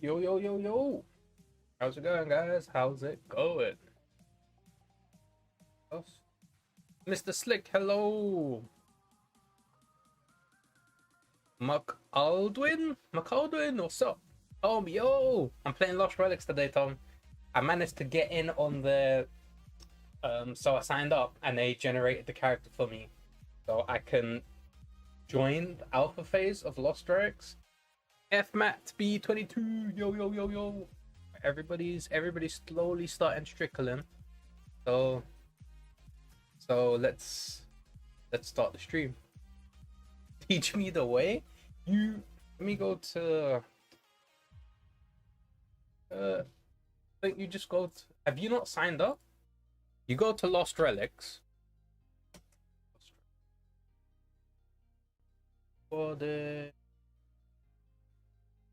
Yo, yo, yo, yo. How's it going, guys? How's it going? Oh, Mr. Slick, hello. McAldwin, what's up? Yo. I'm playing Lost Relics today, Tom. I managed to get in on the... So I signed up and they generated the character for me. So I can join the alpha phase of Lost Relics. FMAT B22, yo, yo, yo, yo. Everybody's slowly starting to trickle in. So let's start the stream. Teach me the way. Let me go to I think you just go to, have you not signed up? You go to Lost Relics.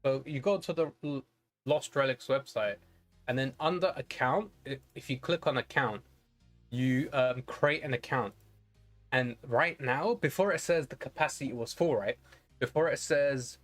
So you go to the Lost Relics website, and then under account, if you click on account, you create an account. And right now, before it says the capacity was full, right? Before it says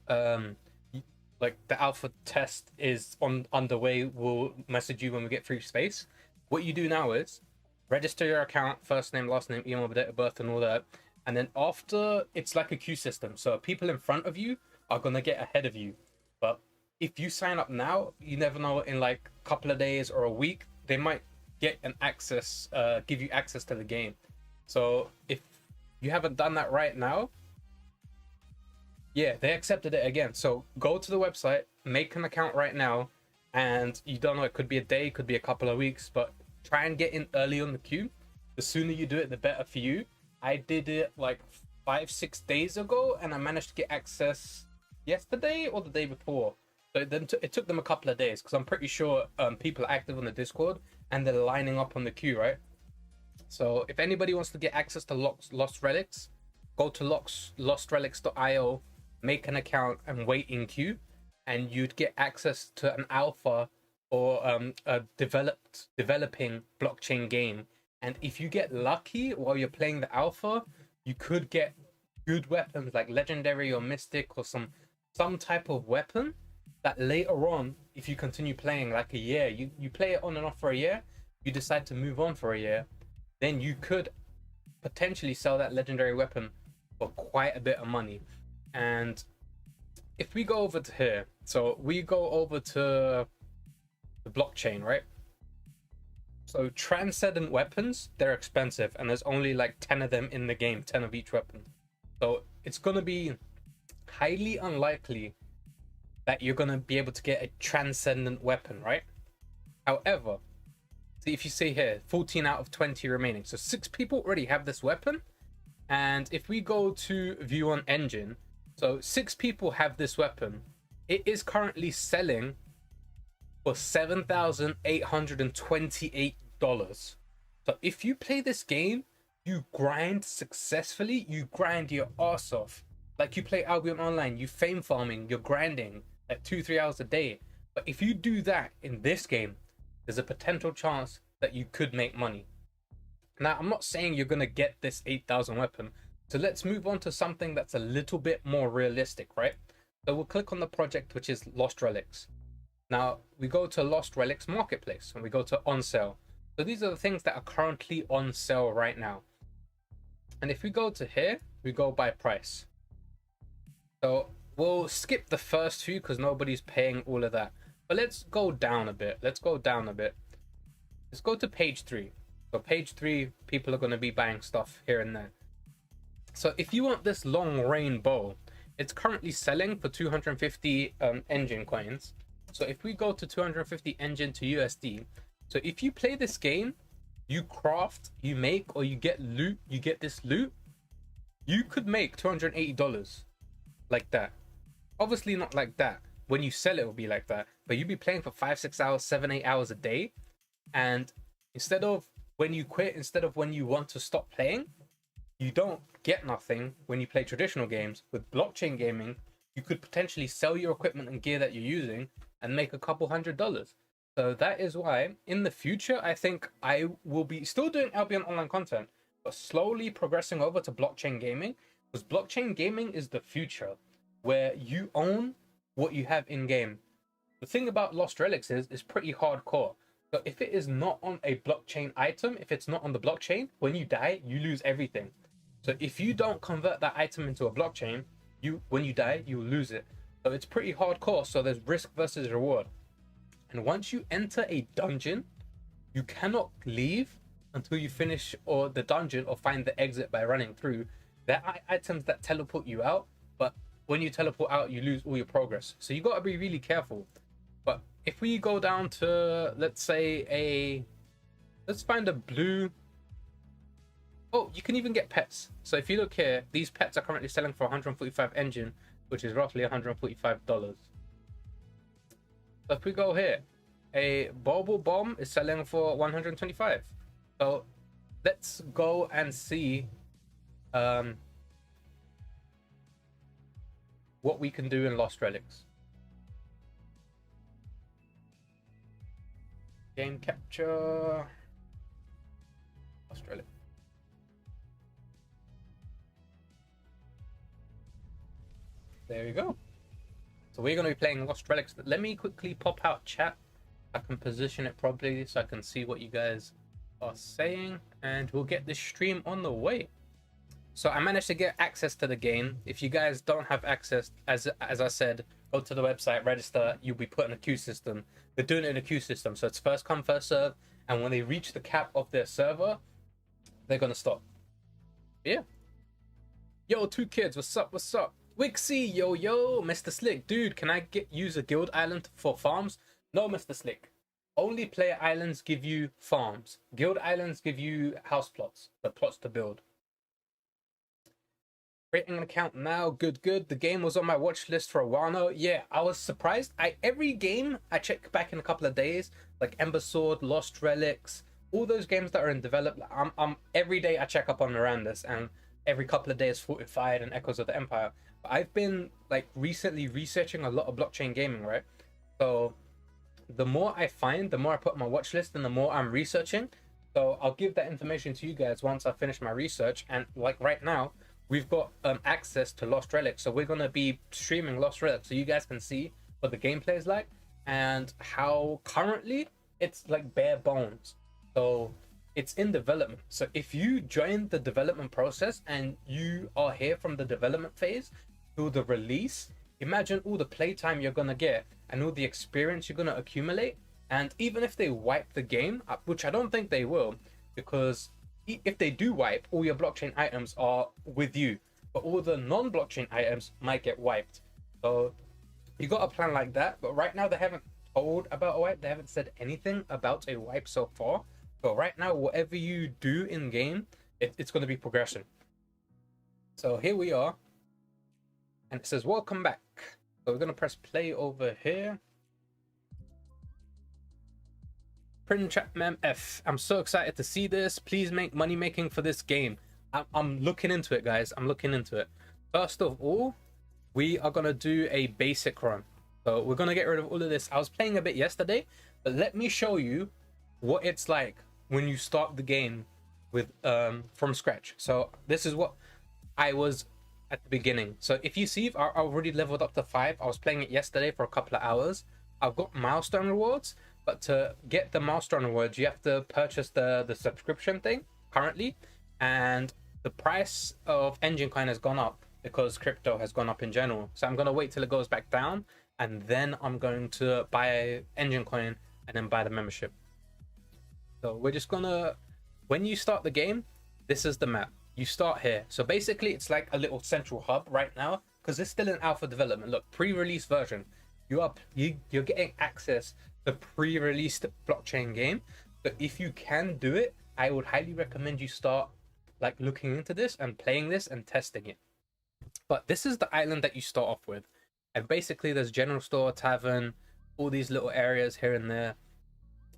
like the alpha test is underway, we'll message you when we get free space. What you do now is register your account, first name, last name, email, date of birth, and all that. And then after, it's like a queue system. So people in front of you are gonna get ahead of you. But if you sign up now, you never know, in like a couple of days or a week, they might get an access, give you access to the game. So if you haven't done that right now, yeah, they accepted it again. So go to the website, make an account right now, and you don't know, it could be a day, could be a couple of weeks, but try and get in early on the queue. The sooner you do it, the better for you. I did it like 5-6 days ago, and I managed to get access yesterday or the day before. So then it took them a couple of days, because I'm pretty sure people are active on the Discord and they're lining up on the queue, right? So if anybody wants to get access to Lost Relics, go to lostrelics.io, make an account and wait in queue, and you'd get access to an alpha or a developing blockchain game. And if you get lucky while you're playing the alpha, you could get good weapons like legendary or mystic or some type of weapon that later on, if you continue playing like a year, you play it on and off for a year, you decide to move on for a year, then you could potentially sell that legendary weapon for quite a bit of money. And if we go over to here, so we go over to the blockchain, right? So transcendent weapons, they're expensive, and there's only like 10 of them in the game, 10 of each weapon. So it's gonna be highly unlikely that you're gonna be able to get a transcendent weapon, right? However, see, if you see here, 14 out of 20 remaining, so 6 people already have this weapon. And if we go to view on enjin, so 6 people have this weapon. It is currently selling for $7,828. So if you play this game, you grind successfully, you grind your ass off. Like you play Albion Online, you fame farming, you're grinding like 2-3 hours a day. But if you do that in this game, there's a potential chance that you could make money. Now, I'm not saying you're gonna get this 8,000 weapon. So let's move on to something that's a little bit more realistic, right? So we'll click on the project, which is Lost Relics. Now we go to Lost Relics Marketplace and we go to on sale. So these are the things that are currently on sale right now. And if we go to here, we go by price. So we'll skip the first few because nobody's paying all of that. But let's go down a bit. Let's go to page 3. So page 3, people are going to be buying stuff here and there. So if you want this long rain bow, it's currently selling for 250 enjin coins. So if we go to 250 enjin to USD, so if you play this game, you craft, you make, or you get loot, you get this loot, you could make $280 like that. Obviously not like that. When you sell it will be like that, but you'd be playing for 5-6 hours, 7-8 hours a day. And instead of when you quit, instead of when you want to stop playing, you don't get nothing when you play traditional games. With blockchain gaming, you could potentially sell your equipment and gear that you're using and make a couple $100. So that is why in the future, I think I will be still doing Albion Online content, but slowly progressing over to blockchain gaming, because blockchain gaming is the future, where you own what you have in game. The thing about Lost Relics is it's pretty hardcore. So if it is not on a blockchain item, if it's not on the blockchain, when you die, you lose everything. So if you don't convert that item into a blockchain, when you die, you lose it. So it's pretty hardcore. So there's risk versus reward. And once you enter a dungeon, you cannot leave until you finish or the dungeon or find the exit by running through. There are items that teleport you out, but when you teleport out, you lose all your progress. So you got to be really careful. But if we go down to, let's say let's find a blue. Oh, you can even get pets. So if you look here, these pets are currently selling for 145 enjin, which is roughly $145. So if we go here, a bauble bomb is selling for 125. So let's go and see what we can do in Lost Relics. Game capture. Lost Relics. There we go. So we're going to be playing Lost Relics. Let me quickly pop out chat. I can position it properly so I can see what you guys are saying, and we'll get this stream on the way. So I managed to get access to the game. If you guys don't have access, as I said, go to the website, register. You'll be put in a queue system. They're doing it in a queue system, so it's first come, first serve. And when they reach the cap of their server, they're gonna stop. Yeah. Yo, two kids, what's up? What's up? Wixie, yo, Mr. Slick, dude. Can I use a guild island for farms? No, Mr. Slick. Only player islands give you farms. Guild islands give you house plots, the plots to build. Creating an account now. Good. The game was on my watch list for a while now. Yeah, I was surprised. Every game I check back in a couple of days, like Ember Sword, Lost Relics, all those games that are in development. Every day I check up on Miranda's, and every couple of days Fortified and Echoes of the Empire. But I've been like recently researching a lot of blockchain gaming, right? So the more I find, the more I put on my watch list, and the more I'm researching. So I'll give that information to you guys once I finish my research. And like right now, we've got access to Lost Relics, so we're going to be streaming Lost Relics so you guys can see what the gameplay is like and how currently it's like bare bones. So it's in development. So if you join the development process and you are here from the development phase to the release, imagine all the playtime you're going to get and all the experience you're going to accumulate. And even if they wipe the game, which I don't think they will, because if they do wipe, all your blockchain items are with you, but all the non-blockchain items might get wiped. So you got a plan like that, but right now they haven't told about a wipe. They haven't said anything about a wipe so far. So right now, whatever you do in game, it's going to be progression. So here we are, and it says welcome back. So we're going to press play over here. Fun Chat Mem F. I'm so excited to see this. Please make money making for this game. I'm looking into it, guys. I'm looking into it. First of all, we are going to do a basic run. So we're going to get rid of all of this. I was playing a bit yesterday, but let me show you what it's like when you start the game with from scratch. So this is what I was at the beginning. So if you see, I already leveled up to 5. I was playing it yesterday for a couple of hours. I've got milestone rewards. But to get the milestone rewards, you have to purchase the subscription thing currently. And the price of enjin coin has gone up because crypto has gone up in general. So I'm going to wait till it goes back down. And then I'm going to buy enjin coin and then buy the membership. So we're just going to, when you start the game, this is the map. You start here. So basically it's like a little central hub right now because it's still in alpha development. Look, pre-release version. You're getting access the pre-released blockchain game. So if you can do it, I would highly recommend you start like looking into this and playing this and testing it. But this is the island that you start off with, and basically there's general store, tavern, all these little areas here and there,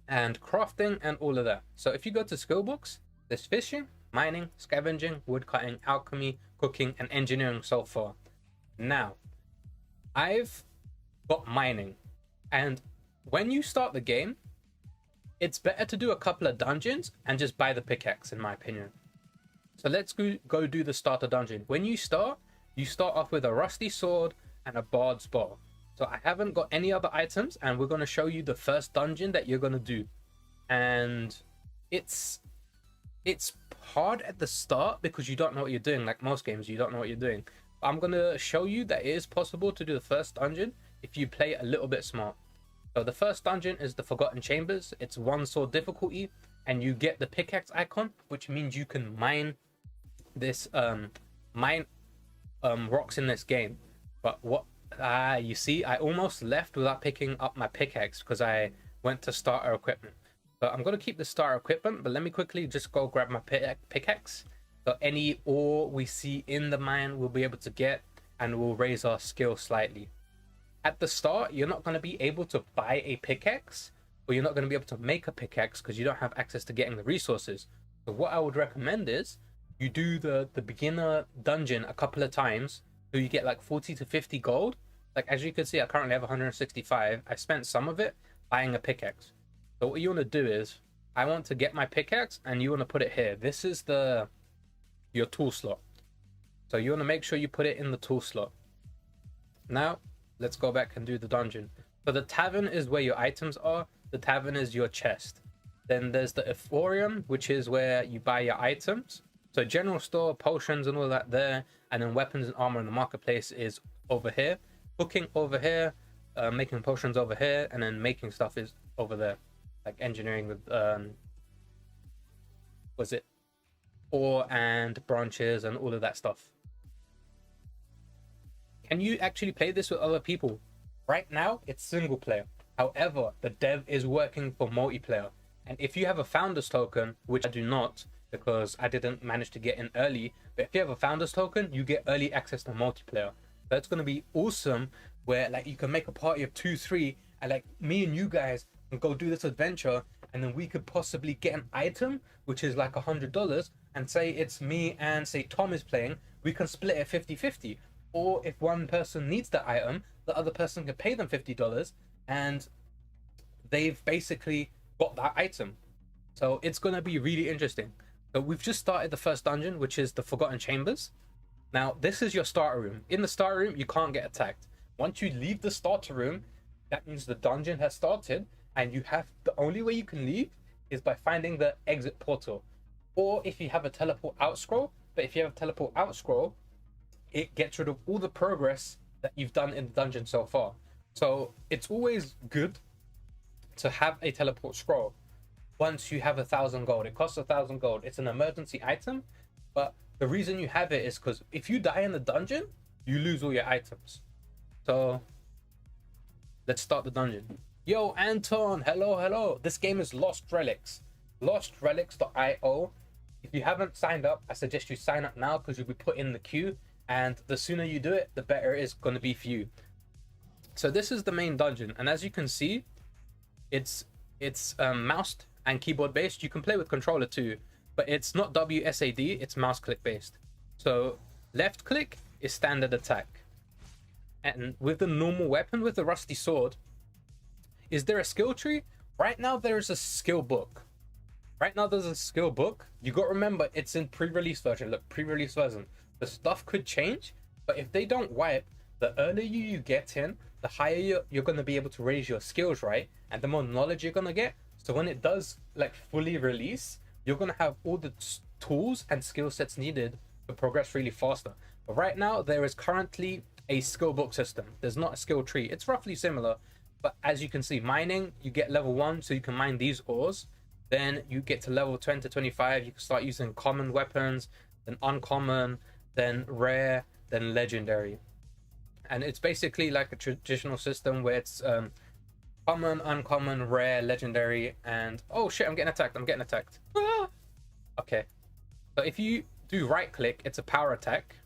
and crafting and all of that. So if you go to skill books, there's fishing, mining, scavenging, woodcutting, alchemy, cooking, and engineering so far. Now I've got mining, and when you start the game, it's better to do a couple of dungeons and just buy the pickaxe, in my opinion. So let's go do the starter dungeon. When you start off with a rusty sword and a bard's bow. So I haven't got any other items, and we're going to show you the first dungeon that you're going to do. And it's hard at the start because you don't know what you're doing. Like most games, you don't know what you're doing. But I'm going to show you that it is possible to do the first dungeon if you play a little bit smart. So the first dungeon is the Forgotten Chambers. It's 1 sword difficulty, and you get the pickaxe icon, which means you can mine this rocks in this game. But what you see, I almost left without picking up my pickaxe because I went to starter equipment. So I'm going to keep the starter equipment, but let me quickly just go grab my pickaxe. So any ore we see in the mine we'll be able to get, and we'll raise our skill slightly. At the start, you're not going to be able to buy a pickaxe, or you're not going to be able to make a pickaxe because you don't have access to getting the resources. So what I would recommend is you do the beginner dungeon a couple of times, so you get like 40 to 50 gold. Like as you can see, I currently have 165. I spent some of it buying a pickaxe. So what you want to do is, I want to get my pickaxe, and you want to put it here. This is your tool slot. So you want to make sure you put it in the tool slot. Now let's go back and do the dungeon. So the tavern is where your items are. The tavern is your chest. Then there's the Euphorium, which is where you buy your items. So general store, potions and all that there. And then weapons and armor in the marketplace is over here. Cooking over here. Making potions over here. And then making stuff is over there. Like engineering with, was it ore and branches and all of that stuff. Can you actually play this with other people? Right now, it's single player. However, the dev is working for multiplayer. And if you have a founder's token, which I do not, because I didn't manage to get in early, but if you have a founder's token, you get early access to multiplayer. That's going to be awesome, where like you can make a party of 2, 3, and like me and you guys can go do this adventure, and then we could possibly get an item, which is like $100, and say it's me and say Tom is playing, we can split it 50-50. Or if one person needs the item, the other person can pay them $50, and they've basically got that item. So it's going to be really interesting. So we've just started the first dungeon, which is the Forgotten Chambers. Now, this is your starter room. In the starter room, you can't get attacked. Once you leave the starter room, that means the dungeon has started, and you have, the only way you can leave is by finding the exit portal. Or if you have a teleport out scroll, but if you have a teleport out scroll, it gets rid of all the progress that you've done in the dungeon so far. So it's always good to have a teleport scroll once you have 1,000 gold. It costs 1,000 gold. It's an emergency item, but the reason you have it is because if you die in the dungeon, you lose all your items. So let's start the dungeon. Yo, Anton, hello. This game is Lost Relics. LostRelics.io. If you haven't signed up, I suggest you sign up now because you'll be put in the queue. And the sooner you do it, the better it is going to be for you. So this is the main dungeon, and as you can see, it's mouse and keyboard based. You can play with controller too, but it's not WSAD, it's mouse click based. So left click is standard attack, and with the normal weapon, with the rusty sword, is there a skill tree? Right now there's a skill book. You got to remember, it's in pre-release version. Look, pre-release version. The stuff could change, but if they don't wipe, the earlier you get in, the higher you're going to be able to raise your skills, right? And the more knowledge you're going to get. So when it does like fully release, you're going to have all the tools and skill sets needed to progress really faster. But right now, there is currently a skill book system. There's not a skill tree. It's roughly similar, but as you can see, mining, you get level 1, so you can mine these ores. Then you get to level 20 to 25, you can start using common weapons, then uncommon, then rare, then legendary. And it's basically like a traditional system where it's common, uncommon, rare, legendary, and oh shit, I'm getting attacked. Ah! Okay, so if you do right click, it's a power attack,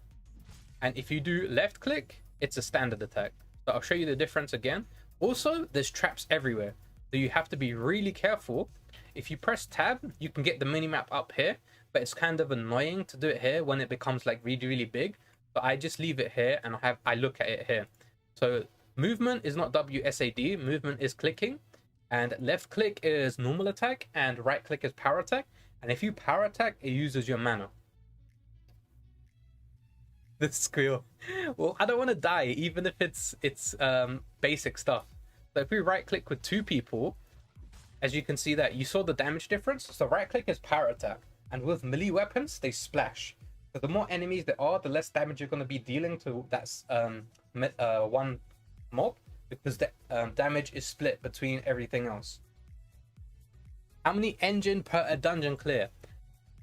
and if you do left click, it's a standard attack. So I'll show you the difference again. Also, there's traps everywhere, so you have to be really careful. If you press tab, you can get the minimap up here, but it's kind of annoying to do it here when it becomes like really big. But I just leave it here and I look at it here. So movement is not WSAD, movement is clicking, and left click is normal attack, and right click is power attack. And if you power attack, it uses your mana. The squeal. Well, I don't want to die, even if it's basic stuff. So if we right click with two people, as you can see that you saw the damage difference. So right click is power attack, and with melee weapons they splash. So the more enemies there are, the less damage you're going to be dealing to that one mob, because the damage is split between everything else. How many enjin per a dungeon clear?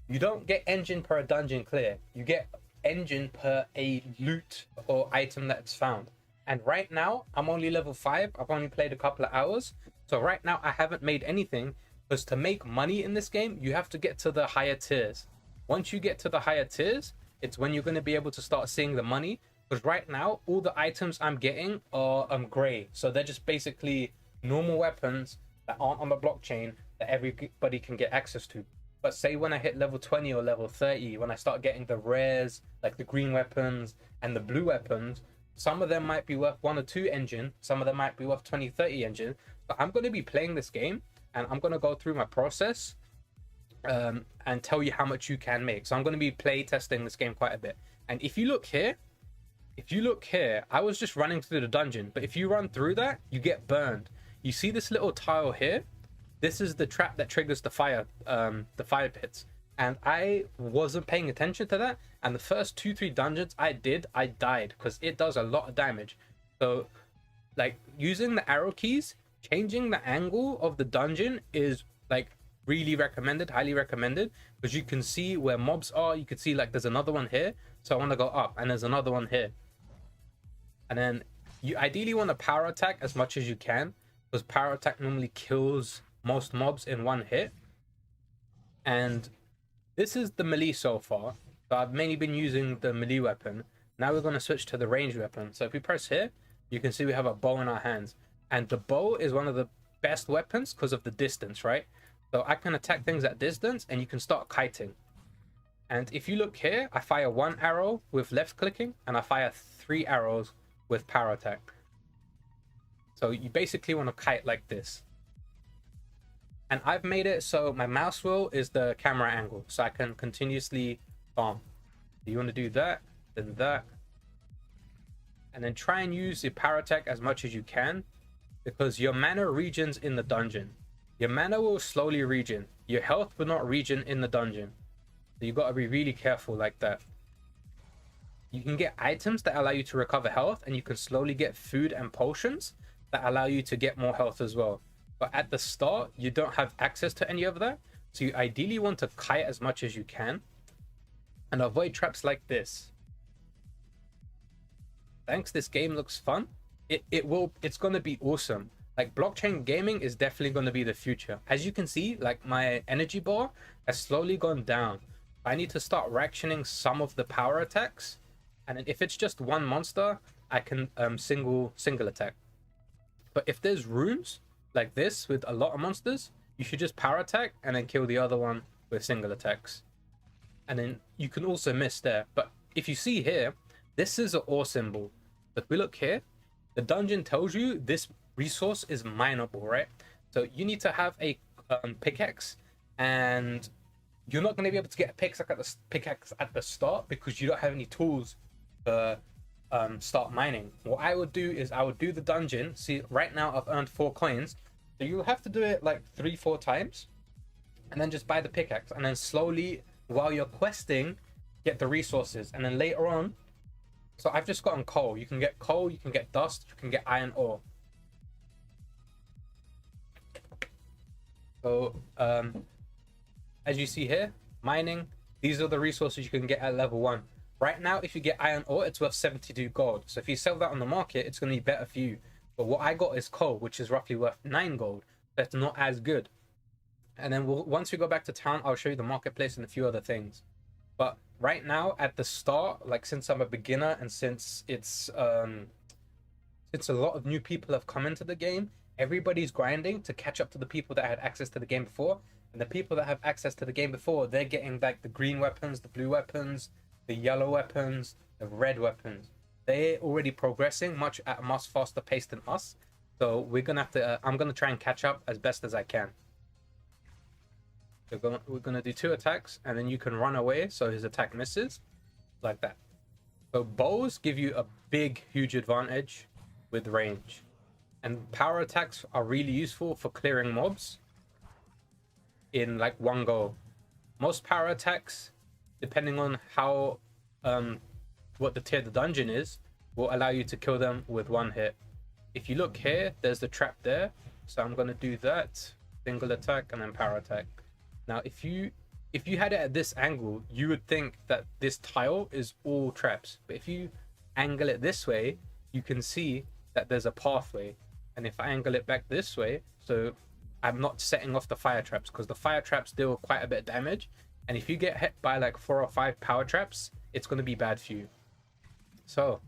You don't get enjin per a dungeon clear. You get enjin per a loot or item that's found. And right now, I'm only level 5. I've only played a couple of hours. So right now, I haven't made anything. Because to make money in this game, you have to get to the higher tiers. Once you get to the higher tiers, it's when you're going to be able to start seeing the money. Because right now, all the items I'm getting are gray. So they're just basically normal weapons that aren't on the blockchain that everybody can get access to. But say when I hit level 20 or level 30, when I start getting the rares, like the green weapons and the blue weapons, some of them might be worth 1 or 2 enjin, some of them might be worth 20, 30 enjin. But I'm going to be playing this game, and I'm going to go through my process and tell you how much you can make. So I'm going to be play testing this game quite a bit. And if you look here, I was just running through the dungeon, but if you run through that, you get burned. You see this little tile here? This is the trap that triggers the fire pits. And I wasn't paying attention to that. And the first 2-3 dungeons I died because it does a lot of damage. So like using the arrow keys, changing the angle of the dungeon is like really recommended, highly recommended, because you can see where mobs are. You can see like there's another one here. So I want to go up, and there's another one here. And then you ideally want to power attack as much as you can, because power attack normally kills most mobs in one hit. And this is the melee so far. So I've mainly been using the melee weapon. Now we're going to switch to the ranged weapon. So if we press here, you can see we have a bow in our hands. And the bow is one of the best weapons because of the distance, right? So I can attack things at distance, and you can start kiting. And if you look here, I fire 1 arrow with left clicking, and I fire 3 arrows with power attack. So you basically want to kite like this. And I've made it so my mouse wheel is the camera angle, so I can continuously farm. You want to do that, then that. And then try and use your power attack as much as you can, because your mana regions in the dungeon. Your mana will slowly regen. Your health will not regen in the dungeon. So you got to be really careful like that. You can get items that allow you to recover health, and you can slowly get food and potions that allow you to get more health as well. But at the start, you don't have access to any of that. So you ideally want to kite as much as you can and avoid traps like this. Thanks, this game looks fun. It's going to be awesome. Like, blockchain gaming is definitely going to be the future. As you can see, like, my energy bar has slowly gone down. I need to start rationing some of the power attacks. And then if it's just one monster, I can single attack. But if there's rooms like this with a lot of monsters, you should just power attack and then kill the other one with single attacks. And then you can also miss there. But if you see here, this is an ore symbol. But we look here, the dungeon tells you this resource is mineable, right? So you need to have a pickaxe, and you're not going to be able to get a pickaxe at the start because you don't have any tools to start mining. What I would do is I would do the dungeon. See, right now I've earned 4 coins. So you have to do it like 3-4 times, and then just buy the pickaxe, and then slowly, while you're questing, get the resources. And then later on, so I've just gotten coal. You can get coal, you can get dust, you can get iron ore. So as you see here, mining, these are the resources you can get at level 1. Right now, if you get iron ore, it's worth 72 gold. So if you sell that on the market, it's going to be better for you. But what I got is coal, which is roughly worth 9 gold. That's not as good. And then once we go back to town, I'll show you the marketplace and a few other things. But right now, at the start, like, since I'm a beginner and since a lot of new people have come into the game, everybody's grinding to catch up to the people that had access to the game before. And the people that have access to the game before, they're getting like the green weapons, the blue weapons, the yellow weapons, the red weapons. They're already progressing at a much faster pace than us. So we're gonna have to. I'm gonna try and catch up as best as I can. We're gonna do 2 attacks, and then you can run away so his attack misses, like that. So bows give you a big, huge advantage with range. And power attacks are really useful for clearing mobs in like one go. Most power attacks, depending on how what the tier of the dungeon is, will allow you to kill them with one hit. If you look here, there's the trap there. So I'm gonna do that. Single attack and then power attack. Now if you had it at this angle, you would think that this tile is all traps. But if you angle it this way, you can see that there's a pathway. And if I angle it back this way, so I'm not setting off the fire traps, because the fire traps deal quite a bit of damage. And if you get hit by like 4 or 5 power traps, it's going to be bad for you. So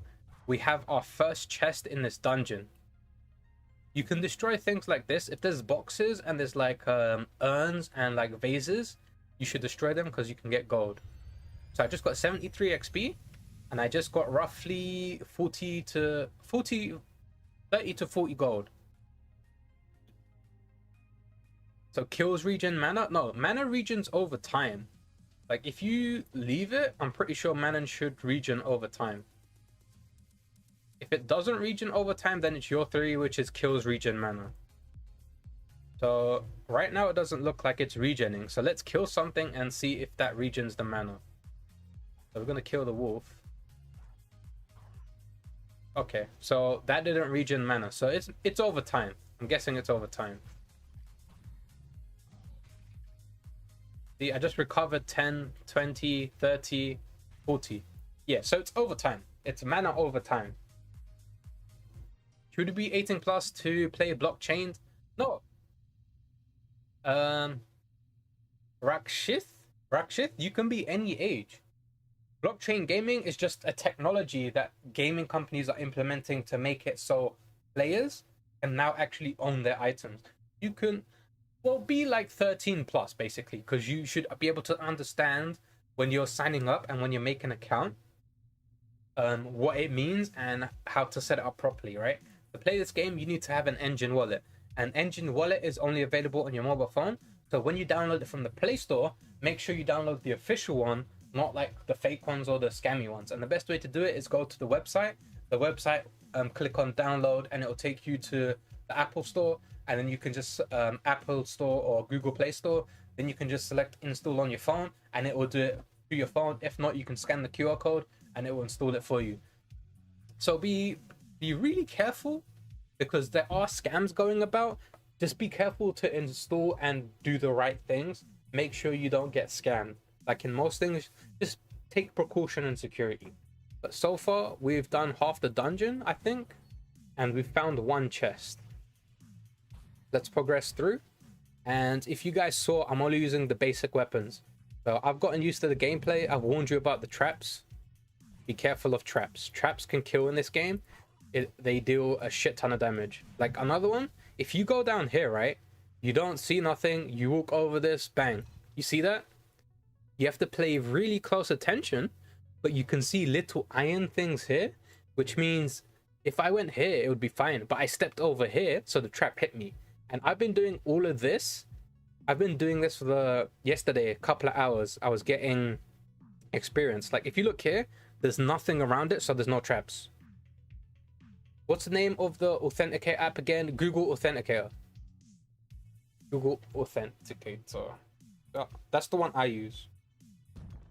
we have our first chest in this dungeon. You can destroy things like this. If there's boxes and there's like urns and like vases, you should destroy them because you can get gold. So I just got 73 XP and I just got roughly 30 to 40 gold. So kills regen mana? No, mana regens over time. Like if you leave it, I'm pretty sure mana should regen over time. If it doesn't regen over time, then it's your 3, which is kills regen mana. So right now it doesn't look like it's regening. So let's kill something and see if that regens the mana. So we're gonna kill the wolf. Okay, so that didn't regen mana. So it's over time. I'm guessing it's over time. See, I just recovered 10, 20, 30, 40. Yeah, so it's over time. It's mana over time. Should it be 18 plus to play blockchain? No. Rakshith, you can be any age. Blockchain gaming is just a technology that gaming companies are implementing to make it so players can now actually own their items. You can, well, be like 13 plus basically, because you should be able to understand when you're signing up and when you're making an account, what it means and how to set it up properly, right? To play this game, you need to have an enjin wallet. An enjin wallet is only available on your mobile phone. So when you download it from the Play Store, make sure you download the official one, not like the fake ones or the scammy ones. And the best way to do it is go to the website. The website, click on download, and it will take you to the Apple Store. And then you can just Apple Store or Google Play Store. Then you can just select install on your phone, and it will do it through your phone. If not, you can scan the QR code, and it will install it for you. So be really careful, because there are scams going about. Just be careful to install and do the right things. Make sure you don't get scammed. Like in most things, just take precaution and security. But so far, we've done half the dungeon, I think, and we've found one chest. Let's progress through. And if you guys saw, I'm only using the basic weapons. So I've gotten used to the gameplay. I've warned you about the traps. Be careful of traps. Traps can kill in this game. They deal a shit ton of damage. Like another one, if you go down here, right, you don't see nothing, you walk over this, bang, you see that? You have to pay really close attention, but you can see little iron things here, which means if I went here it would be fine, but I stepped over here, so the trap hit me. And I've been doing all of this. I've been doing this for yesterday, a couple of hours. I was getting experience. Like if you look here, there's nothing around it, so there's no traps. What's the name of the Authenticator app again? Google Authenticator. Google Authenticator. Oh, that's the one I use.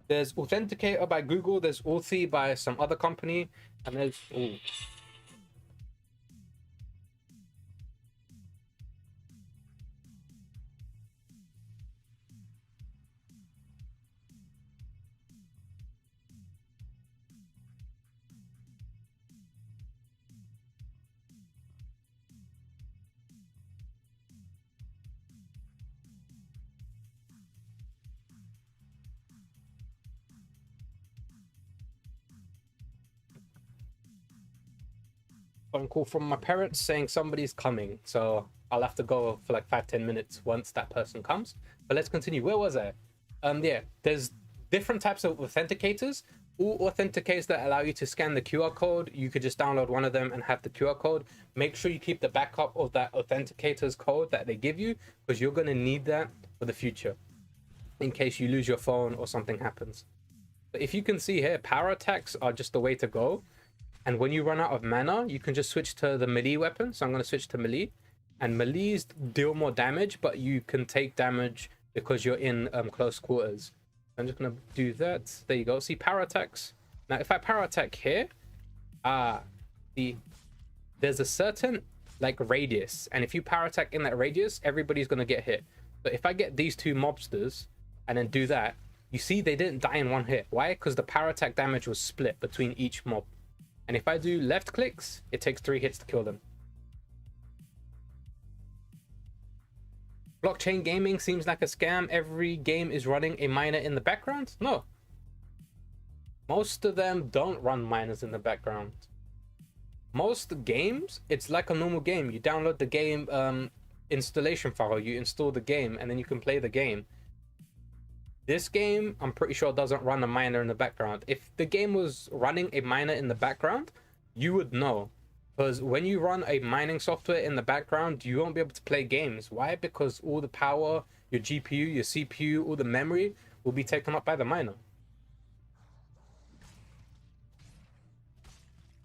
There's Authenticator by Google. There's Authy by some other company. And there's... Ooh. Phone call from my parents saying somebody's coming, so I'll have to go for like 5-10 minutes once that person comes. But let's continue. Where was I? Yeah, there's different types of authenticators. All authenticators that allow you to scan the QR code, you could just download one of them and have the QR code. Make sure you keep the backup of that authenticator's code that they give you, because you're going to need that for the future in case you lose your phone or something happens. But if you can see here, power attacks are just the way to go. And when you run out of mana, you can just switch to the melee weapon. So I'm going to switch to melee. And melees deal more damage, but you can take damage because you're in close quarters. I'm just going to do that. There you go. See, power attacks. Now, if I power attack here, there's a certain like radius. And if you power attack in that radius, everybody's going to get hit. But if I get these two mobsters and then do that, you see they didn't die in one hit. Why? Because the power attack damage was split between each mob. And if I do left clicks, it takes 3 hits to kill them. Blockchain gaming seems like a scam. Every game is running a miner in the background. No. Most of them don't run miners in the background. Most games, it's like a normal game. You download the game installation file, you install the game, and then you can play the game. This game, I'm pretty sure, doesn't run a miner in the background. If the game was running a miner in the background, you would know. Because when you run a mining software in the background, you won't be able to play games. Why? Because all the power, your GPU, your CPU, all the memory will be taken up by the miner.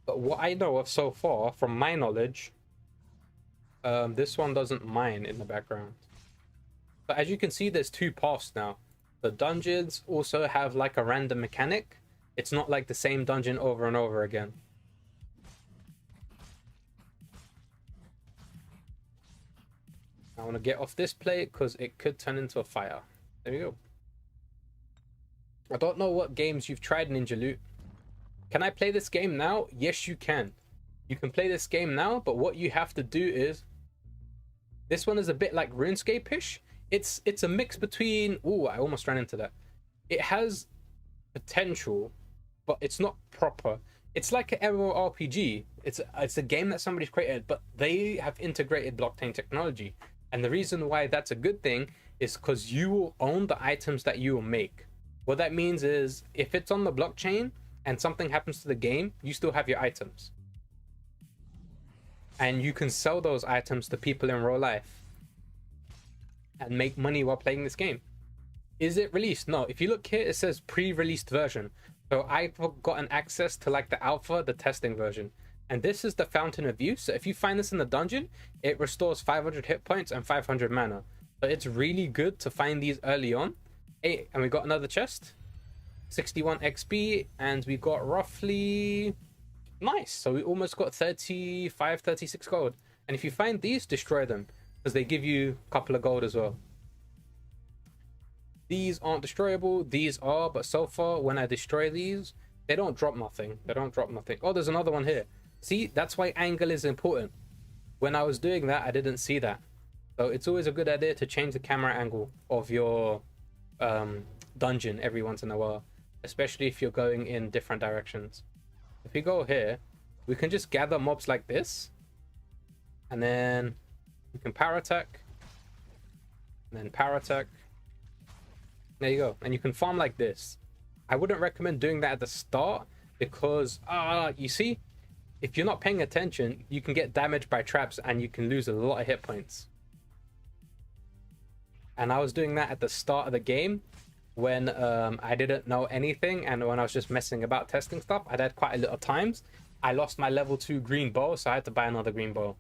But what I know of so far, from my knowledge, this one doesn't mine in the background. But as you can see, there's 2 paths now. The dungeons also have like a random mechanic. It's not like the same dungeon over and over again. I want to get off this plate because it could turn into a fire. There we go. I don't know what games you've tried, Ninja Loot. Can I play this game now? Yes, you can. You can play this game now, but what you have to do is... This one is a bit like RuneScape-ish. It's a mix between... Ooh, I almost ran into that. It has potential, but it's not proper. It's like an MMORPG. It's a game that somebody's created, but they have integrated blockchain technology. And the reason why that's a good thing is because you will own the items that you will make. What that means is, if it's on the blockchain and something happens to the game, you still have your items. And you can sell those items to people in real life and make money while playing this game. Is it released? No. If you look here, it says pre-released version. So I've gotten access to like the alpha, the testing version. And this is the Fountain of Youth. So if you find this in the dungeon, it restores 500 hit points and 500 mana. So it's really good to find these early on. Hey, and we got another chest. 61 XP, and we got roughly... Nice. So we almost got 35, 36 gold. And if you find these, destroy them, because they give you a couple of gold as well. These aren't destroyable. These are, but so far, when I destroy these, they don't drop nothing. They don't drop nothing. Oh, there's another one here. See, that's why angle is important. When I was doing that, I didn't see that. So it's always a good idea to change the camera angle of your dungeon every once in a while, especially if you're going in different directions. If we go here, we can just gather mobs like this, and then we can power attack, and then power attack. There you go. And you can farm like this. I wouldn't recommend doing that at the start because, you see, if you're not paying attention, you can get damaged by traps and you can lose a lot of hit points. And I was doing that at the start of the game when I didn't know anything, and when I was just messing about testing stuff. I died quite a lot of times. I lost my level 2 green bow, so I had to buy another green bow.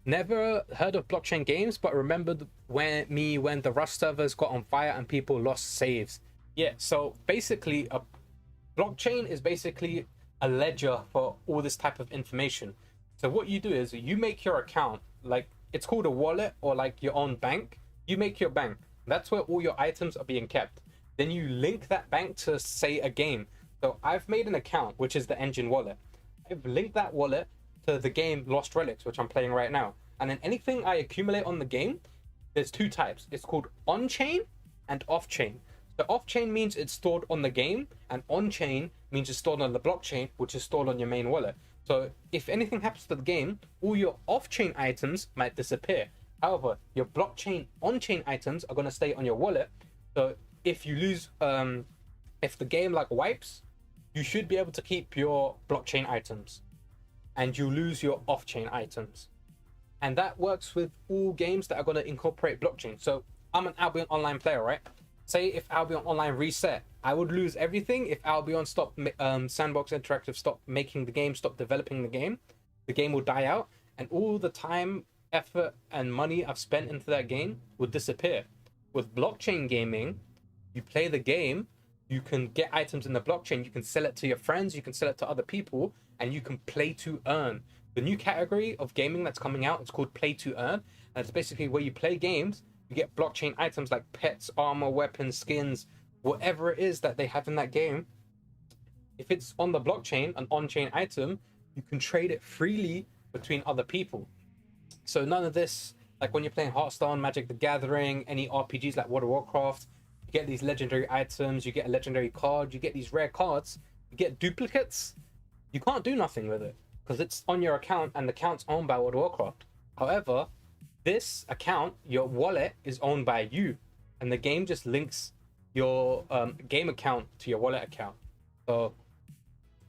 Never heard of blockchain games, but remembered when the Rust servers got on fire and people lost saves. Yeah, so basically a blockchain is basically a ledger for all this type of information. So what you do is you make your account, like it's called a wallet or like your own bank. You make your bank. That's where all your items are being kept. Then you link that bank to, say, a game. So I've made an account, which is the enjin wallet. I've linked that wallet to the game Lost Relics, which I'm playing right now. And then anything I accumulate on the game, there's 2 types. It's called on-chain and off-chain. So off-chain means it's stored on the game, and on-chain means it's stored on the blockchain, which is stored on your main wallet. So if anything happens to the game, all your off-chain items might disappear. However, your blockchain on-chain items are going to stay on your wallet. So if you lose, if the game like wipes, you should be able to keep your blockchain items, and you lose your off-chain items. And that works with all games that are going to incorporate blockchain. So I'm an Albion Online player, right? Say if Albion Online reset, I would lose everything if Albion stopped, Sandbox Interactive stopped making the game, stopped developing the game. The game will die out, and all the time, effort, and money I've spent into that game would disappear. With blockchain gaming, you play the game, you can get items in the blockchain, you can sell it to your friends, you can sell it to other people, and you can play to earn. The new category of gaming that's coming out is called play to earn, and it's basically where you play games, you get blockchain items like pets, armor, weapons, skins, whatever it is that they have in that game. If it's on the blockchain, an on-chain item, you can trade it freely between other people. So none of this, like when you're playing Hearthstone, Magic the Gathering, any RPGs like World of Warcraft, you get these legendary items, you get a legendary card, you get these rare cards, you get duplicates. You can't do nothing with it because it's on your account and the account's owned by World of Warcraft. However, this account, your wallet, is owned by you, and the game just links your game account to your wallet account. So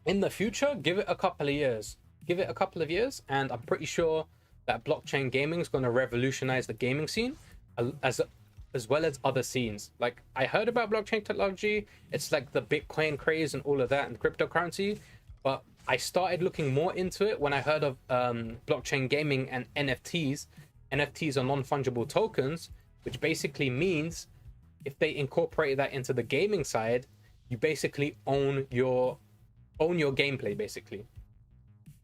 in the future, give it a couple of years. Give it a couple of years, and I'm pretty sure that blockchain gaming is going to revolutionize the gaming scene, as well as other scenes. Like, I heard about blockchain technology. It's like the Bitcoin craze and all of that, and cryptocurrency. But I started looking more into it when I heard of blockchain gaming and NFTs. NFTs are non-fungible tokens, which basically means if they incorporate that into the gaming side, you basically own your gameplay, basically.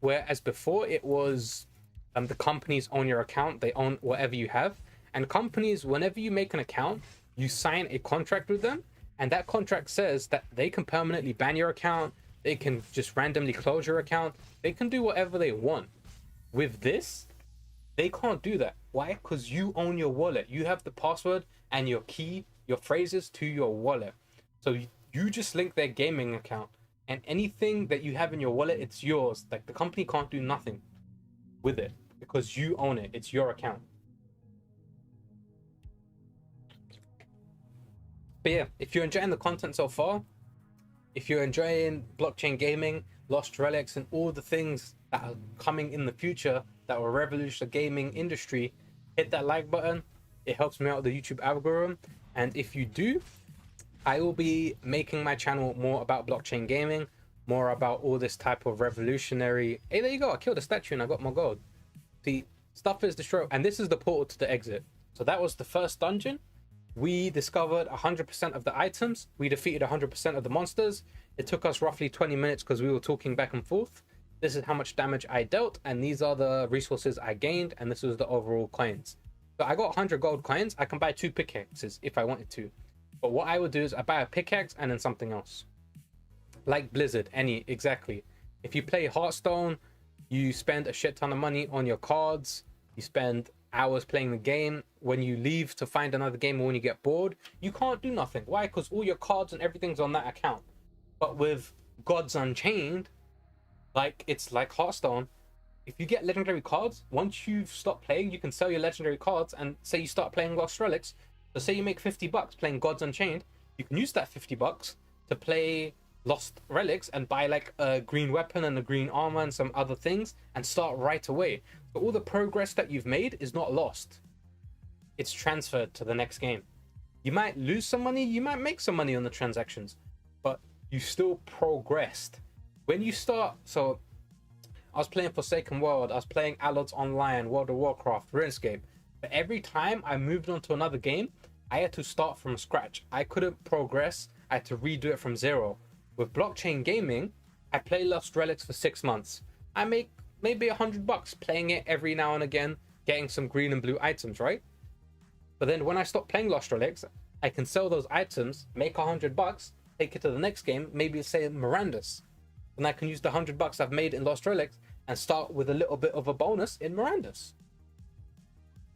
Whereas before it was the companies own your account, they own whatever you have. And companies, whenever you make an account, you sign a contract with them, and that contract says that they can permanently ban your account, they can just randomly close your account, they can do whatever they want. With this, they can't do that. Why? Because you own your wallet. You have the password and your key, your phrases to your wallet. So you just link their gaming account, and anything that you have in your wallet, it's yours. Like, the company can't do nothing with it because you own it. It's your account. But yeah, if you're enjoying the content so far, if you're enjoying blockchain gaming, Lost Relics, and all the things that are coming in the future that will revolutionize the gaming industry, hit that like button. It helps me out with the YouTube algorithm. And if you do, I will be making my channel more about blockchain gaming, more about all this type of revolutionary... Hey, there you go. I killed a statue and I got my gold. See, stuff is destroyed. And this is the portal to the exit. So that was the first dungeon. We discovered 100% of the items. We defeated 100% of the monsters. It took us roughly 20 minutes because we were talking back and forth. This is how much damage I dealt, and these are the resources I gained, and this was the overall coins. So I got 100 gold coins. I can buy 2 pickaxes if I wanted to. But what I would do is I buy a pickaxe and then something else. Like Blizzard, exactly. If you play Hearthstone, you spend a shit ton of money on your cards. You spend hours playing the game. When you leave to find another game or when you get bored, you can't do nothing. Why? Because all your cards and everything's on that account. But with Gods Unchained, like, it's like Hearthstone. If you get legendary cards, once you've stopped playing, you can sell your legendary cards, and say you start playing Lost Relics. So say you make $50 playing Gods Unchained, you can use that $50 to play Lost Relics and buy like a green weapon and a green armor and some other things and start right away. So all the progress that you've made is not lost. It's transferred to the next game. You might lose some money, you might make some money on the transactions, but you still progressed. When you start, so I was playing Forsaken World, I was playing Allods Online, World of Warcraft, RuneScape. But every time I moved on to another game, I had to start from scratch. I couldn't progress, I had to redo it from zero. With blockchain gaming, I play Lost Relics for 6 months. I make maybe $100 playing it every now and again, getting some green and blue items, right? But then when I stop playing Lost Relics, I can sell those items, make $100, take it to the next game, maybe say Miranda's. And I can use the $100 I've made in Lost Relics and start with a little bit of a bonus in Miranda's.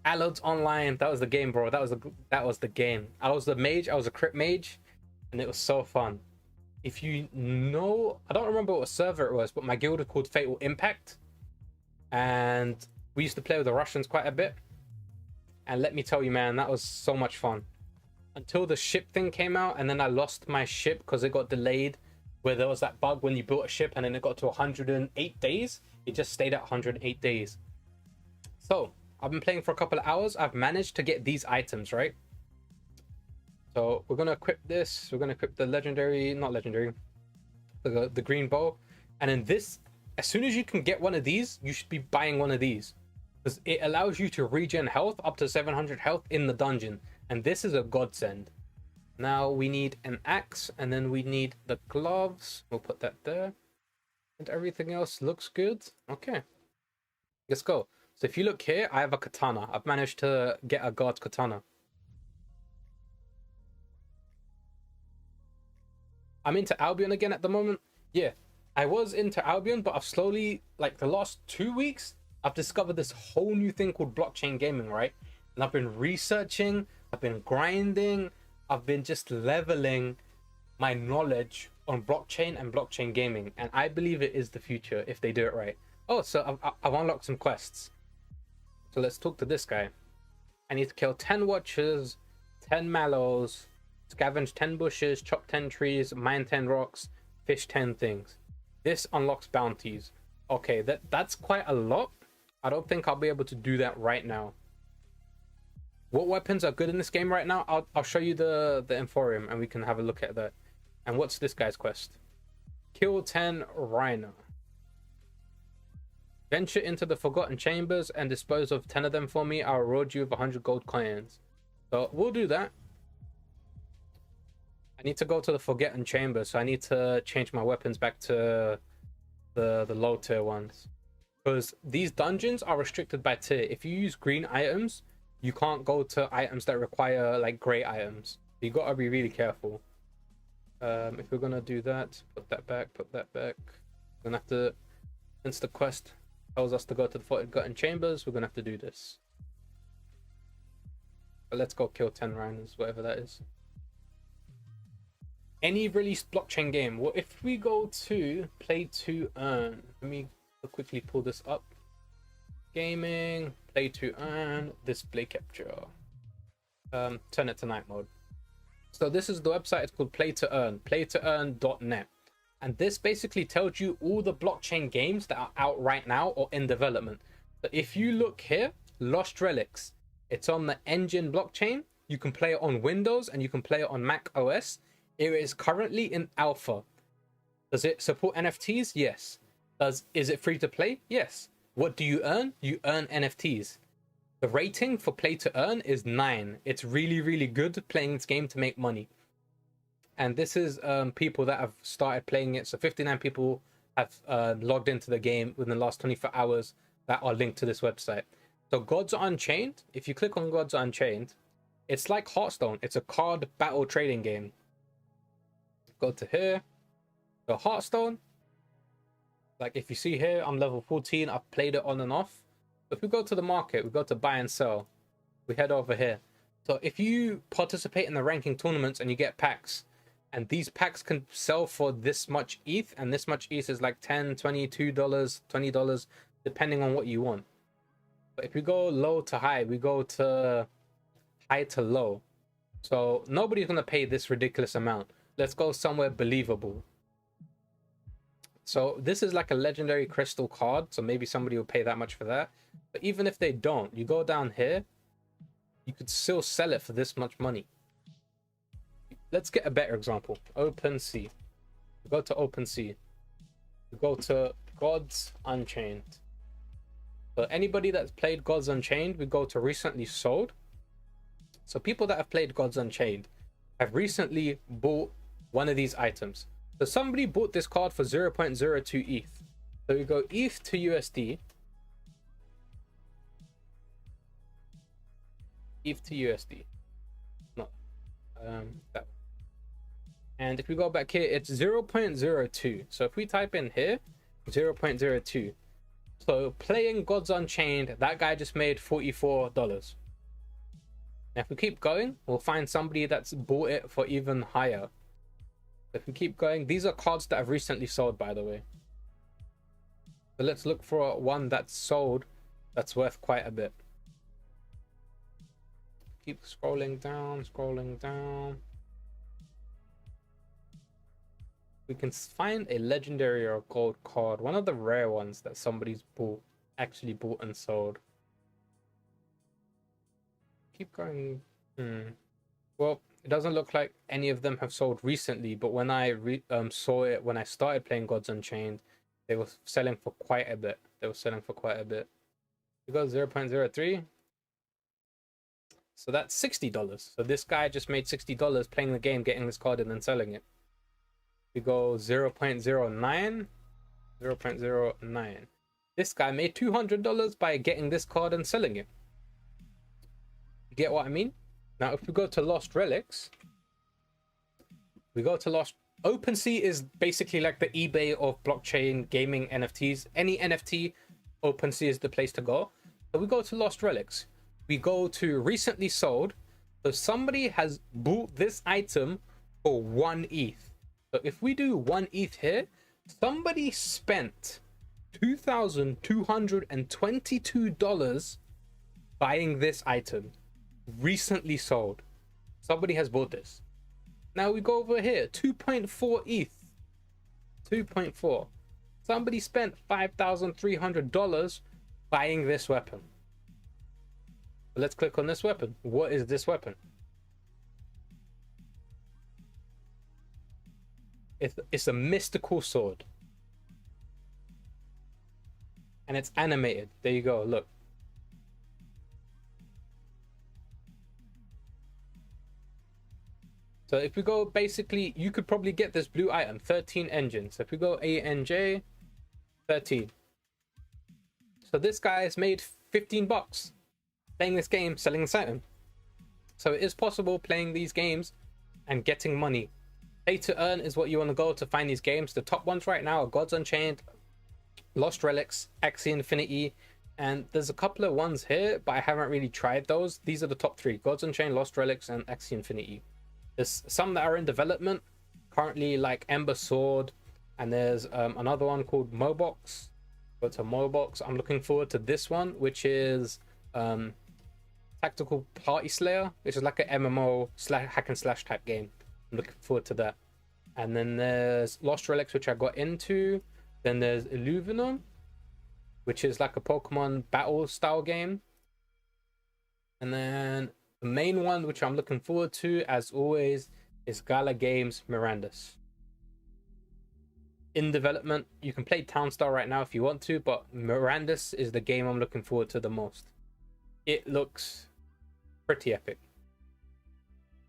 Allods Online, that was the game, bro. That was the game. I was the mage, I was a crypt mage, and it was so fun. If you know, I don't remember what server it was, but my guild was called Fatal Impact, and we used to play with the Russians quite a bit. And let me tell you, man, that was so much fun. Until the ship thing came out, and then I lost my ship because it got delayed, where there was that bug when you built a ship and then it got to 108 days. It just stayed at 108 days. So I've been playing for a couple of hours. I've managed to get these items, right? So we're gonna equip this. We're gonna equip the legendary, not legendary, the green bow. And then this, as soon as you can get one of these, you should be buying one of these, because it allows you to regen health up to 700 health in the dungeon, and this is a godsend. Now we need an axe, and then we need the gloves. We'll put that there, and everything else looks good. Okay, let's go. So if you look here, I have a katana. I've managed to get a guard's katana. I'm into Albion again at the moment. Yeah, I was into Albion, but I've slowly, like the last 2 weeks, I've discovered this whole new thing called blockchain gaming, right? And I've been researching, I've been grinding, I've been just leveling my knowledge on blockchain and blockchain gaming. And I believe it is the future if they do it right. Oh, so I've unlocked some quests. So let's talk to this guy. I need to kill 10 watchers, 10 mallows, scavenge 10 bushes, chop 10 trees, mine 10 rocks, fish 10 things. This unlocks bounties. Okay, that's quite a lot. I don't think I'll be able to do that right now. What weapons are good in this game right now? I'll show you the Emporium and we can have a look at that. And what's this guy's quest? Kill 10 rhino. Venture into the Forgotten Chambers and dispose of 10 of them for me. I'll reward you with 100 gold coins. So we'll do that. I need to go to the Forgotten Chamber, so I need to change my weapons back to the low tier ones. Because these dungeons are restricted by tier. If you use green items, you can't go to items that require like gray items. You gotta be really careful. If we're gonna do that, put that back, put that back. We're gonna have to, since the quest tells us to go to the Forgotten Chambers, we're gonna have to do this. But let's go kill 10 rhinos, whatever that is. Any released blockchain game. Well, if we go to play to earn, let me quickly pull this up. Gaming, play to earn, display capture. Turn it to night mode. So this is the website. It's called Play to Earn, playtooearn.net. And this basically tells you all the blockchain games that are out right now or in development. So if you look here, Lost Relics, it's on the enjin blockchain. You can play it on Windows and you can play it on Mac OS. It is currently in alpha. Does it support NFTs? Yes. Is it free to play? Yes. What do you earn? You earn NFTs. The rating for Play to Earn is 9. It's really, really good playing this game to make money. And this is people that have started playing it. So 59 people have logged into the game within the last 24 hours that are linked to this website. So Gods Unchained, if you click on Gods Unchained, it's like Hearthstone. It's a card battle trading game. Go to here. So Hearthstone, like if you see here, I'm level 14. I've played it on and off. If we go to the market, we go to buy and sell. We head over here. So if you participate in the ranking tournaments and you get packs, and these packs can sell for this much ETH, and this much ETH is like $10, $22, $20, depending on what you want. But if we go low to high, we go to high to low. So nobody's going to pay this ridiculous amount. Let's go somewhere believable. So this is like a legendary crystal card. So maybe somebody will pay that much for that. But even if they don't, you go down here, you could still sell it for this much money. Let's get a better example. OpenSea. We go to OpenSea. We go to Gods Unchained. So anybody that's played Gods Unchained, we go to recently sold. So people that have played Gods Unchained have recently bought one of these items. So somebody bought this card for 0.02 ETH. So we go ETH to USD. ETH to USD. No. That. And if we go back here, it's 0.02. So if we type in here, 0.02. So playing Gods Unchained, that guy just made $44. Now if we keep going, we'll find somebody that's bought it for even higher. If we keep going, these are cards that have recently sold, by the way. So let's look for one that's sold that's worth quite a bit. Keep scrolling down, scrolling down. We can find a legendary or gold card, one of the rare ones that somebody's actually bought and sold. Keep going. Well, It doesn't look like any of them have sold recently, but when I saw it when I started playing Gods Unchained, they were selling for quite a bit. We got 0.03. So that's $60. So this guy just made $60 playing the game, getting this card and then selling it. We go 0.09. 0.09. This guy made $200 by getting this card and selling it. You get what I mean? Now, if we go to Lost Relics, OpenSea is basically like the eBay of blockchain gaming NFTs. Any NFT, OpenSea is the place to go. So we go to Lost Relics. We go to recently sold. So somebody has bought this item for 1 ETH. So if we do 1 ETH here, somebody spent $2,222 buying this item. Recently sold. Somebody has bought this. Now we go over here, 2.4 ETH. 2.4. Somebody spent $5,300 buying this weapon. Let's click on this weapon. What is this weapon? It's a mystical sword. And it's animated. There you go, look. So if we go, basically, you could probably get this blue item, 13 engines. So if we go ANJ, 13. So this guy has made 15 bucks playing this game, selling this item. So it is possible playing these games and getting money. Pay to earn is what you want to go to find these games. The top ones right now are Gods Unchained, Lost Relics, Axie Infinity, and there's a couple of ones here, but I haven't really tried those. These are the top 3, Gods Unchained, Lost Relics, and Axie Infinity. There's some that are in development currently, like Ember Sword, and there's another one called Mobox. Go to Mobox. I'm looking forward to this one, which is Tactical Party Slayer, which is like an MMO hack and slash type game. I'm looking forward to that. And then there's Lost Relics, which I got into. Then there's Illuminum, which is like a Pokemon battle style game. And then the main one, which I'm looking forward to, as always, is Gala Games Mirandus. In development, you can play Townstar right now if you want to, but Mirandus is the game I'm looking forward to the most. It looks pretty epic.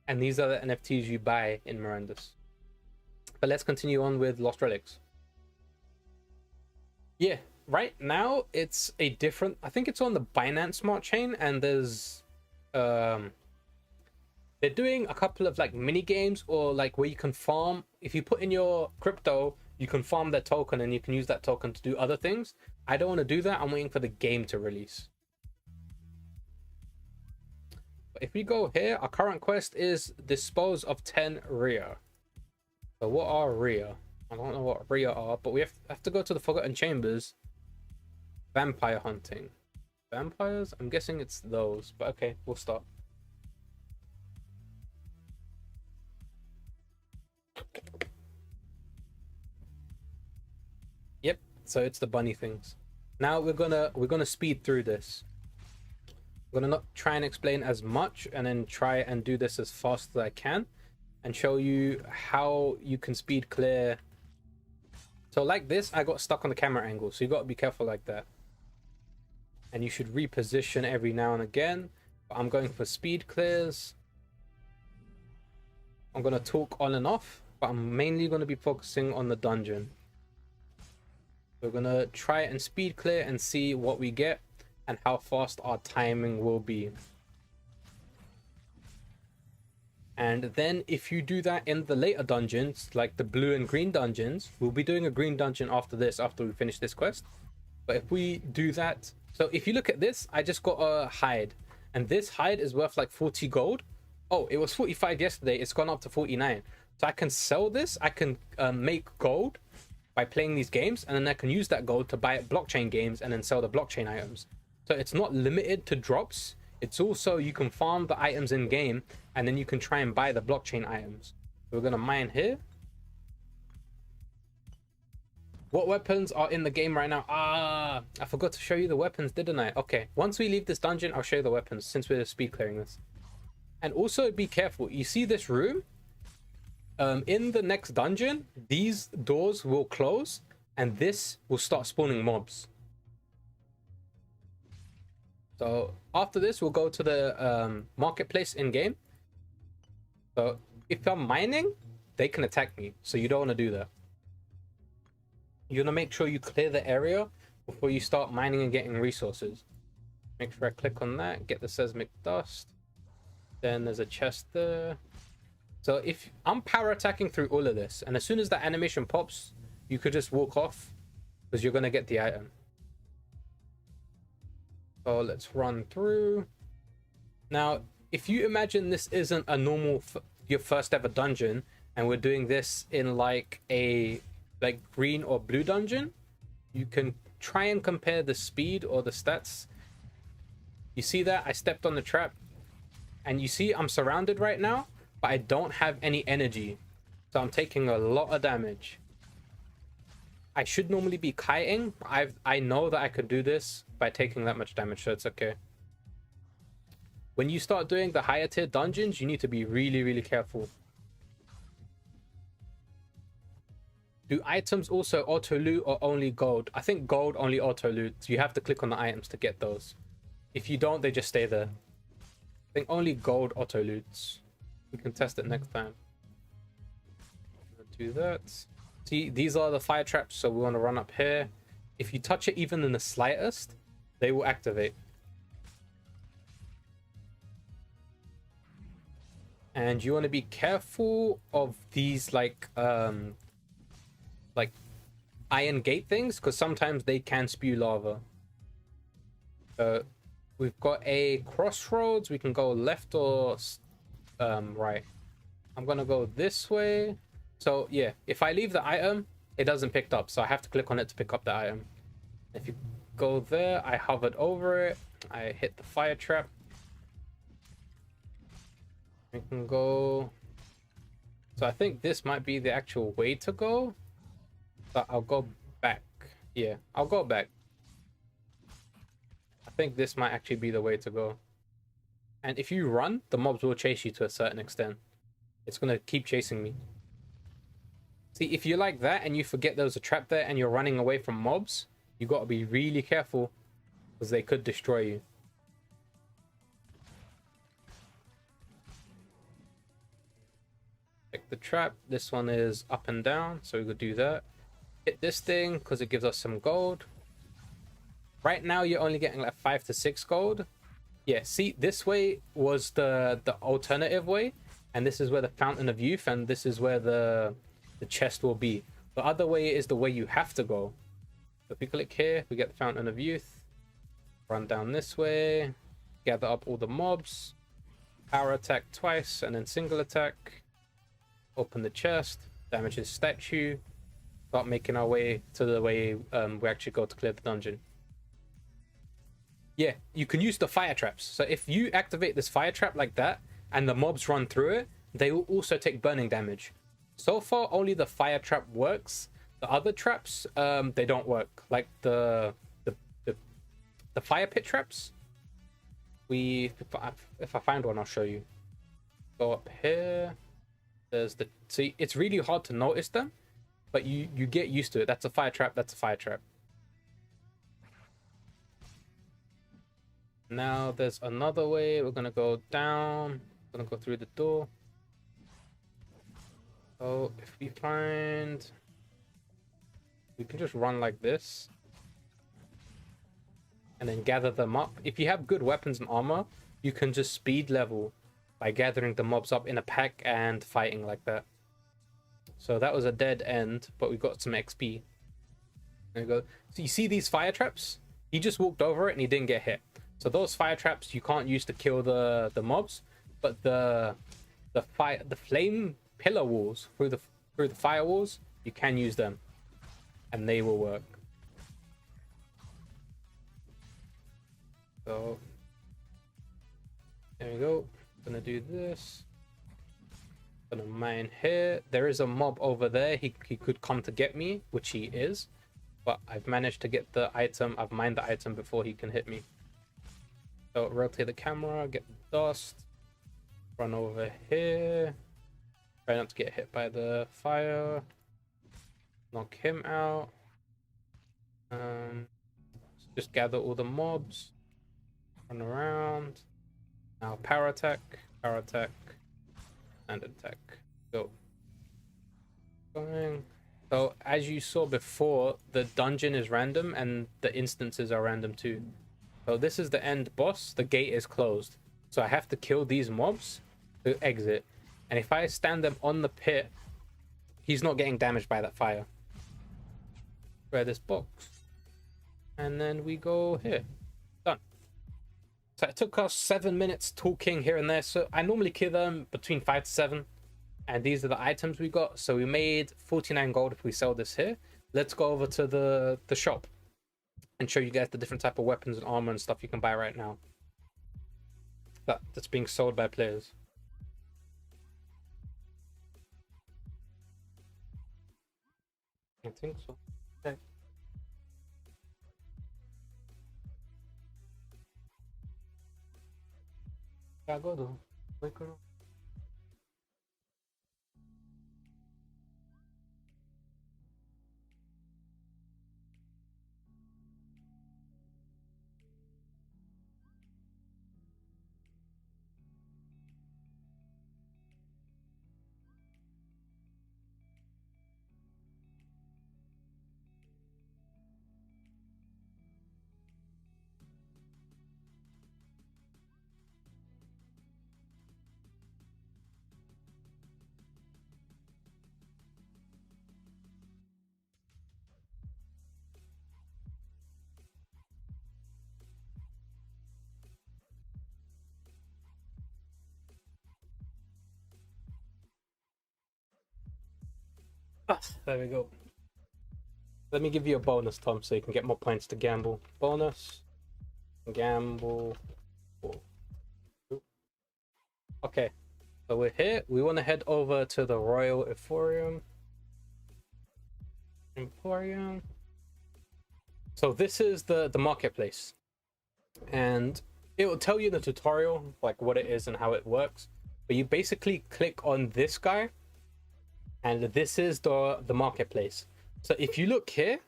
And these are the NFTs you buy in Mirandus. But let's continue on with Lost Relics. Yeah, right now it's a different, I think it's on the Binance Smart Chain, and there's they're doing a couple of like mini games, or like where you can farm. If you put in your crypto, you can farm that token and you can use that token to do other things. I don't want to do that. I'm waiting for the game to release. But if we go here, our current quest is dispose of 10 Rhea. So what are Rhea? I don't know what Rhea are, but we have to go to the Forgotten Chambers. Vampire hunting. Vampires? I'm guessing it's those, but okay, we'll start. Yep, so it's the bunny things. Now we're gonna speed through this. I'm gonna not try and explain as much, and then try and do this as fast as I can, and show you how you can speed clear. So like this, I got stuck on the camera angle, so you got to be careful like that. And you should reposition every now and again. But I'm going for speed clears. I'm going to talk on and off, but I'm mainly going to be focusing on the dungeon. We're going to try and speed clear and see what we get and how fast our timing will be. And then if you do that in the later dungeons, like the blue and green dungeons, we'll be doing a green dungeon after this, after we finish this quest. But if we do that, so if you look at this, I just got a hide, and this hide is worth like 40 gold. Oh, it was 45 yesterday, it's gone up to 49. So I can sell this, I can make gold by playing these games, and then I can use that gold to buy blockchain games and then sell the blockchain items. So it's not limited to drops. It's also, you can farm the items in game, and then you can try and buy the blockchain items. We're gonna mine here. What weapons are in the game right now? I forgot to show you the weapons, didn't I? Okay, once we leave this dungeon, I'll show you the weapons, since we're speed clearing this. And also be careful. You see this room? In the next dungeon, these doors will close and this will start spawning mobs. So after this, we'll go to the marketplace in game. So if I'm mining, they can attack me. So you don't want to do that. You want to make sure you clear the area before you start mining and getting resources. Make sure I click on that, get the seismic dust. Then there's a chest there. So if I'm power attacking through all of this, and as soon as that animation pops, you could just walk off because you're going to get the item. So let's run through. Now, if you imagine this isn't a normal, your first ever dungeon, and we're doing this in like a green or blue dungeon, you can try and compare the speed or the stats. You see that? I stepped on the trap, and you see I'm surrounded right now, but I don't have any energy. So I'm taking a lot of damage. I should normally be kiting. I know that I could do this by taking that much damage, so it's okay. When you start doing the higher tier dungeons, you need to be really, really careful. Do items also auto loot or only gold? I think gold only auto loot. You have to click on the items to get those. If you don't, they just stay there. I think only gold auto loots. We can test it next time. Do that. See, these are the fire traps, so we want to run up here. If you touch it even in the slightest, they will activate. And you want to be careful of these like iron gate things, because sometimes they can spew lava. We've got a crossroads. We can go left or right. I'm gonna go this way. So yeah, if I leave the item, it doesn't pick up, so I have to click on it to pick up the item. If you go there, I hovered over it, I hit the fire trap. We can go. So I think this might be the actual way to go, but I'll go back. Yeah, I'll go back. I think this might actually be the way to go. And if you run, the mobs will chase you to a certain extent. It's gonna keep chasing me. See, if you're like that and you forget there was a trap there and you're running away from mobs, you got to be really careful because they could destroy you. Check the trap. This one is up and down, so we could do that. Hit this thing because it gives us some gold. Right now, you're only getting like 5 to 6 gold. Yeah, see, this way was the alternative way, and this is where the Fountain of Youth, and this is where the chest will be. The other way is the way you have to go. So if we click here, we get the Fountain of Youth. Run down this way, gather up all the mobs, power attack twice, and then single attack. Open the chest, damage his statue. Start making our way to the way we actually go to clear the dungeon. Yeah, you can use the fire traps. So if you activate this fire trap like that, and the mobs run through it, they will also take burning damage. So far, only the fire trap works. The other traps, they don't work. Like the fire pit traps. If I find one, I'll show you. Go up here. There's the. See, it's really hard to notice them, but you get used to it. That's a fire trap. That's a fire trap. Now there's another way. We're gonna go down. We're gonna go through the door. So if we find, we can just run like this and then gather them up. If you have good weapons and armor, you can just speed level by gathering the mobs up in a pack and fighting like that. So that was a dead end, but we got some XP. There we go. So you see these fire traps? He just walked over it and he didn't get hit. So those fire traps you can't use to kill the mobs, but the flame pillar walls through the firewalls, you can use them and they will work. So there we go. Gonna do this. Gonna mine here. There is a mob over there. He could come to get me, which he is, but I've managed to get the item. I've mined the item before he can hit me. So rotate the camera, get the dust. Run over here. Try not to get hit by the fire. Knock him out. Just gather all the mobs. Run around. Now power attack, and attack. Go. Going. So as you saw before, the dungeon is random and the instances are random too. So this is the end boss. The gate is closed. So I have to kill these mobs to exit. And if I stand them on the pit, he's not getting damaged by that fire. Grab this box. And then we go here. Done. So it took us 7 minutes talking here and there. So I normally kill them between 5 to 7. And these are the items we got. So we made 49 gold if we sell this here. Let's go over to the shop and show you guys the different type of weapons and armor and stuff you can buy right now. That's being sold by players. I think so. Okay. Yeah, go though. Wake her up. There we go. Let me give you a bonus, Tom, so you can get more points to gamble. Bonus. Gamble. Okay. So we're here. We want to head over to the Royal Emporium. So this is the marketplace. And it will tell you in the tutorial, like what it is and how it works. But you basically click on this guy. And this is the marketplace. So if you look here,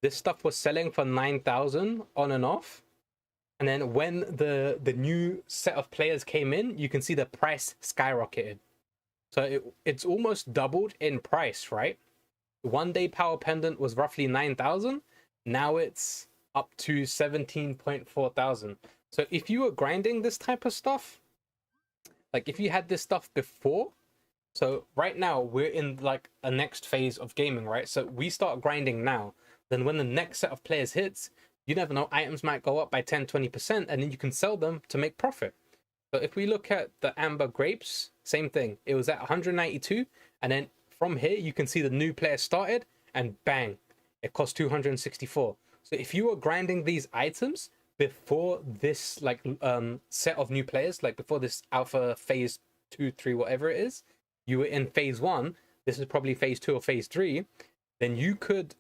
this stuff was selling for 9,000 on and off. And then when the new set of players came in, you can see the price skyrocketed. So it's almost doubled in price, right? 1 day power pendant was roughly 9,000. Now it's up to 17.4 thousand. So if you were grinding this type of stuff, like if you had this stuff before, so right now we're in like a next phase of gaming, right? So we start grinding now. Then when the next set of players hits, you never know, items might go up by 10-20%, and then you can sell them to make profit. So if we look at the amber grapes, same thing. It was at 192, and then from here you can see the new player started, and bang, it cost 264. So if you were grinding these items before this like set of new players, like before this alpha phase 2, 3, whatever it is, you were in phase 1, this is probably phase 2 or phase 3, then you could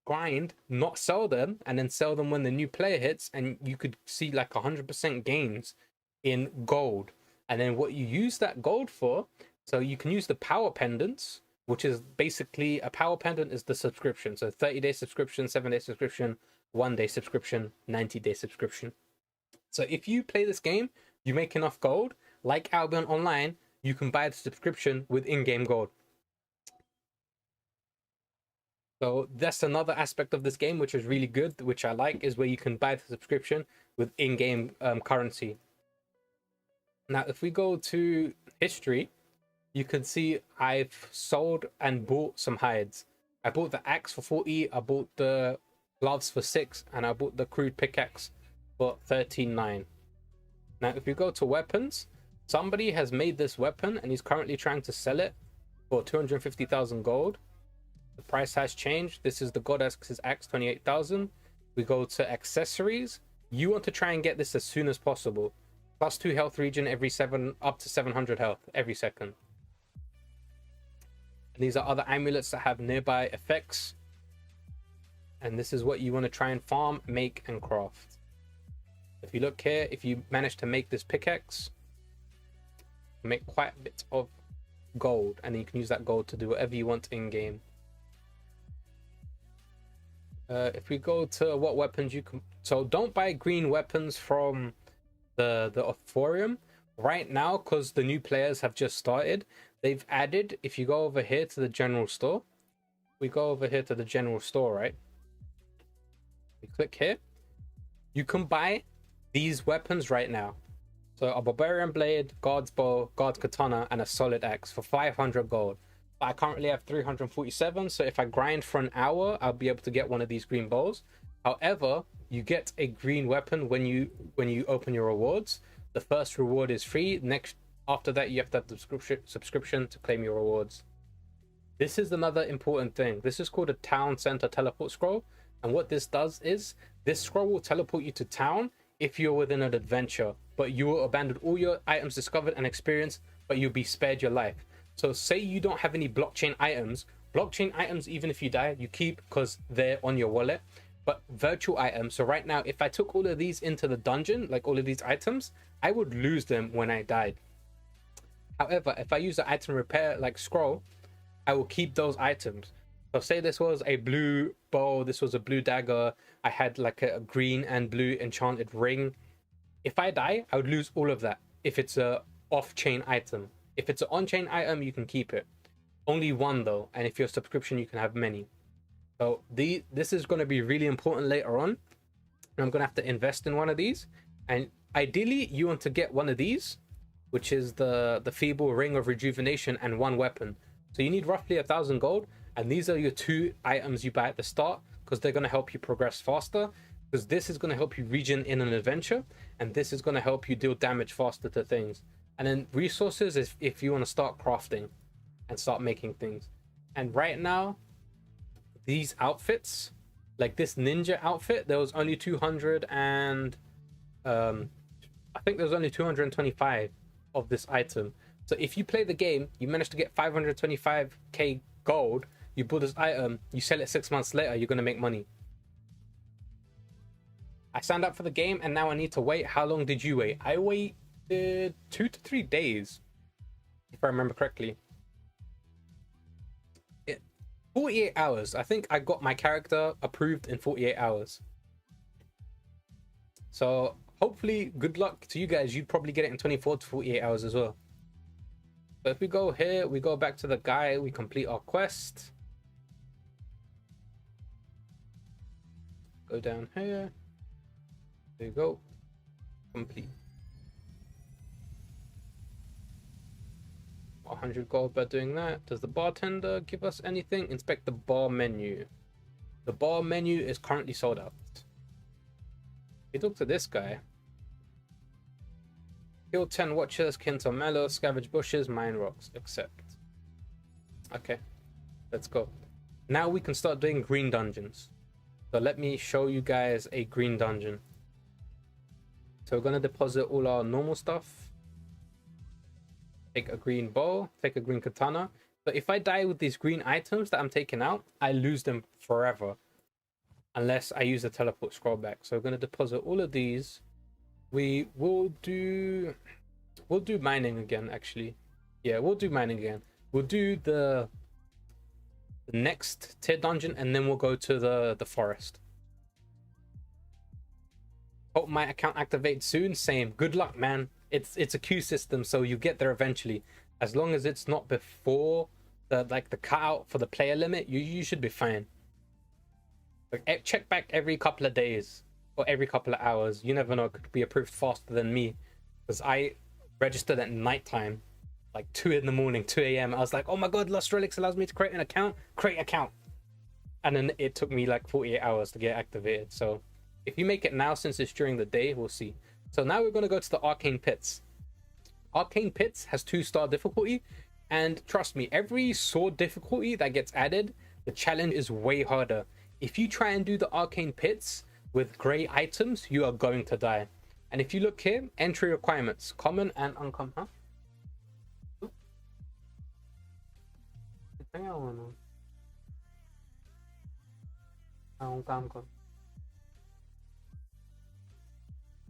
grind, not sell them, and then sell them when the new player hits, and you could see like 100% gains in gold. And then what you use that gold for, so you can use the power pendants, which is basically a power pendant is the subscription. So 30-day subscription, 7-day subscription, 1-day subscription, 90-day subscription. So if you play this game, you make enough gold, like Albion Online, you can buy the subscription with in-game gold. So that's another aspect of this game which is really good, which I like, is where you can buy the subscription with in-game currency. Now if we go to history, you can see I've sold and bought some hides. I bought the axe for 40, I bought the gloves for 6, and I bought the crude pickaxe for 13.9. Now if we go to weapons, somebody has made this weapon and he's currently trying to sell it for 250,000 gold. The price has changed. This is the God Axe's axe, 28,000. We go to accessories. You want to try and get this as soon as possible. +2 health regen every 7, up to 700 health every second. And these are other amulets that have nearby effects. And this is what you want to try and farm, make, and craft. If you look here, if you manage to make this pickaxe, make quite a bit of gold, and you can use that gold to do whatever you want in game. If we go to what weapons you can, so don't buy green weapons from the forum right now, because the new players have just started. They've added, if you go over here to the general store, we go over here to the general store, right? We click here, you can buy these weapons right now. So a barbarian blade, guard's bow, guard's katana, and a solid axe for 500 gold. But I currently have 347, so if I grind for an hour, I'll be able to get one of these green bows. However, you get a green weapon when you open your rewards. The first reward is free. Next, after that, you have to have the subscription to claim your rewards. This is another important thing. This is called a town center teleport scroll. And what this does is, this scroll will teleport you to town if you're within an adventure, but you will abandon all your items discovered and experienced, but you'll be spared your life. So say you don't have any blockchain items, even if you die, you keep because they're on your wallet. But virtual items, so right now, if I took all of these into the dungeon, like all of these items, I would lose them when I died. However, if I use the item repair like scroll, I will keep those items. So say this was a blue bow, this was a blue dagger, I had like a green and blue enchanted ring. If I die, I would lose all of that if it's a off-chain item. If it's an on-chain item, you can keep it. Only one though, and if you're a subscription, you can have many. So this is going to be really important later on. And I'm going to have to invest in one of these. And ideally, you want to get one of these, which is the feeble ring of rejuvenation and one weapon. So you need roughly 1,000 gold. And these are your two items you buy at the start, because they're going to help you progress faster. Because this is going to help you regen in an adventure, and this is going to help you deal damage faster to things. And then resources is if you want to start crafting and start making things. And right now, these outfits, like this ninja outfit, there was only 200 and I think there's only 225 of this item. So if you play the game, you manage to get 525k gold, you build this item, you sell it 6 months later, you're going to make money. I signed up for the game and now I need to wait. How long did you wait? I waited 2 to 3 days, if I remember correctly. 48 hours. I think I got my character approved in 48 hours. So hopefully, good luck to you guys. You'd probably get it in 24 to 48 hours as well. So if we go here, we go back to the guy, we complete our quest. Go down here. There you go. Complete. 100 gold by doing that. Does the bartender give us anything? Inspect the bar menu. The bar menu is currently sold out. We talk to this guy. Kill 10 watchers, kill mellow, scavenge bushes, mine rocks, accept. Okay, let's go. Now we can start doing green dungeons. So let me show you guys a green dungeon. So we're gonna deposit all our normal stuff. Take a green bow, take a green katana. But if I die with these green items that I'm taking out, I lose them forever. Unless I use the teleport scroll back. So we're gonna deposit all of these. We will do mining again, actually. Yeah, we'll do mining again. We'll do the next tier dungeon and then we'll go to the forest. Hope my account activates soon. Same. Good luck, man. It's a queue system, so you get there eventually. As long as it's not before the cutout for the player limit, you should be fine. Like, check back every couple of days or every couple of hours. You never know, it could be approved faster than me, because I registered at nighttime, like 2 in the morning, 2 a.m. I was like, oh my god, Lost Relics allows me to create an account. Create account. And then it took me like 48 hours to get activated. So if you make it now, since it's during the day, we'll see. So now we're going to go to the Arcane Pits. Arcane Pits has 2-star difficulty, and trust me, every sword difficulty that gets added, the challenge is way harder. If you try and do the Arcane Pits with grey items, you are going to die. And if you look here, entry requirements, common and uncommon. Huh?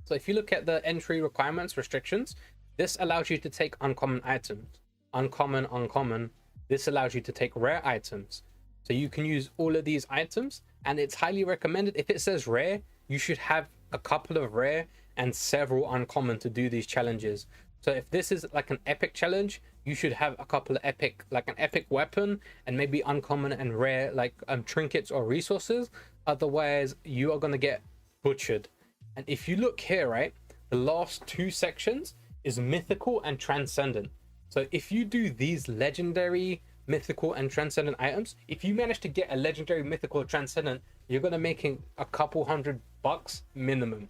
So if you look at the entry requirements restrictions, This allows you to take uncommon items. Uncommon, uncommon. This allows you to take rare items. So you can use all of these items, and it's highly recommended. If it says rare, you should have a couple of rare and several uncommon to do these challenges. So if this is like an epic challenge, you should have a couple of epic, like an epic weapon, and maybe uncommon and rare like trinkets or resources. Otherwise you are going to get butchered. And if you look here, right, the last two sections is mythical and transcendent. So if you do these legendary, mythical and transcendent items, if you manage to get a legendary, mythical, or transcendent, you're going to making a couple $100 minimum.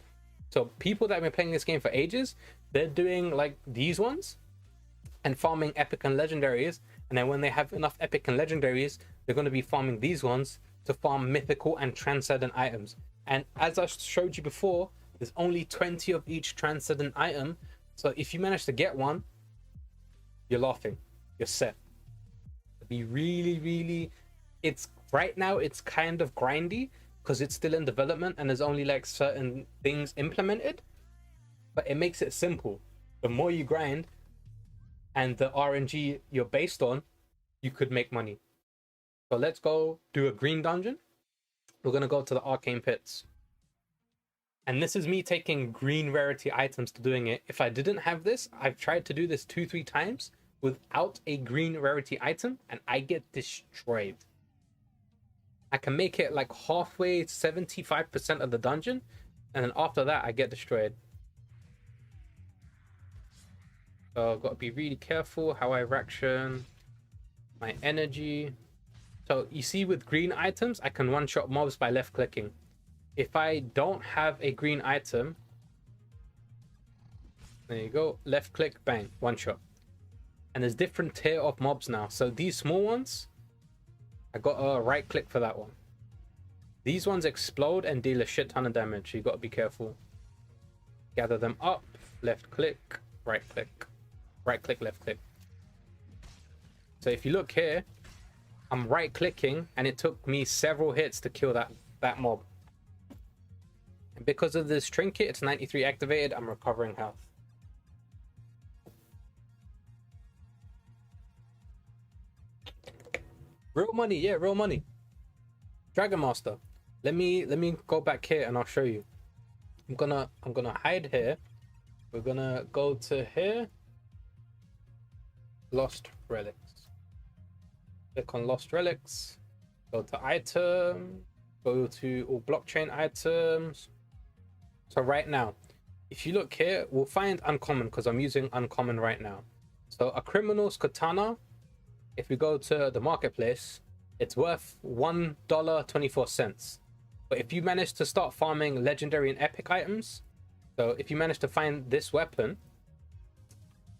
So people that have been playing this game for ages, they're doing like these ones and farming epic and legendaries, and then when they have enough epic and legendaries, they're going to be farming these ones to farm mythical and transcendent items. And as I showed you before, there's only 20 of each transcendent item. So if you manage to get one, you're laughing, you're set. It'd be really, it's right now it's kind of grindy because it's still in development and there's only like certain things implemented, but it makes it simple. The more you grind and the RNG you're based on, you could make money. So let's go do a green dungeon. We're gonna go to the arcane pits. And this is me taking green rarity items to doing it. If I didn't have this, I've tried to do this 2-3 times without a green rarity item and I get destroyed. I can make it like halfway, 75% of the dungeon, and then after that I get destroyed. So I've got to be really careful how I ration my energy. So you see with green items, I can one-shot mobs by left clicking. If I don't have a green item, there you go, left click, bang, one shot. And there's different tier of mobs now. So these small ones, I got a right click for that one. These ones explode and deal a shit ton of damage. You got to be careful. Gather them up, left click, right click, right click, left click. So if you look here, I'm right clicking and it took me several hits to kill that mob. And because of this trinket, it's 93 activated, I'm recovering health. Real money, yeah, real money. Dragon Master. Let me go back here and I'll show you. I'm gonna hide here. We're gonna go to here. Lost Relics. Click on Lost Relics. Go to item. Go to all blockchain items. So right now, if you look here, we'll find uncommon because I'm using uncommon right now. So a criminal's katana, if we go to the marketplace, it's worth $1.24. But if you manage to start farming legendary and epic items, so if you manage to find this weapon,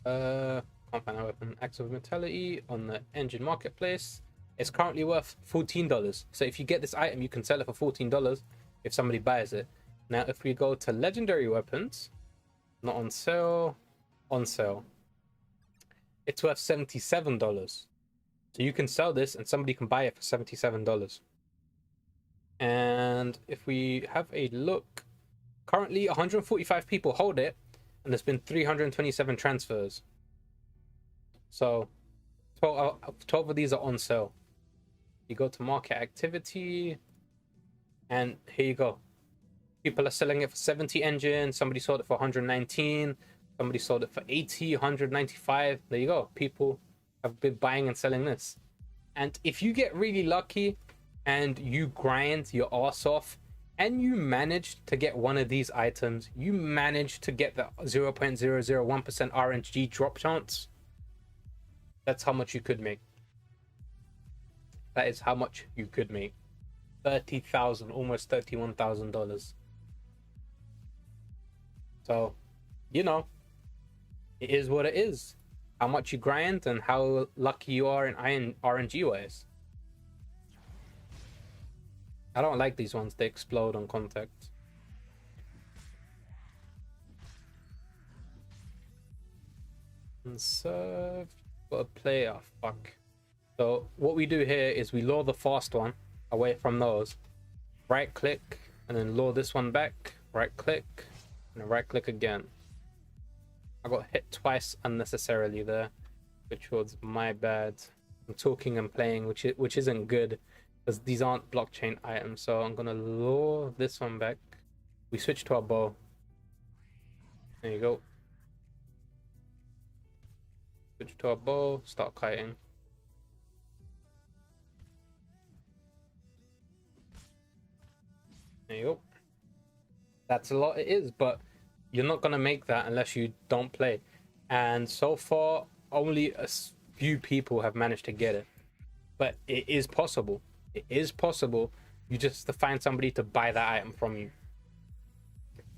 can't find that weapon, acts of mentality on the engine marketplace, it's currently worth $14. So if you get this item, you can sell it for $14 if somebody buys it. Now, if we go to legendary weapons, not on sale, on sale, it's worth $77. So you can sell this and somebody can buy it for $77. And if we have a look, currently 145 people hold it and there's been 327 transfers. So 12 of these are on sale. You go to market activity and here you go. People are selling it for 70 enjin. Somebody sold it for 119. Somebody sold it for 80, 195. There you go. People have been buying and selling this. And if you get really lucky and you grind your ass off and you manage to get one of these items, you manage to get the 0.001% RNG drop chance, that's how much you could make. That is how much you could make. $30,000, almost $31,000. So, you know, it is what it is. How much you grind and how lucky you are in RNG wise. I don't like these ones, they explode on contact. And serve, got a player, fuck. So what we do here is we lure the fast one away from those. Right click and then lure this one back. Right click and then right click again. I got hit twice unnecessarily there, which was my bad. I'm talking and playing, which isn't good, because these aren't blockchain items. So I'm gonna lure this one back. We switch to our bow. There you go. Switch to our bow. Start kiting. There you go. That's a lot, it is, but you're not gonna make that unless you don't play. And so far, only a few people have managed to get it. But it is possible. It is possible. You just have to find somebody to buy that item from you.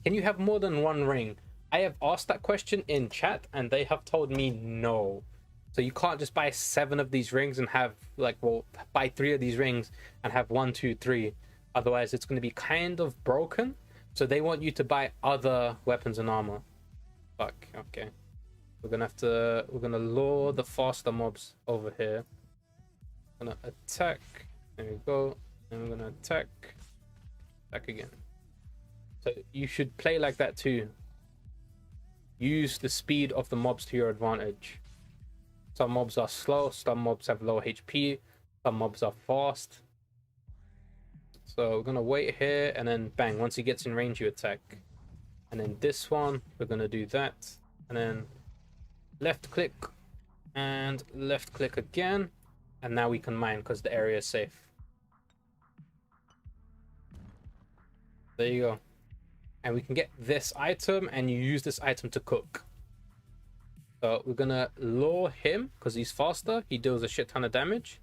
Can you have more than one ring? I have asked that question in chat and they have told me no. So you can't just buy 7 of these rings and have like, well, buy 3 of these rings and have 1, 2, 3. Otherwise it's going to be kind of broken. So they want you to buy other weapons and armor. Fuck, okay. We're gonna lure the faster mobs over here. Gonna attack. There we go. And we're gonna attack. Attack again. So you should play like that too. Use the speed of the mobs to your advantage. Some mobs are slow, some mobs have low HP, some mobs are fast. So we're gonna wait here and then bang, once he gets in range you attack. And then this one, we're gonna do that. And then left click and left click again. And now we can mine because the area is safe. There you go. And we can get this item and you use this item to cook. So we're gonna lure him because he's faster. He deals a shit ton of damage.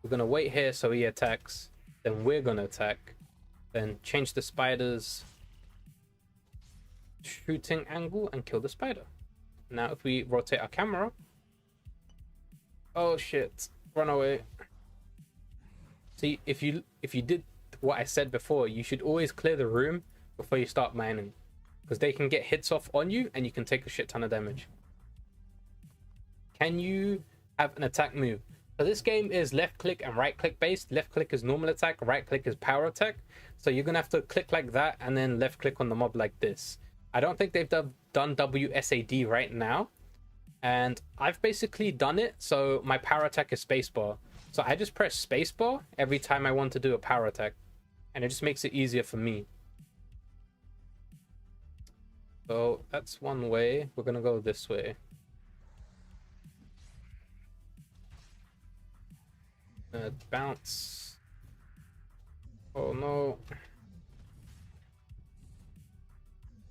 We're gonna wait here so he attacks. Then we're gonna attack. Then change the spider's shooting angle and kill the spider. Now if we rotate our camera. Oh shit. Run away. See, if you did what I said before, you should always clear the room before you start mining, because they can get hits off on you and you can take a shit ton of damage. Can you have an attack move? So this game is left click and right click based. Left click is normal attack, right click is power attack. So you're gonna have to click like that and then left click on the mob like this. I don't think they've done WSAD right now, and I've basically done it. So my power attack is spacebar. So I just press spacebar every time I want to do a power attack, and it just makes it easier for me. So that's one way. We're gonna go this way. Bounce. Oh no.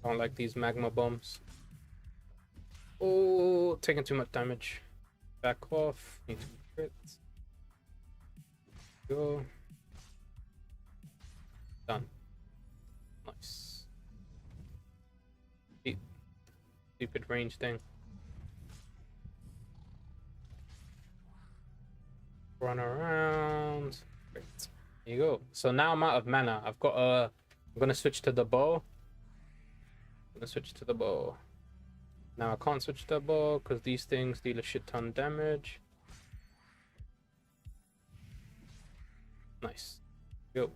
Don't like these magma bombs. Oh, taking too much damage. Back off. Need to crit. Go. Done. Nice. Stupid range thing. Run around. Great. There you go. So now I'm out of mana. I've got I'm gonna switch to the bow. Now I can't switch to the bow because these things deal a shit ton damage. Nice. Go.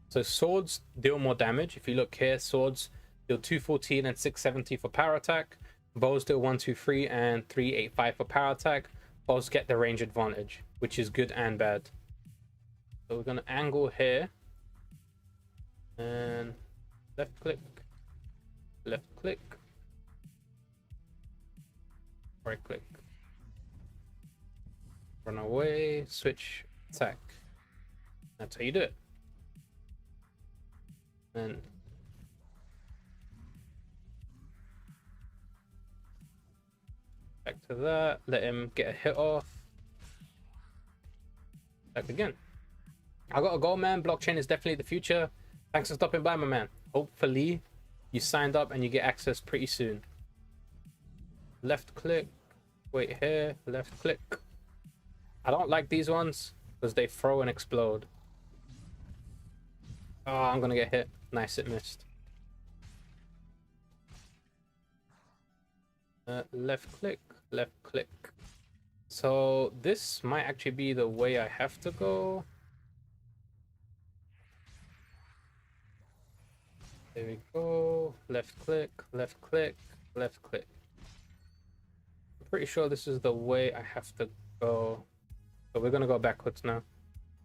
So swords deal more damage. If you look here, swords deal 214 and 670 for power attack. Bows deal 123 and 385 for power attack. Bows get the range advantage, which is good and bad. So we're gonna angle here and left click, right click, run away, switch, attack. That's how you do it. And back to that, let him get a hit off. Back again. I got a goal, man. Blockchain is definitely the future. Thanks for stopping by, my man. Hopefully you signed up and you get access pretty soon. Left click, wait here, left click. I don't like these ones because they throw and explode. Oh, I'm gonna get hit. Nice, it missed. Left click, left click. So this might actually be the way I have to go. There we go. Left click, left click, left click. pretty sure this is the way I have to go. So we're gonna go backwards now.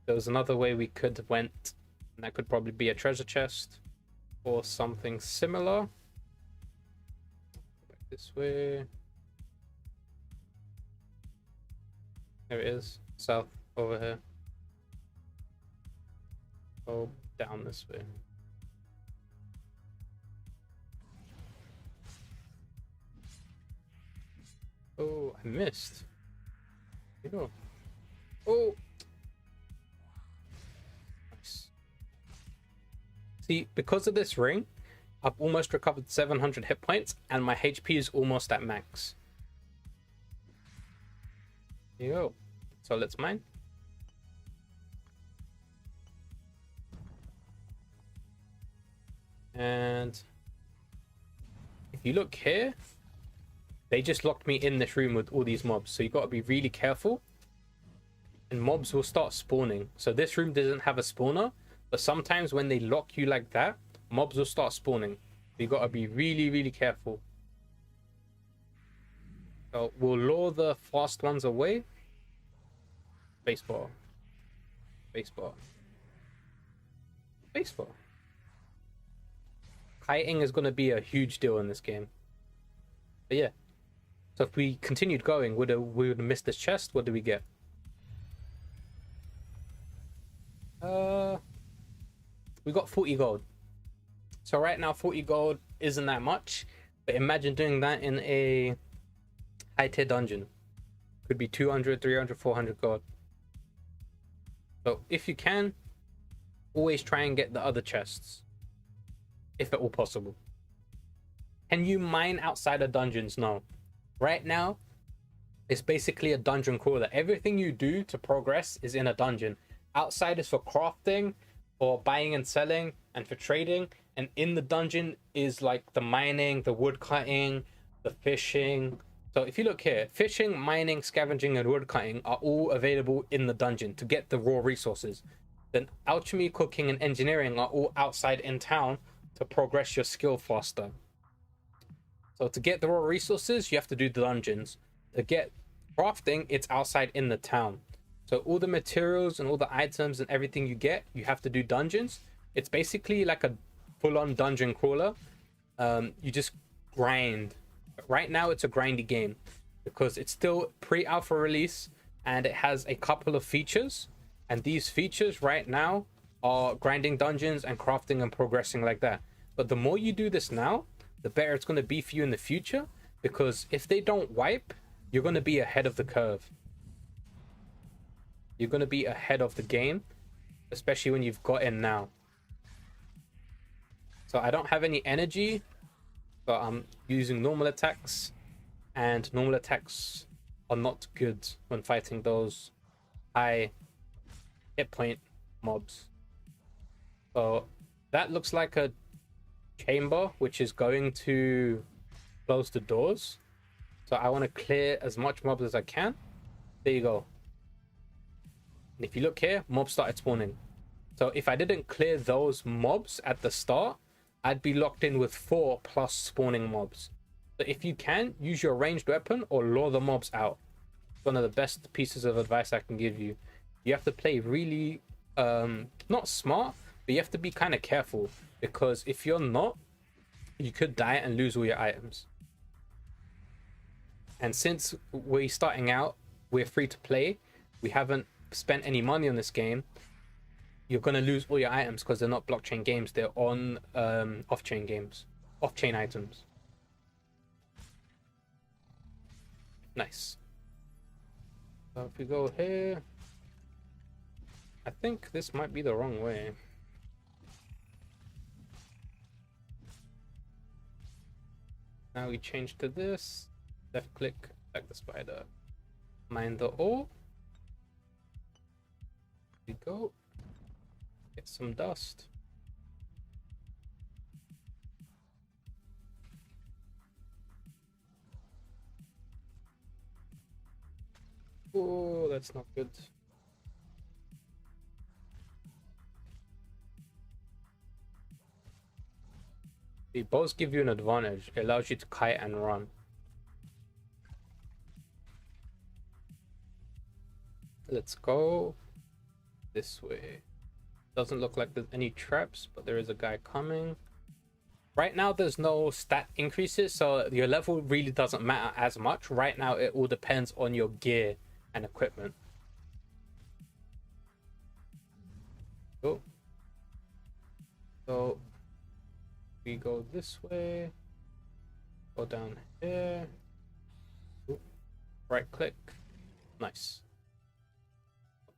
There was another way we could have went, and that could probably be a treasure chest or something similar. Back this way. There it is, south over here. Go down this way. Oh, I missed. There you go. Oh! Nice. See, because of this ring, I've almost recovered 700 hit points, and my HP is almost at max. There you go. So let's mine. And if you look here, they just locked me in this room with all these mobs. So you got to be really careful. And mobs will start spawning. So this room doesn't have a spawner. But sometimes when they lock you like that, mobs will start spawning. You got to be really, really careful. So we'll lure the fast ones away. Spacebar. Spacebar. Spacebar. Kiting is going to be a huge deal in this game. But yeah. So if we continued going, we would have missed this chest. What do we get? We got 40 gold. So right now 40 gold isn't that much. But imagine doing that in a high tier dungeon. Could be 200, 300, 400 gold. So if you can, always try and get the other chests. If at all possible. Can you mine outside of dungeons? No. Right now, it's basically a dungeon crawler. Everything you do to progress is in a dungeon. Outside is for crafting, for buying and selling, and for trading. And in the dungeon is like the mining, the wood cutting, the fishing. So if you look here, fishing, mining, scavenging, and wood cutting are all available in the dungeon to get the raw resources. Then alchemy, cooking, and engineering are all outside in town to progress your skill faster. So to get the raw resources, you have to do the dungeons. To get crafting, it's outside in the town. So all the materials and all the items and everything you get, you have to do dungeons. It's basically like a full-on dungeon crawler. You just grind. Right now, it's a grindy game because it's still pre-alpha release and it has a couple of features. And these features right now are grinding dungeons and crafting and progressing like that. But the more you do this now, the better it's going to be for you in the future, because if they don't wipe, you're going to be ahead of the curve. You're going to be ahead of the game, especially when you've got in now. So I don't have any energy, but I'm using normal attacks, and normal attacks are not good when fighting those high hit point mobs. So that looks like a chamber which is going to close the doors. So I want to clear as much mobs as I can. There you go. And if you look here, mobs started spawning. So if I didn't clear those mobs at the start, I'd be locked in with 4 plus spawning mobs. So if you can, use your ranged weapon or lure the mobs out. It's one of the best pieces of advice I can give you. You have to play really not smart, but you have to be kind of careful, because if you're not, you could die and lose all your items. And since we're starting out, we're free to play, we haven't spent any money on this game, you're going to lose all your items because they're not blockchain games, they're on off-chain games, off-chain items. Nice. So if we go here, I think this might be the wrong way. Now we change to this. Left click, select the spider. Mine the ore. Here we go. Get some dust. Oh, that's not good. They both give you an advantage. It allows you to kite and run. let's go this way. Doesn't look like there's any traps, but there is a guy coming. Right now there's no stat increases, so your level really doesn't matter as much. Right now it all depends on your gear and equipment. Cool. So we go this way, go down here. Ooh. Right click, nice.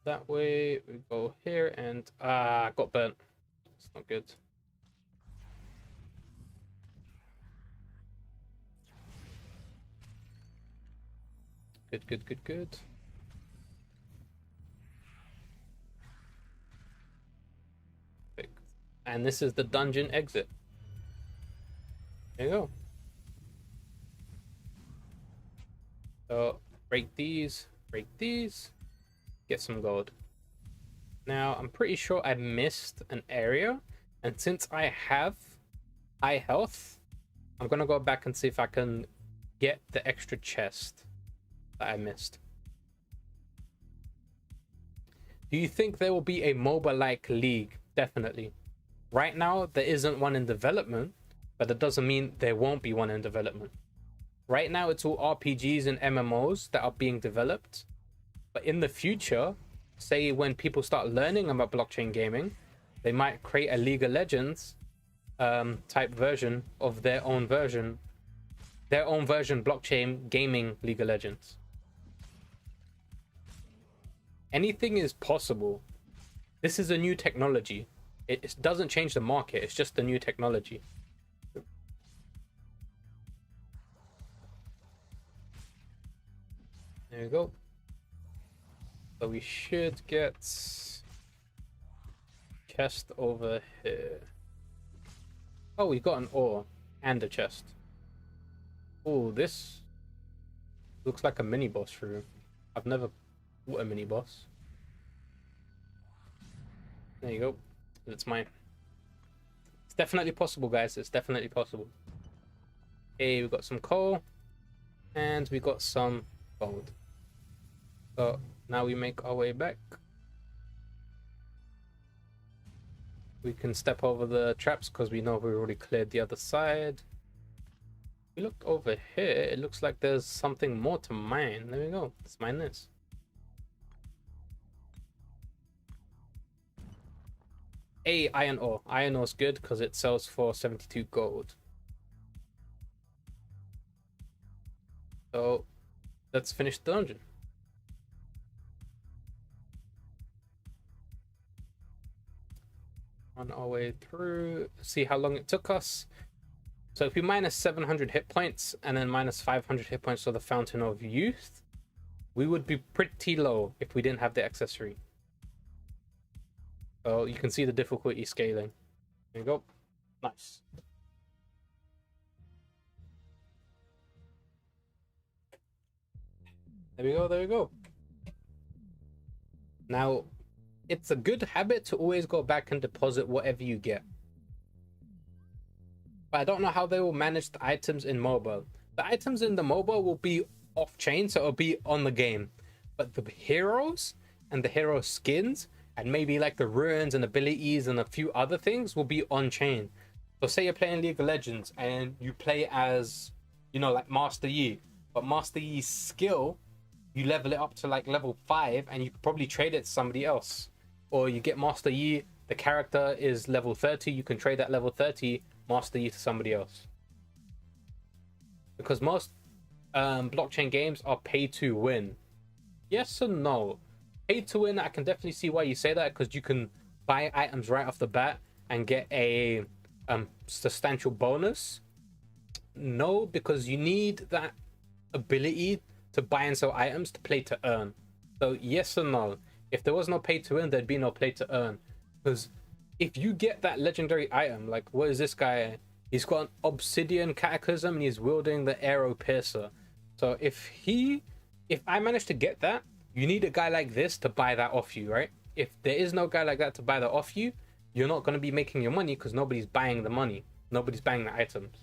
That way we go here, and got burnt. It's not good. Good. And this is the dungeon exit. There you go. So break these, get some gold. Now I'm pretty sure I missed an area, and since I have high health, I'm gonna go back and see if I can get the extra chest that I missed. Do you think there will be a MOBA-like league? Definitely. Right now, there isn't one in development, but that doesn't mean there won't be one in development. Right now, it's all RPGs and MMOs that are being developed. But in the future, say when people start learning about blockchain gaming, they might create a League of Legends type version of their own version blockchain gaming League of Legends. Anything is possible. This is a new technology. It doesn't change the market. It's just a new technology. There we go. So we should get chest over here. Oh, we got an ore and a chest. Oh, this looks like a mini boss room. I've never fought a mini boss. There you go. That's mine. It's definitely possible, guys. It's definitely possible. Okay, we got some coal and we got some gold. So now we make our way back. We can step over the traps because we know we already cleared the other side. We looked over here. It looks like there's something more to mine. There we go. Let's mine this. Iron ore. Iron ore is good because it sells for 72 gold. So let's finish the dungeon. On our way through, see how long it took us. So if we minus 700 hit points and then minus 500 hit points for the Fountain of Youth, we would be pretty low if we didn't have the accessory. So you can see the difficulty scaling. There you go. Nice. There we go, there we go. Now, it's a good habit to always go back and deposit whatever you get. But I don't know how they will manage the items in mobile. The items in the mobile will be off-chain, so it'll be on the game. But the heroes and the hero skins, and maybe like the runes and abilities and a few other things will be on-chain. So say you're playing League of Legends and you play as, you know, like Master Yi. But Master Yi's skill, you level it up to like level 5 and you could probably trade it to somebody else. Or you get Master Yi, the character is level 30, you can trade that level 30 Master Yi to somebody else. Because most blockchain games are pay to win. Yes and no. Pay to win, I can definitely see why you say that, because you can buy items right off the bat and get a substantial bonus. No, because you need that ability to buy and sell items to play to earn. So yes or no. If there was no pay to win, there'd be no play to earn. Because if you get that legendary item, like what is this guy? He's got an obsidian cataclysm and he's wielding the arrow piercer. So if I manage to get that, you need a guy like this to buy that off you, right? If there is no guy like that to buy that off you, you're not going to be making your money because nobody's buying the money. Nobody's buying the items.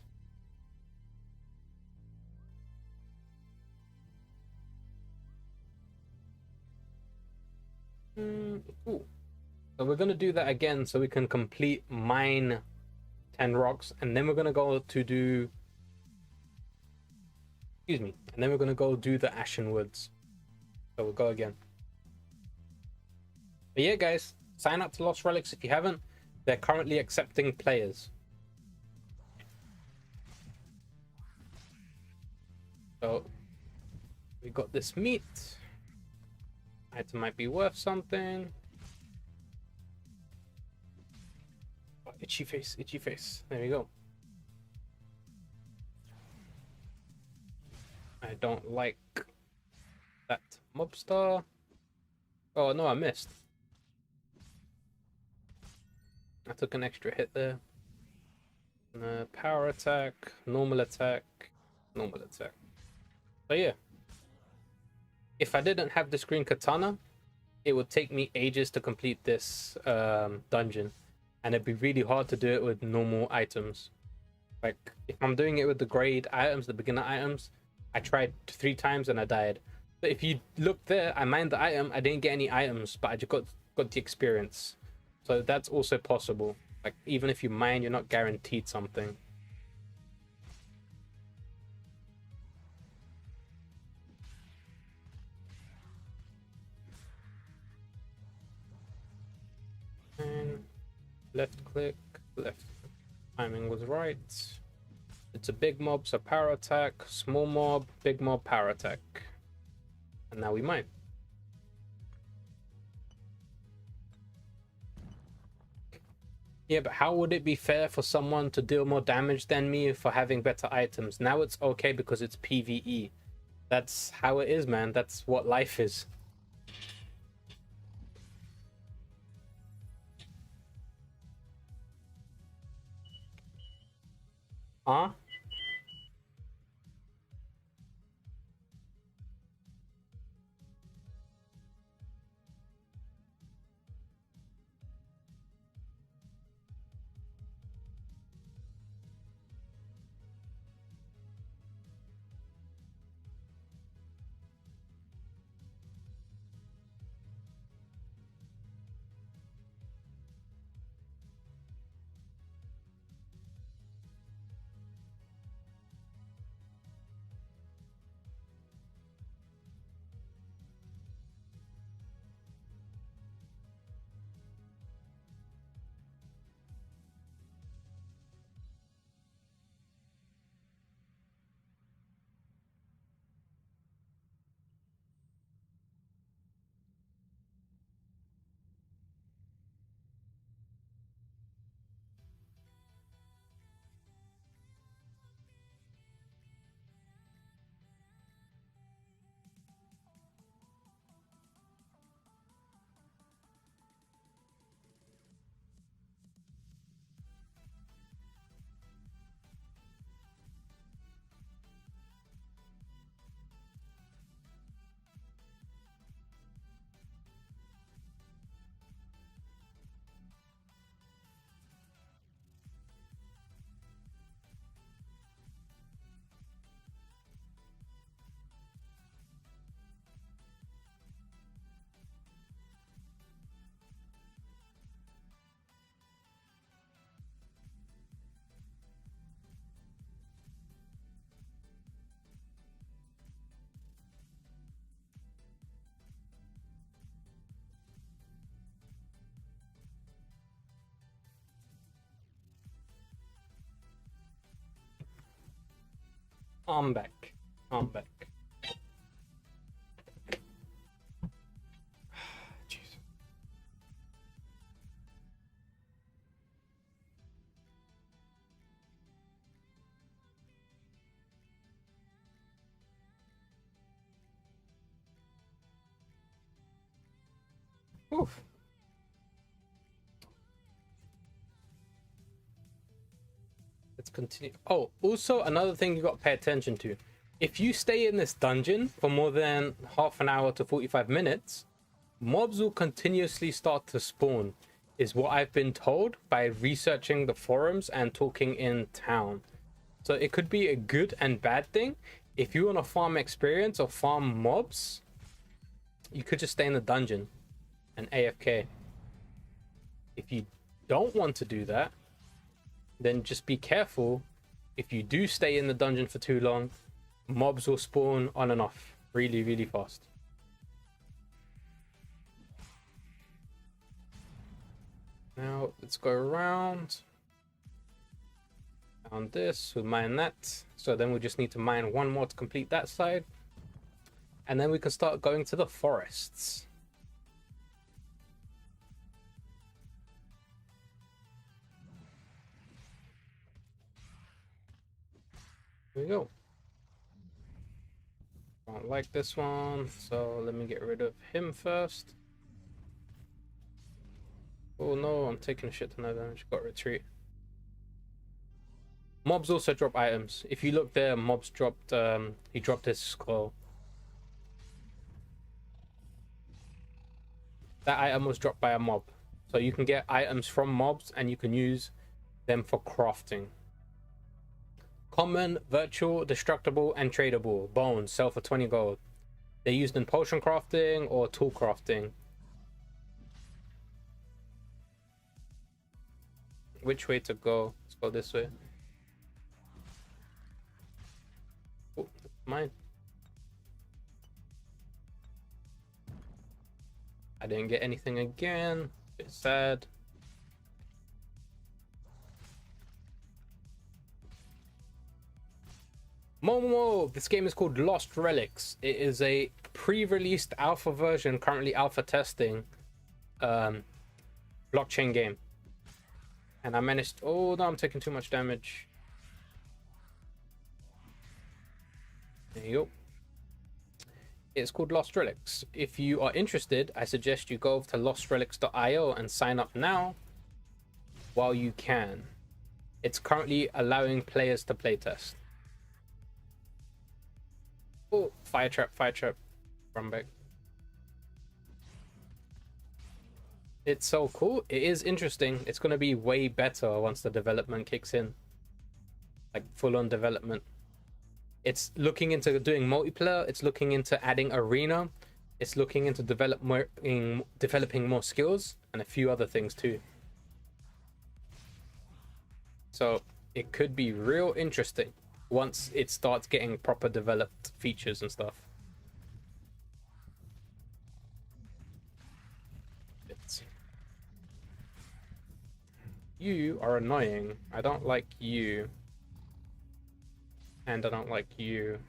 Ooh. So we're gonna do that again so we can complete mine 10 rocks, and then we're gonna go to do, excuse me, and then we're gonna go do the Ashen Woods. So we'll go again. But yeah, guys, sign up to Lost Relics if you haven't. They're currently accepting players. So we got this meat. Item might be worth something. Oh, itchy face, itchy face. There we go. I don't like that mobster. Oh no, I missed. I took an extra hit there. Power attack, normal attack, normal attack. So yeah, if I didn't have this green katana, it would take me ages to complete this dungeon, and it'd be really hard to do it with normal items. Like if I'm doing it with the grade items, the beginner items, I tried 3 times and I died. But if you look there, I mined the item, I didn't get any items, but I just got the experience. So that's also possible. Like even if you mine, you're not guaranteed something. And left click, left. Timing was right. It's a big mob, so power attack, small mob, big mob, power attack. And now we mine. Yeah, but how would it be fair for someone to deal more damage than me for having better items? Now it's okay because it's PvE. That's how it is, man. That's what life is. Huh? I'm back. I'm back. Jeez. Oof. Let's continue. Oh, also another thing you got to pay attention to. If you stay in this dungeon for more than half an hour to 45 minutes, mobs will continuously start to spawn, is what I've been told by researching the forums and talking in town. So it could be a good and bad thing. If you want to farm experience or farm mobs, you could just stay in the dungeon. and AFK. If you don't want to do that, then just be careful. If you do stay in the dungeon for too long, mobs will spawn on and off really, really fast. Now let's go around. On this, we'll mine that. So then we just need to mine one more to complete that side. And then we can start going to the forests. Here we go. I don't like this one, so let me get rid of him first. Oh no, I'm taking a shit ton of damage. Got retreat. Mobs also drop items. If you look there, mobs dropped, he dropped his skull. That item was dropped by a mob. So you can get items from mobs and you can use them for crafting. Common, virtual, destructible, and tradable. Bones sell for 20 gold. They're used in potion crafting or tool crafting. Which way to go? Let's go this way. Oh, mine. I didn't get anything again. Bit sad. Momo! This game is called Lost Relics. It is a pre-released alpha version, currently alpha testing, blockchain game. And I managed... Oh, no, I'm taking too much damage. There you go. It's called Lost Relics. If you are interested, I suggest you go over to lostrelics.io and sign up now while you can. It's currently allowing players to playtest. Oh, fire trap, run back. It's so cool. It is interesting. It's going to be way better once the development kicks in. Like full-on development. It's looking into doing multiplayer. It's looking into adding arena. It's looking into developing more skills and a few other things too. So it could be real interesting once it starts getting proper developed features and stuff. You are annoying. I don't like you. And I don't like you.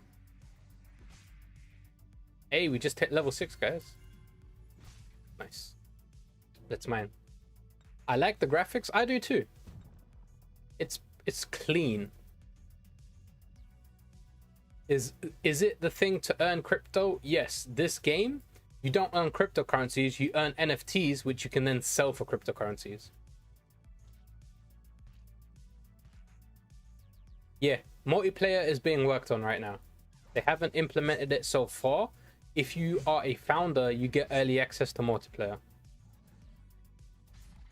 Hey, we just hit level 6, guys. Nice. That's mine. I like the graphics. I do too. It's clean. Is it the thing to earn crypto? Yes. This game, you don't earn cryptocurrencies. You earn NFTs, which you can then sell for cryptocurrencies. Yeah, multiplayer is being worked on right now. They haven't implemented it so far. If you are a founder, you get early access to multiplayer.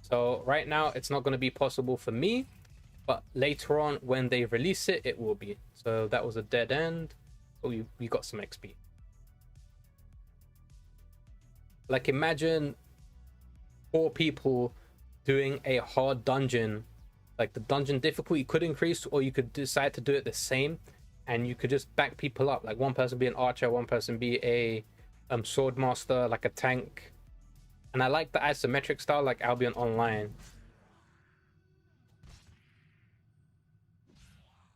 So right now, it's not going to be possible for me. But later on, when they release it, it will be. So that was a dead end. Oh, we got some XP. Like imagine 4 people doing a hard dungeon. Like the dungeon difficulty could increase, or you could decide to do it the same, and you could just back people up. Like one person be an archer, one person be a sword master, like a tank. And I like the isometric style, like Albion Online.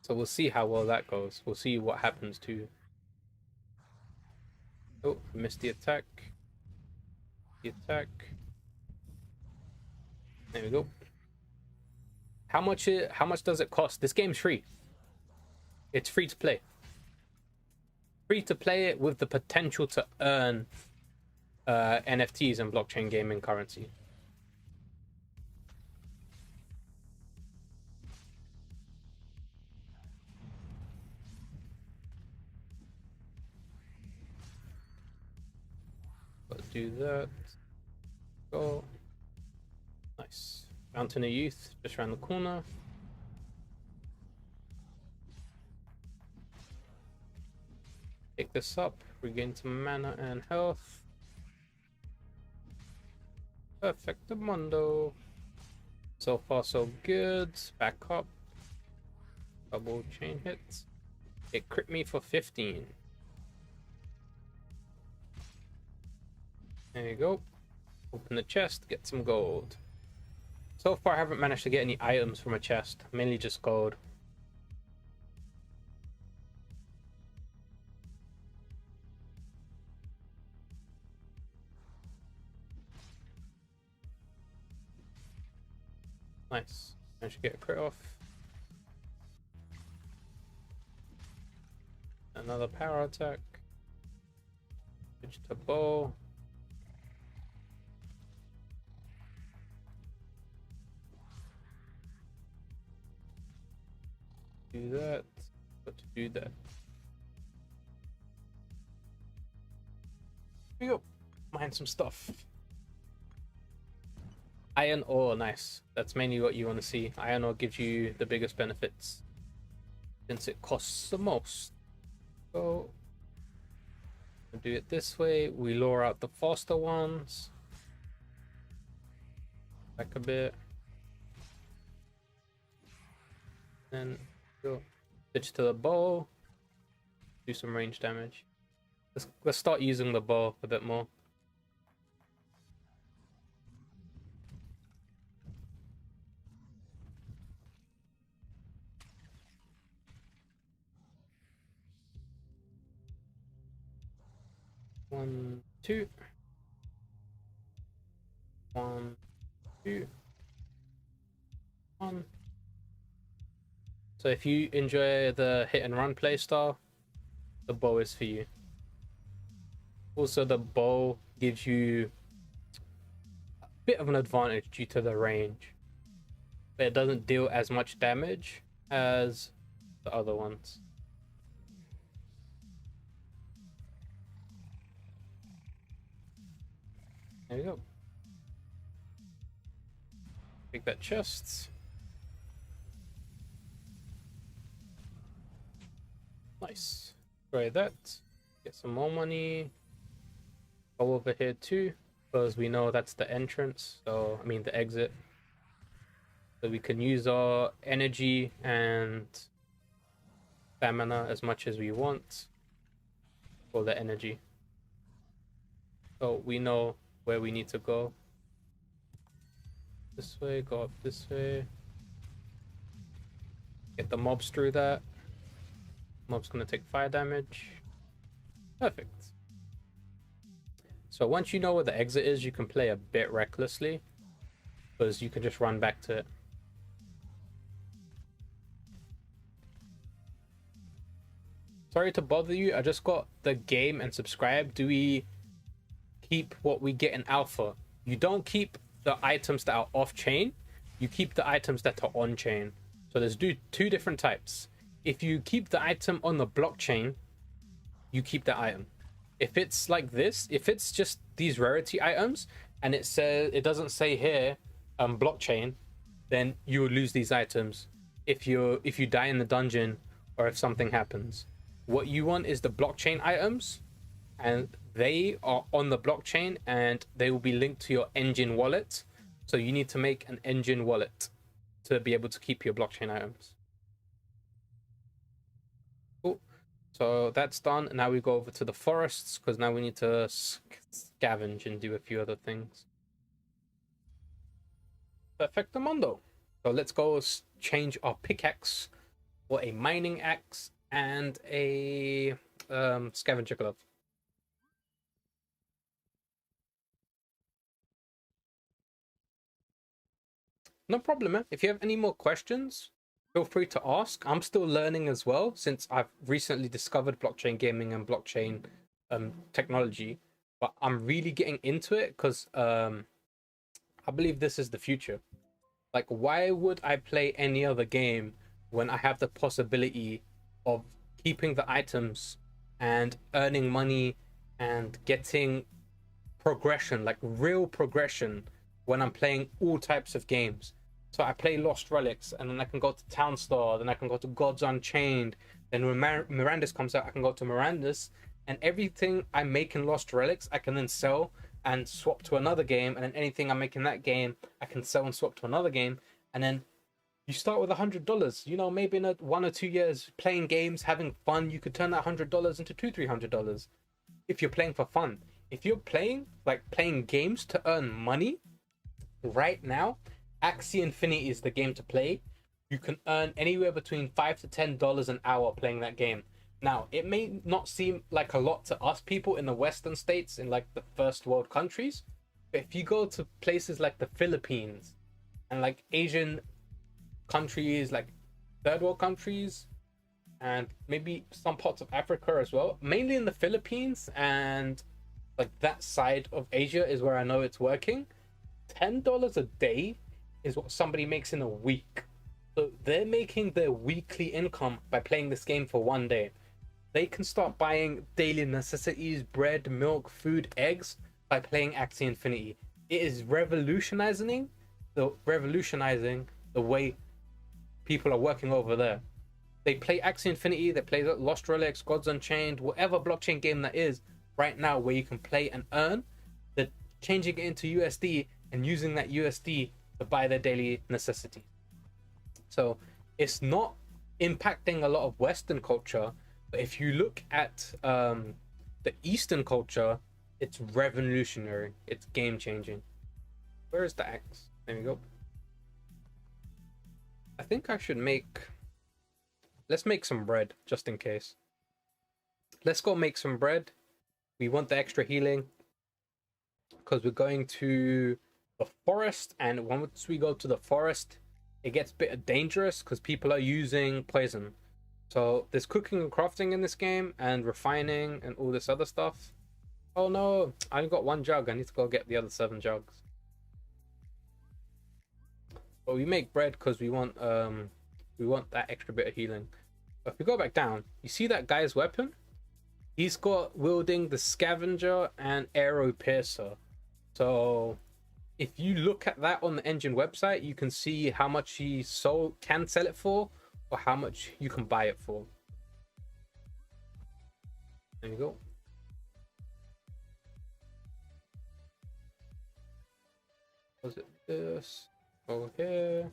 So we'll see how well that goes. We'll see what happens to... Oh, missed the attack. The attack. There we go. How much does it cost? This game's free. It's free to play. Free to play it with the potential to earn NFTs and blockchain gaming currency. Let's do that. Go. Nice. Fountain of Youth just around the corner. Pick this up, regain some mana and health. Perfect Mundo. So far so good. Back up. Double chain hits. It crit me for 15. There you go. Open the chest, get some gold. So far I haven't managed to get any items from a chest, mainly just gold. Nice. Managed to get a crit off. Another power attack. Switch to bow. Do that, but to do that. Here we go. Mine some stuff. Iron ore, nice. That's mainly what you want to see. Iron ore gives you the biggest benefits since it costs the most. So we'll do it this way. We lure out the faster ones. Back a bit. Then go switch to the bow. Do some range damage. Let's start using the bow a bit more. One, two. 1, 2, 1. So if you enjoy the hit and run playstyle, the bow is for you. Also, the bow gives you a bit of an advantage due to the range, but it doesn't deal as much damage as the other ones. There we go. Take that chest. Nice. Try that. Get some more money. Go over here too, because we know that's the entrance. So, I mean the exit. So we can use our energy and stamina as much as we want for the energy. So we know where we need to go. This way, go up this way. Get the mobs through that. Mob's gonna take fire damage. Perfect. So once you know where the exit is, you can play a bit recklessly, because you can just run back to it. Sorry to bother you, I just got the game and subscribe. Do we keep what we get in alpha? You don't keep the items that are off chain, you keep the items that are on chain. So there's two different types. If you keep the item on the blockchain, you keep the item. If it's like this, if it's just these rarity items and it doesn't say here blockchain, then you will lose these items if you die in the dungeon or if something happens. What you want is the blockchain items, and they are on the blockchain and they will be linked to your enjin wallet. So you need to make an enjin wallet to be able to keep your blockchain items. Cool. So that's done. Now we go over to the forests, because now we need to scavenge and do a few other things. Perfecto mundo. So let's go change our pickaxe for a mining axe and a scavenger glove. No problem, man. If you have any more questions, feel free to ask. I'm still learning as well, since I've recently discovered blockchain gaming and blockchain technology. But I'm really getting into it because I believe this is the future. Like, why would I play any other game when I have the possibility of keeping the items and earning money and getting progression, like real progression, when I'm playing all types of games? So I play Lost Relics, and then I can go to Town Star, then I can go to Gods Unchained, then when Miranda's comes out, I can go to Miranda's, and everything I make in Lost Relics, I can then sell and swap to another game, and then anything I make in that game I can sell and swap to another game. And then you start with $100. You know, maybe in 1 or 2 years playing games, having fun, you could turn that $100 into $200-300 if you're playing for fun. If you're playing games to earn money right now, Axie Infinity is the game to play. You can earn anywhere between $5 to $10 an hour playing that game. Now, it may not seem like a lot to us people in the Western states, in like the first world countries, but if you go to places like the Philippines and like Asian countries, like third world countries, and maybe some parts of Africa as well, mainly in the Philippines and like that side of Asia is where I know it's working. $10 a day is what somebody makes in a week. So they're making their weekly income by playing this game for 1 day. They can start buying daily necessities, bread, milk, food, eggs by playing Axie Infinity. It is revolutionizing the way people are working over there. They play Axie Infinity, they play Lost Relics, Gods Unchained, whatever blockchain game that is right now where you can play and earn. They're changing it into USD and using that USD to buy their daily necessities. So it's not impacting a lot of Western culture, but if you look at the Eastern culture, it's revolutionary. It's game changing. Where is the axe? There we go. I think I should let's make some bread just in case. Let's go make some bread. We want the extra healing because we're going to the forest, and once we go to the forest, it gets a bit dangerous because people are using poison. So there's cooking and crafting in this game, and refining and all this other stuff. Oh no, I only got 1 jug. I need to go get the other 7 jugs. But we make bread because we want that extra bit of healing. But if we go back down, you see that guy's weapon? He's got wielding the scavenger and arrow piercer. So if you look at that on the enjin website, you can see how much he can sell it for, or how much you can buy it for. There you go. Was it this? Over here.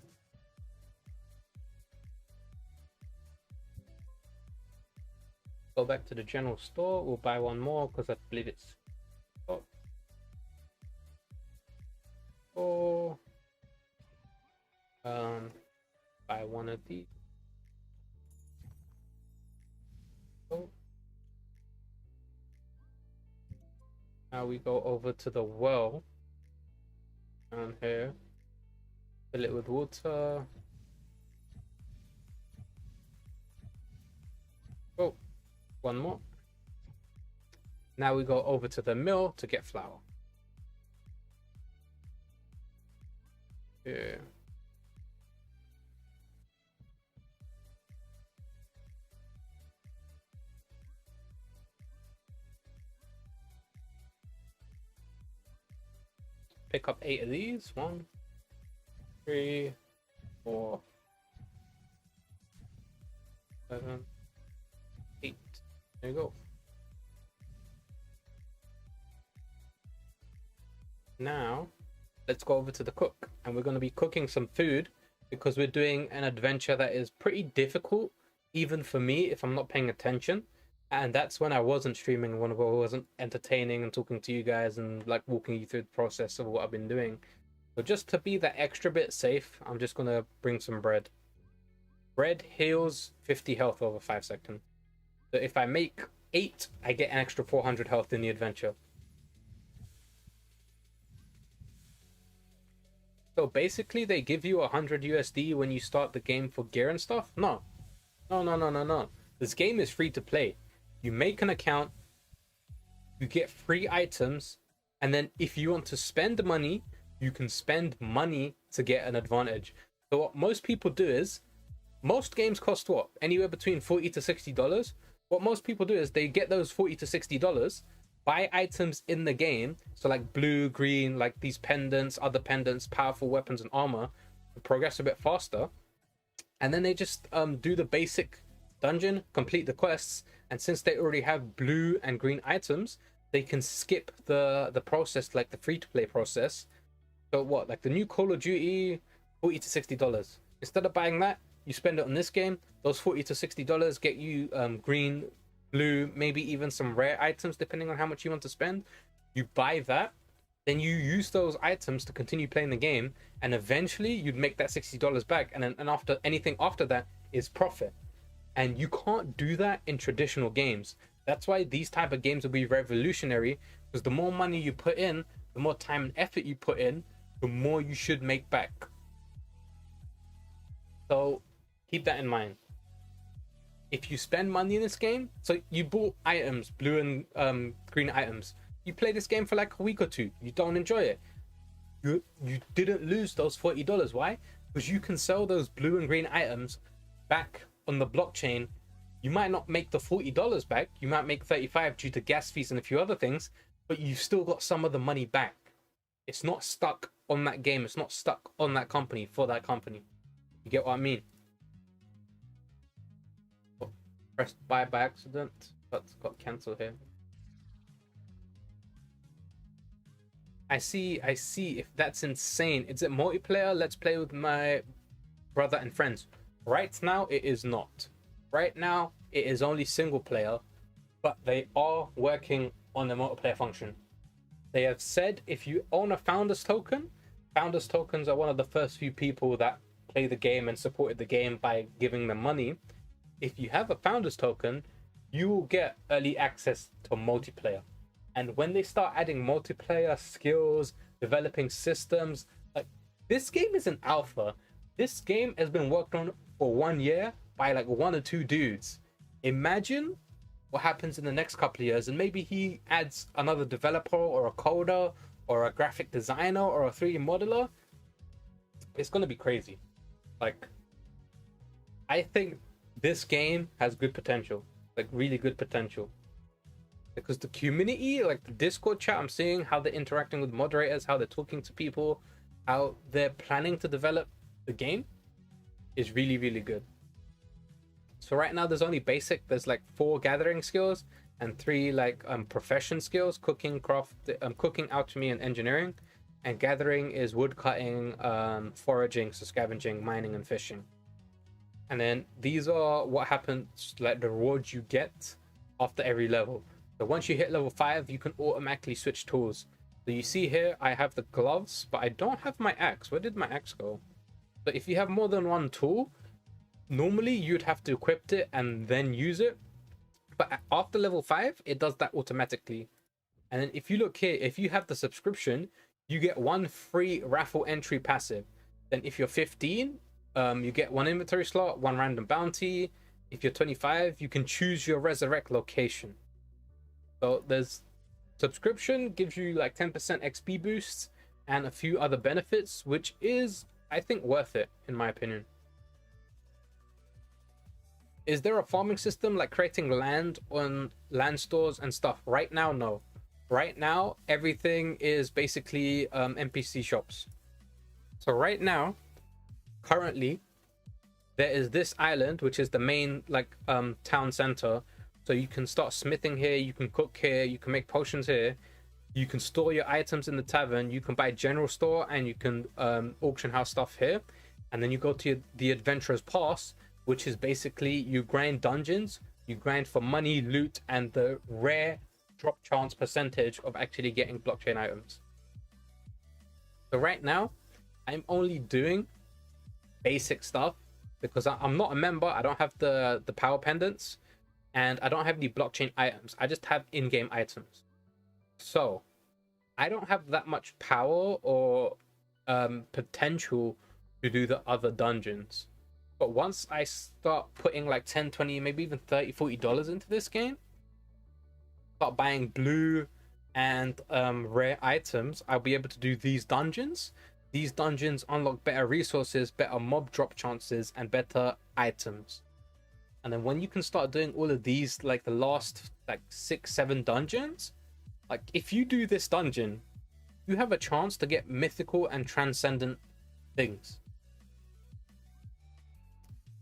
Go back to the general store. We'll buy 1 more because I believe it's or buy 1 of these. Oh. Now we go over to the well down here. Fill it with water. Oh, 1 more. Now we go over to the mill to get flour. Yeah. Pick up 8 of these. 1, 3, 4, 7, 8. There you go. Now let's go over to the cook, and we're going to be cooking some food because we're doing an adventure that is pretty difficult even for me if I'm not paying attention. And that's when I wasn't streaming, when I wasn't entertaining and talking to you guys and like walking you through the process of what I've been doing. So just to be that extra bit safe, I'm just gonna bring some bread. Bread heals 50 health over 5 seconds. So if I make 8, I get an extra 400 health in the adventure. So basically they give you 100 USD when you start the game for gear and stuff? No. No. This game is free to play. You make an account, you get free items, and then if you want to spend money, you can spend money to get an advantage. So what most people do is, most games cost what? Anywhere between $40 to $60. What most people do is they get those $40 to $60, buy items in the game, so like blue, green, like these pendants, other pendants, powerful weapons and armor, to progress a bit faster, and then they just do the basic dungeon, complete the quests, and since they already have blue and green items, they can skip the process, like the free-to-play process. So what, like the new Call of Duty, $40 to $60. Instead of buying that, you spend it on this game. Those $40 to $60 get you green, blue, maybe even some rare items depending on how much you want to spend. You buy that, then you use those items to continue playing the game, and eventually you'd make that $60 back, and then after anything after that is profit. And you can't do that in traditional games. That's why these type of games will be revolutionary, because the more money you put in, the more time and effort you put in, the more you should make back. So keep that in mind. If you spend money in this game, so you bought items, blue and green items, you play this game for like a week or two, you don't enjoy it, you didn't lose those $40. Why? Because you can sell those blue and green items back on the blockchain. You might not make the $40 back, you might make 35 due to gas fees and a few other things, but you've still got some of the money back. It's not stuck on that game, it's not stuck on that company for that company. You get what I mean? Oh, pressed buy by accident, but got cancelled here. I see. If that's insane. Is it multiplayer? Let's play with my brother and friends. Right now, it is not. Right now, it is only single player, but they are working on the multiplayer function. They have said if you own a founders token, founders tokens are one of the first few people that play the game and supported the game by giving them money. If you have a founders token, you will get early access to multiplayer. And when they start adding multiplayer skills, developing systems, like this game is an alpha. This game has been worked on for 1 year by like 1 or 2 dudes. Imagine what happens in the next couple of years, and maybe he adds another developer or a coder or a graphic designer or a 3D modeler. It's gonna be crazy. Like, I think this game has good potential, like really good potential. Because the community, like the Discord chat, I'm seeing how they're interacting with moderators, how they're talking to people, how they're planning to develop the game is really, really good. So right now there's only basic, there's like 4 gathering skills and 3 like profession skills: cooking, craft, cooking, alchemy, and engineering. And gathering is wood cutting, foraging, so scavenging, mining, and fishing. And then these are what happens, like the rewards you get after every level. So once you hit level 5, you can automatically switch tools. So you see here, I have the gloves, but I don't have my axe. Where did my axe go? But if you have more than 1 tool, normally you'd have to equip it and then use it. But after level 5, it does that automatically. And then if you look here, if you have the subscription, you get 1 free raffle entry passive. Then if you're 15, you get 1 inventory slot, 1 random bounty. If you're 25, you can choose your resurrect location. So there's subscription, gives you like 10% XP boosts and a few other benefits, which is, I think, worth it in my opinion. Is there a farming system like creating land on land stores and stuff? Right now, no. Right now, everything is basically NPC shops. So right now, currently, there is this island, which is the main like town center. So you can start smithing here, you can cook here, you can make potions here, you can store your items in the tavern, you can buy general store, and you can auction house stuff here. And then you go to the Adventurer's Pass, which is basically you grind dungeons, you grind for money, loot, and the rare drop chance percentage of actually getting blockchain items. So right now, I'm only doing basic stuff because I'm not a member, I don't have the power pendants, and I don't have any blockchain items. I just have in-game items. So I don't have that much power or potential to do the other dungeons. But once I start putting like 10, 20, maybe even 30, $40 into this game, start buying blue and rare items, I'll be able to do these dungeons. These dungeons unlock better resources, better mob drop chances, and better items. And then when you can start doing all of these, like the last like 6, 7 dungeons, like if you do this dungeon, you have a chance to get mythical and transcendent things.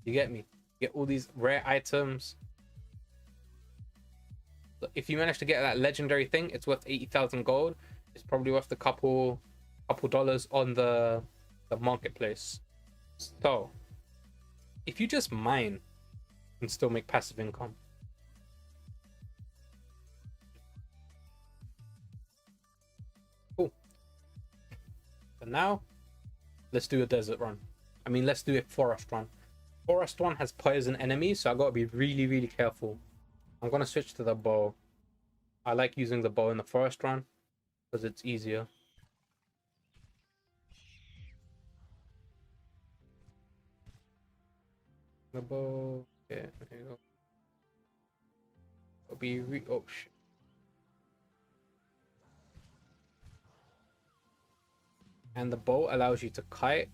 You get me? You get all these rare items. If you manage to get that legendary thing, it's worth 80,000 gold. It's probably worth a couple dollars on the marketplace. So if you just mine, you can still make passive income. Cool. So now let's do a desert run. I mean, let's do a forest run. Forest one has poison enemies, so I gotta be really, really careful. I'm gonna switch to the bow. I like using the bow in the forest run because it's easier. The bow. Yeah, there you go. It'll be oh shit. And the bow allows you to kite,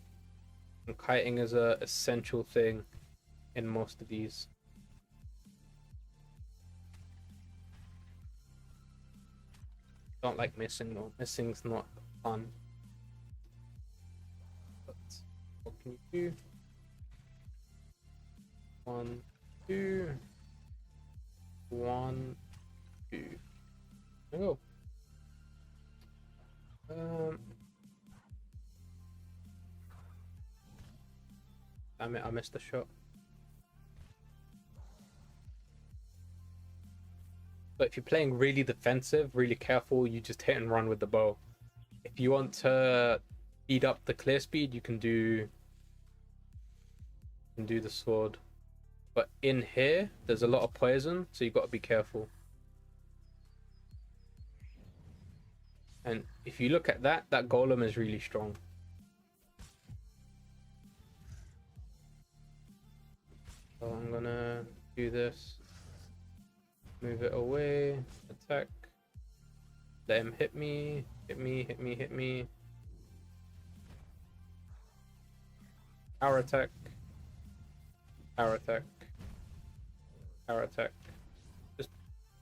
and kiting is a essential thing in most of these. Don't like missing though. Missing's not fun. But what can you do? 1, 2, 1, 2. There we go. Damn it, I missed the shot. But if you're playing really defensive, really careful, you just hit and run with the bow. If you want to speed up the clear speed, you can do the sword. But in here, there's a lot of poison, so you've got to be careful. And if you look at that golem is really strong. So I'm gonna do this. Move it away. Attack. Let him hit me. Hit me, hit me, hit me. Power attack. Power attack. Power attack. Just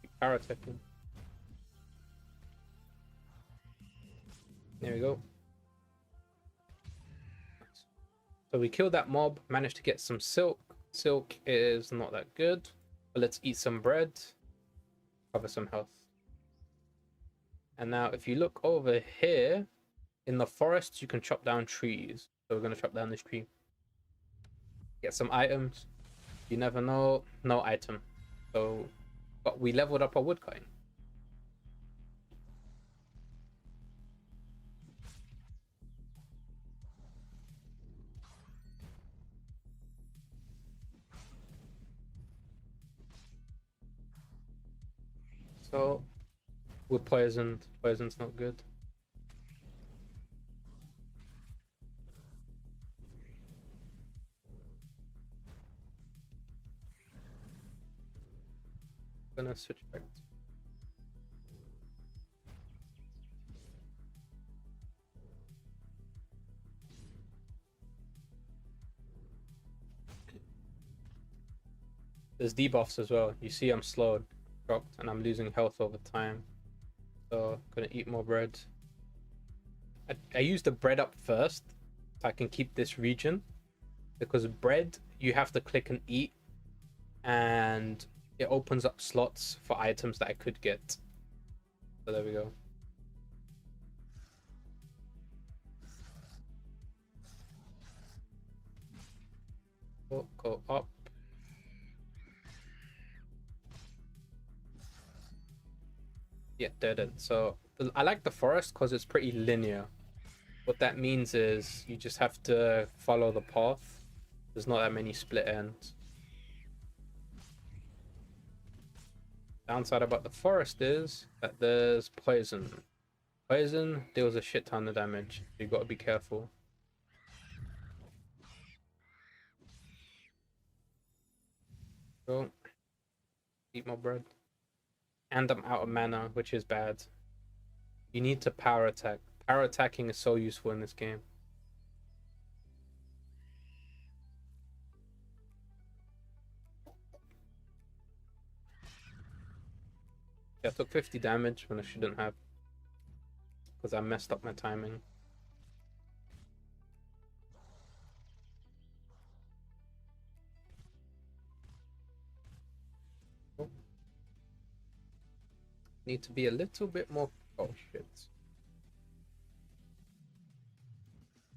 keep power attacking. There we go. So we killed that mob, managed to get some silk. Silk is not that good, but let's eat some bread, cover some health. And now if you look over here, in the forest, you can chop down trees. So we're going to chop down this tree. Get some items. You never know. No item. So, but we leveled up our wood cutting. So, we're poisoned. Poison's not good. Gonna switch back. There's debuffs as well. You see I'm slowed, dropped, and I'm losing health over time. So, gonna eat more bread. I use the bread up first, so I can keep this region. Because bread, you have to click and eat, and it opens up slots for items that I could get. So there we go. Go up. Yeah, dead. So I like the forest because it's pretty linear. What that means is you just have to follow the path. There's not that many split ends. Downside about the forest is that there's poison. Poison deals a shit ton of damage. You gotta be careful. Go. Eat more bread. And I'm out of mana, which is bad. You need to power attack. Power attacking is so useful in this game. Yeah, I took 50 damage when I shouldn't have. Because I messed up my timing. Oh. Need to be a little bit more. Oh shit.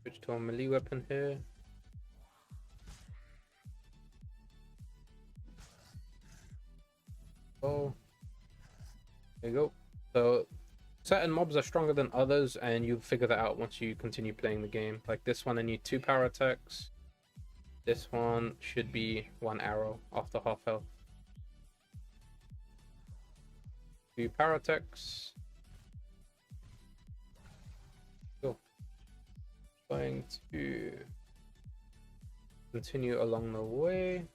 Switch to a melee weapon here. Oh. There you go. So certain mobs are stronger than others, and you'll figure that out once you continue playing the game. Like this one, I need 2 power attacks. This one should be 1 arrow after half health. 2 power attacks. Cool. Going to continue along the way.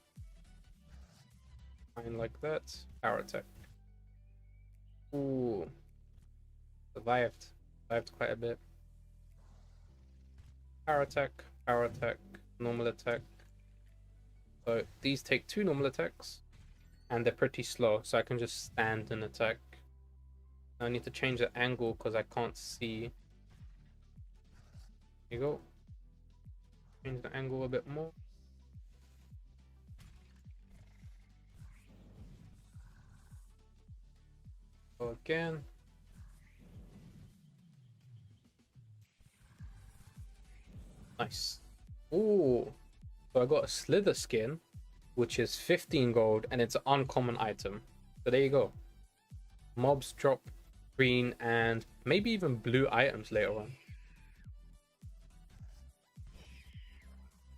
Fine, like that. Power attack. Ooh. Survived quite a bit. Power attack, normal attack. So these take 2 normal attacks, and they're pretty slow, so I can just stand and attack. Now I need to change the angle because I can't see. There you go. Change the angle a bit more. Go again. Nice. Ooh. So I got a Slither skin, which is 15 gold, and it's an uncommon item. So there you go. Mobs drop green and maybe even blue items later on.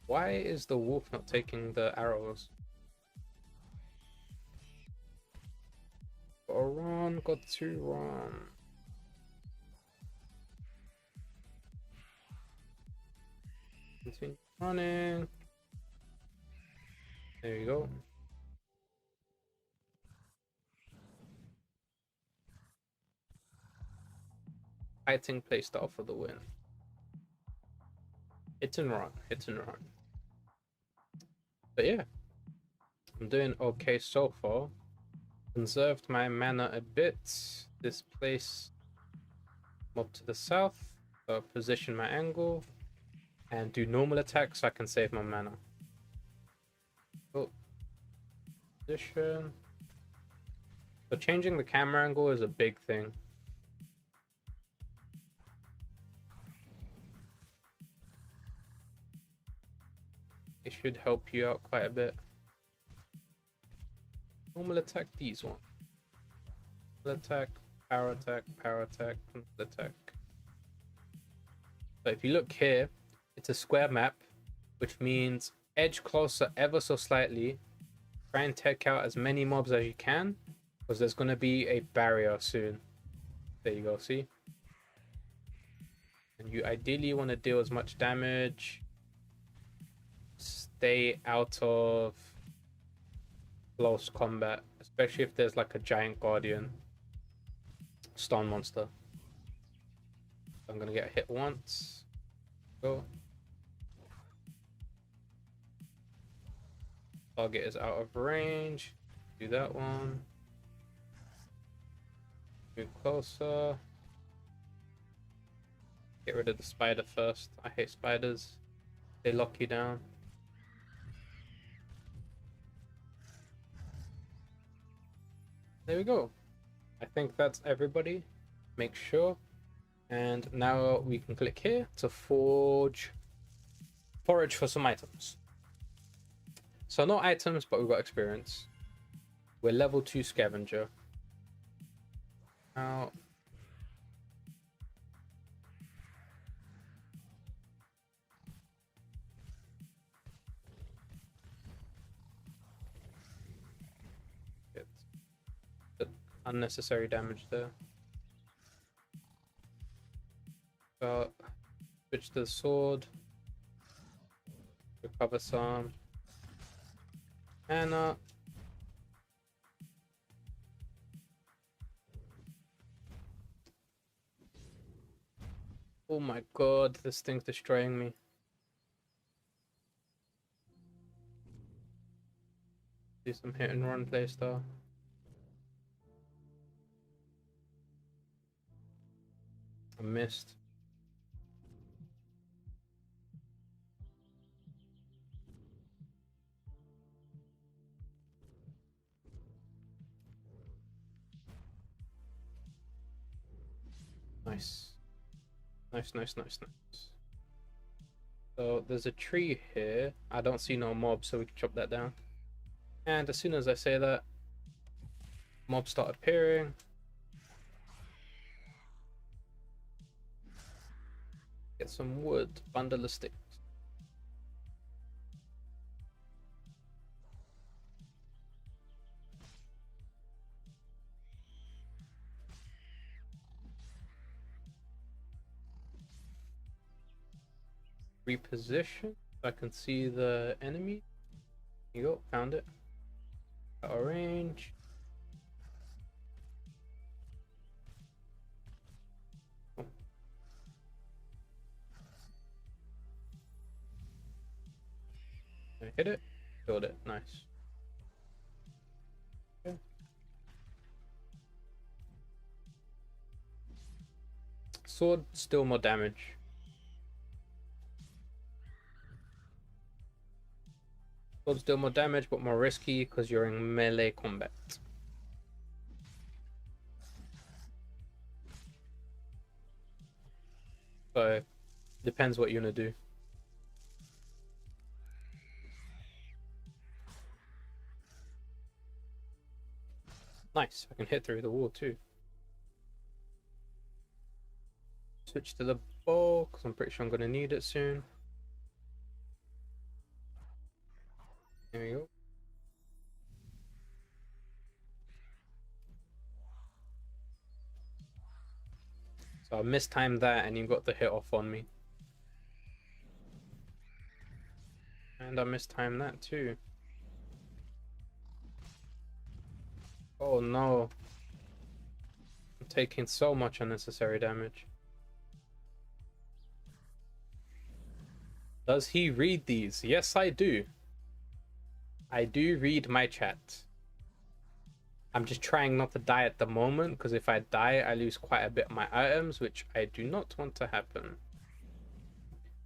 Why is the wolf not taking the arrows? Gotta run, got to run. Continue running. There you go. Fighting playstyle for the win. Hit and run, hit and run. But yeah, I'm doing okay so far. Conserved my mana a bit. This place, mob to the south. So position my angle and do normal attacks so I can save my mana. Oh, position. So changing the camera angle is a big thing. It should help you out quite a bit. Normal attack these ones. Normal attack, power attack, normal attack. So if you look here, it's a square map, which means edge closer ever so slightly. Try and take out as many mobs as you can, because there's going to be a barrier soon. There you go, see? And you ideally want to deal as much damage. Stay out of close combat, especially if there's like a giant guardian stone monster. I'm gonna get hit once. Go. Target is out of range. Do that one. Move closer. Get rid of the spider first. I hate spiders. They lock you down. There we go. I think that's everybody. Make sure. And now we can click here to forage for some items. So no items, but we've got experience. We're level 2 scavenger. Now unnecessary damage there. So switch to the sword. Recover some mana. Oh my god, this thing's destroying me. Do some hit and run playstyle. I missed. Nice. Nice, nice, nice, nice. So there's a tree here. I don't see no mobs, so we can chop that down. And as soon as I say that, mobs start appearing. Get some wood, bundle of sticks. Reposition so I can see the enemy. Here you go, found it. Out of range. Oh. I hit it, killed it, nice. Okay. Sword, still more damage. Sword's still more damage, but more risky because you're in melee combat. So, depends what you're gonna do. Nice, I can hit through the wall too. Switch to the bow, because I'm pretty sure I'm gonna need it soon. There we go. So I mistimed that and you got the hit off on me. And I mistimed that too. Oh no. I'm taking so much unnecessary damage. Does he read these? Yes, I do. I do read my chat. I'm just trying not to die at the moment, because if I die, I lose quite a bit of my items, which I do not want to happen.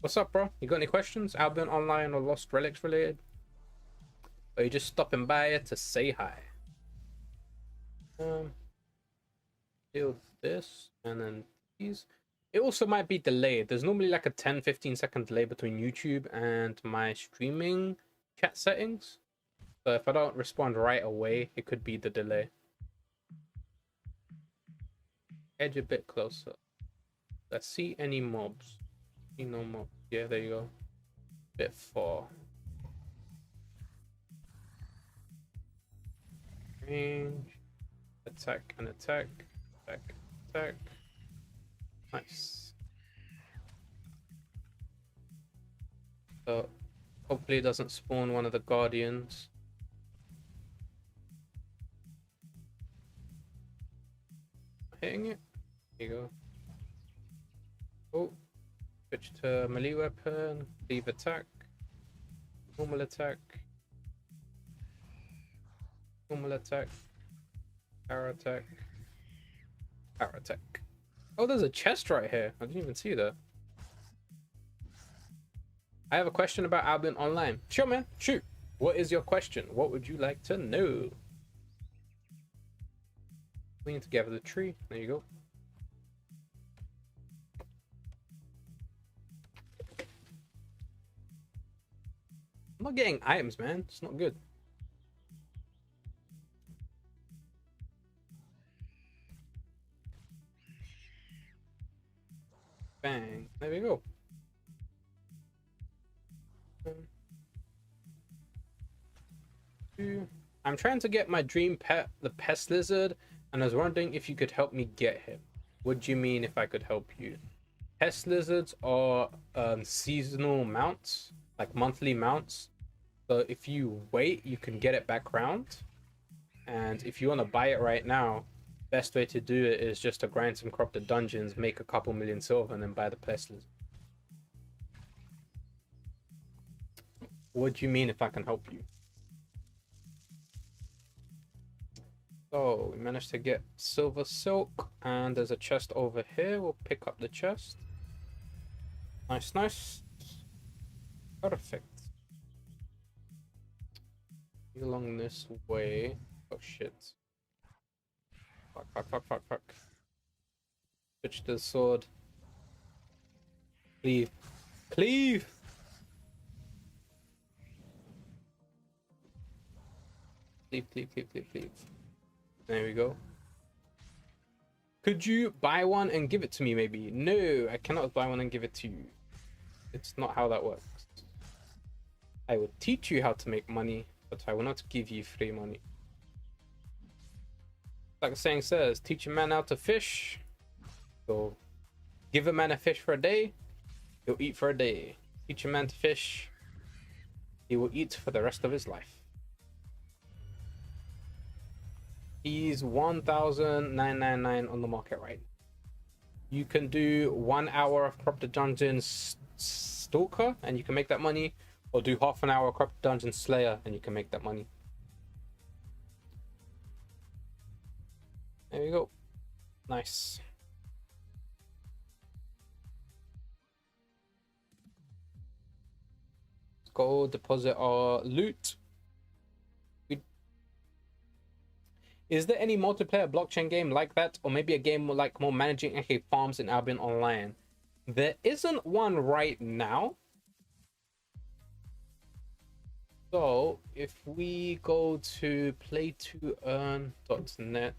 What's up, bro? You got any questions? Albion Online or Lost Relics related? Or are you just stopping by to say hi? Deal this, and then these. It also might be delayed. There's normally like a 10-15 second delay between YouTube and my streaming chat settings. So if I don't respond right away, it could be the delay. Edge a bit closer. Let's see any mobs. See no mobs. Yeah, there you go. Bit far. Range. Attack and attack. Attack. Attack. Nice. So hopefully it doesn't spawn one of the guardians. Hitting it. There you go. Oh, switch to melee weapon. Leave attack. Normal attack. Normal attack. Power attack. Power attack. Oh, there's a chest right here. I didn't even see that. I have a question about Albion Online. Sure, man. Shoot. What is your question? What would you like to know? We need to gather the tree. There you go. I'm not getting items, man. It's not good. Bang. There we go. I'm trying to get my dream pet, the pest lizard, and I was wondering if you could help me get him. What do you mean if I could help you? Pest lizards are seasonal mounts, like monthly mounts. So if you wait, you can get it back round. And if you want to buy it right now, best way to do it is just to grind some corrupted dungeons, make a couple million silver, and then buy the pest lizard. What do you mean if I can help you? So we managed to get silver silk, and there's a chest over here. We'll pick up the chest. Nice, nice. Perfect. Along this way. Oh shit. Fuck, fuck, fuck, fuck, fuck. Switch to the sword. Cleave. Cleave! Cleave, cleave, cleave, cleave, cleave. There we go. Could you buy one and give it to me, maybe? No, I cannot buy one and give it to you. It's not how that works. I will teach you how to make money, but I will not give you free money. Like the saying says, teach a man how to fish. So give a man a fish for a day, he'll eat for a day. Teach a man to fish, he will eat for the rest of his life. He's 1,999 on the market right now. You can do 1 hour of Corrupted Dungeon Stalker and you can make that money, or do half an hour of Corrupted Dungeon Slayer and you can make that money. There you go. Nice. Let's go deposit our loot. Is there any multiplayer blockchain game like that, or maybe a game like more managing AK farms in Albion Online? There isn't one right now. So if we go to play2earn.net,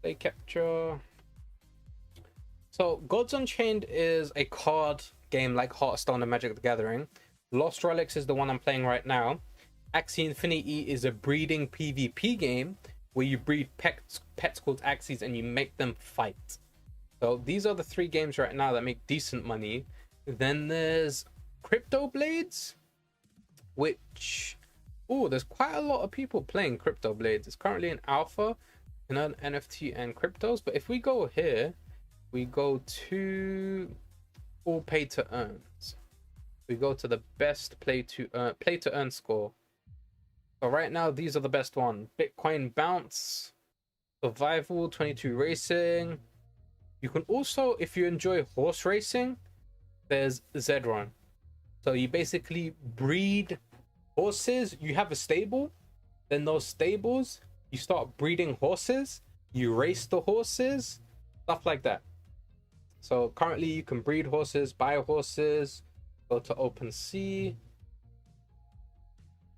play capture. So Gods Unchained is a card game like Hearthstone and Magic the Gathering. Lost Relics is the one I'm playing right now. Axie Infinity is a breeding PvP game where you breed pets called Axies and you make them fight. So these are the 3 games right now that make decent money. Then there's Crypto Blades, which, oh, there's quite a lot of people playing Crypto Blades. It's currently in alpha, you know, NFT and cryptos. But if we go here, we go to all pay to earns. We go to the best play to earn score. So right now, these are the best one. Bitcoin Bounce, Survival, 22 Racing. You can also, if you enjoy horse racing, there's Zedron. So you basically breed horses. You have a stable. Then those stables, you start breeding horses. You race the horses, stuff like that. So currently you can breed horses, buy horses, go to OpenSea.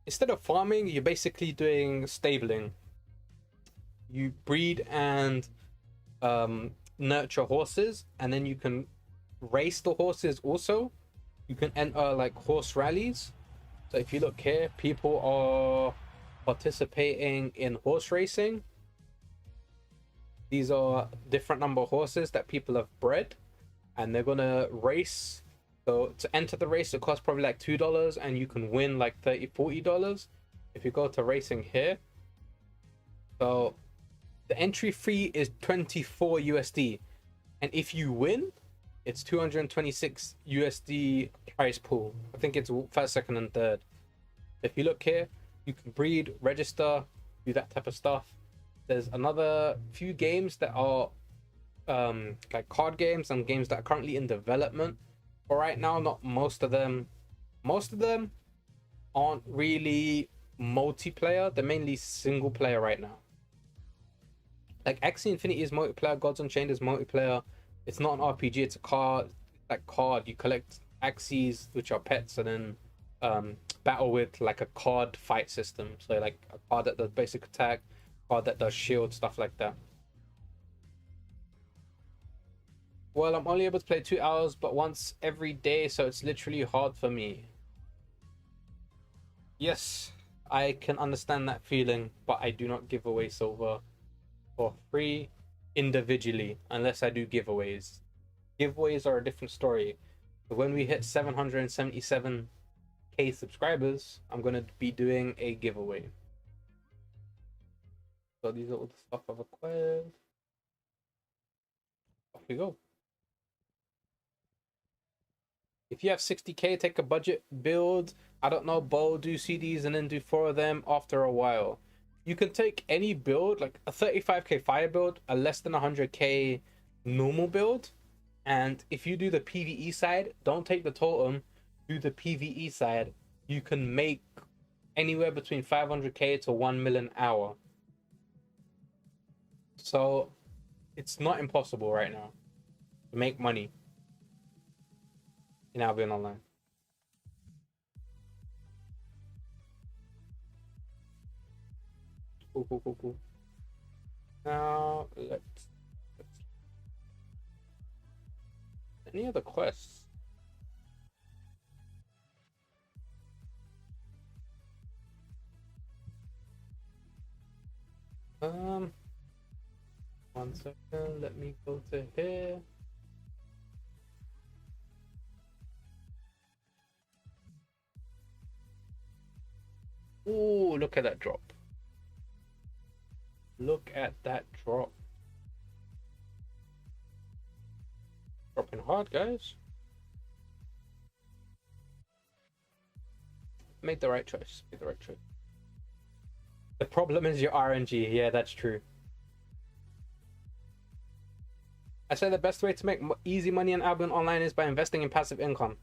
Instead of farming, you're basically doing stabling. You breed and nurture horses, and then you can race the horses also. You can enter like horse rallies. So if you look here, people are participating in horse racing. These are different number of horses that people have bred, and they're gonna race. So to enter the race, it costs probably like $2, and you can win like $30-40 if you go to racing here. So the entry fee is 24 USD, and if you win, it's 226 USD prize pool. I think it's first, second, and third. If you look here, you can breed, register, do that type of stuff. There's another few games that are like card games and games that are currently in development. But right now, not most of them. Most of them aren't really multiplayer. They're mainly single player right now. Like Axie Infinity is multiplayer. Gods Unchained is multiplayer. It's not an RPG. It's a card. Like card, you collect Axies, which are pets, and then battle with like a card fight system. So like a card that does basic attack, card that does shield, stuff like that. Well, I'm only able to play 2 hours, but once every day, so it's literally hard for me. Yes, I can understand that feeling, but I do not give away silver for free individually, unless I do giveaways. Giveaways are a different story. But when we hit 777k subscribers, I'm going to be doing a giveaway. So these are all the stuff I've acquired. Off we go. If you have 60k, take a budget build. I don't know, bow, do CDs, and then do 4 of them after a while. You can take any build, like a 35k fire build, a less than 100k normal build. And if you do the PvE side, don't take the totem, do the PvE side. You can make anywhere between 500k to 1 million an hour. So it's not impossible right now to make money in Albion Online. Cool. Now let's any other quests? One second, let me go to here. Oh, look at that drop. Look at that drop. Dropping hard, guys. Made the right choice. Made the right choice. The problem is your RNG. Yeah, that's true. I say the best way to make easy money in Albion Online is by investing in passive income.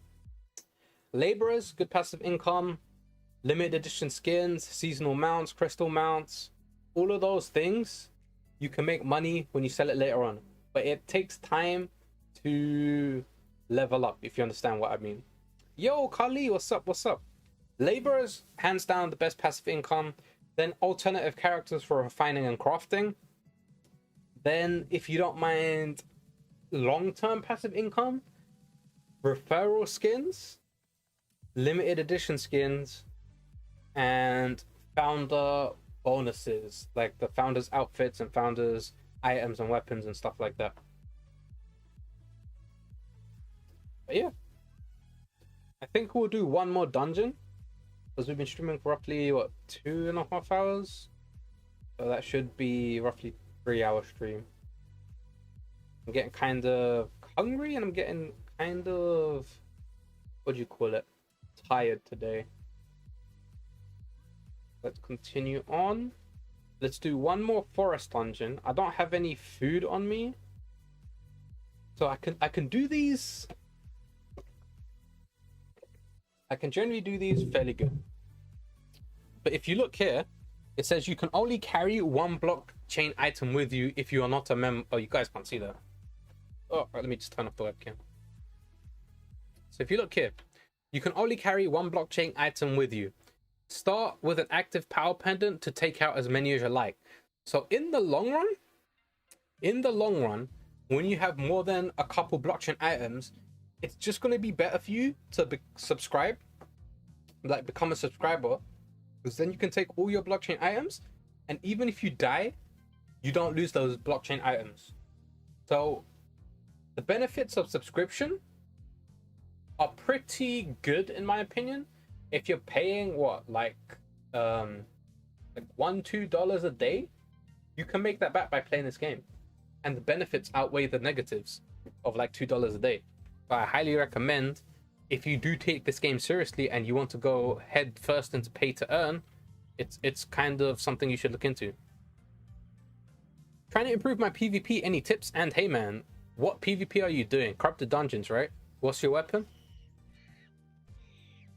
Laborers, good passive income. Limited edition skins, seasonal mounts, crystal mounts. All of those things, you can make money when you sell it later on. But it takes time to level up, if you understand what I mean. Yo, Kali, what's up? What's up? Laborers, hands down, the best passive income. Then alternative characters for refining and crafting. Then, if you don't mind long-term passive income, referral skins, limited edition skins, and founder bonuses, like the founders' outfits and founders' items and weapons and stuff like that. But yeah, I think we'll do one more dungeon because we've been streaming for roughly what 2.5 hours, so that should be roughly 3-hour stream. I'm getting kind of hungry and I'm getting kind of, what do you call it, tired today. Let's continue on. Let's do one more forest dungeon. I don't have any food on me, so I can do these. I can generally do these fairly good. But if you look here, it says you can only carry one blockchain item with you if you are not a member. Oh, you guys can't see that. Oh, right, let me just turn off the webcam. So if you look here, you can only carry one blockchain item with you. Start with an active power pendant to take out as many as you like. So in the long run, when you have more than a couple blockchain items, it's just going to be better for you to subscribe, like become a subscriber, because then you can take all your blockchain items, and even if you die, you don't lose those blockchain items. So the benefits of subscription are pretty good in my opinion. If you're paying what, like $1-2 a day, you can make that back by playing this game, and the benefits outweigh the negatives of like $2 a day. So I highly recommend, if you do take this game seriously and you want to go head first into pay to earn, it's kind of something you should look into. Trying to improve my PvP, any tips? And hey man, what PvP are you doing? Corrupted dungeons, right? What's your weapon?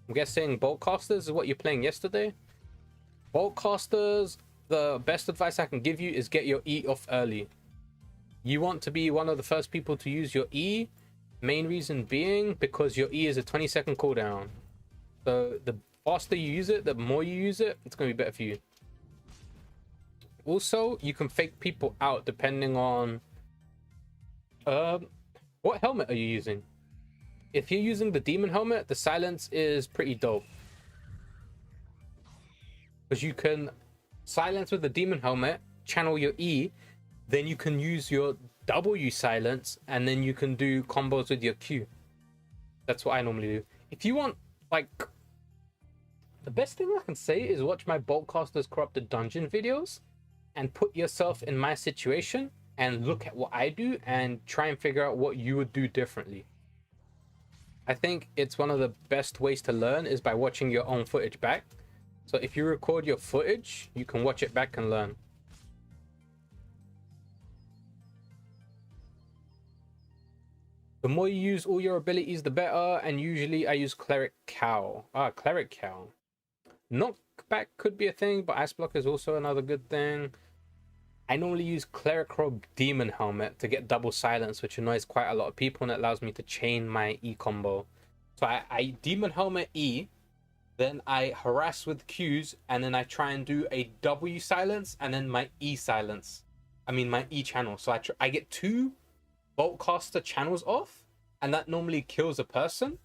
I'm guessing boltcasters is what you're playing yesterday. Boltcasters, the best advice I can give you is get your E off early. You want to be one of the first people to use your E. Main reason being because your E is a 20-second cooldown. So the faster you use it, the more you use it, it's going to be better for you. Also, you can fake people out depending on what helmet are you using. If you're using the demon helmet, the silence is pretty dope, because you can silence with the demon helmet, channel your E, then you can use your W silence, and then you can do combos with your Q. That's what I normally do. If you want, like, the best thing I can say is watch my Boltcaster's Corrupted Dungeon videos and put yourself in my situation and look at what I do and try and figure out what you would do differently. I think it's one of the best ways to learn is by watching your own footage back. So if you record your footage, you can watch it back and learn. The more you use all your abilities, the better. And usually I use Cleric Cow. Cleric Cow. Knockback could be a thing, but Ice Block is also another good thing. I normally use Clerical Demon Helmet to get double silence, which annoys quite a lot of people, and it allows me to chain my E combo. So I Demon Helmet E, then I harass with Qs, and then I try and do a W silence, and then my E silence. I mean my E channel. So I get 2 Boltcaster channels off, and that normally kills a person.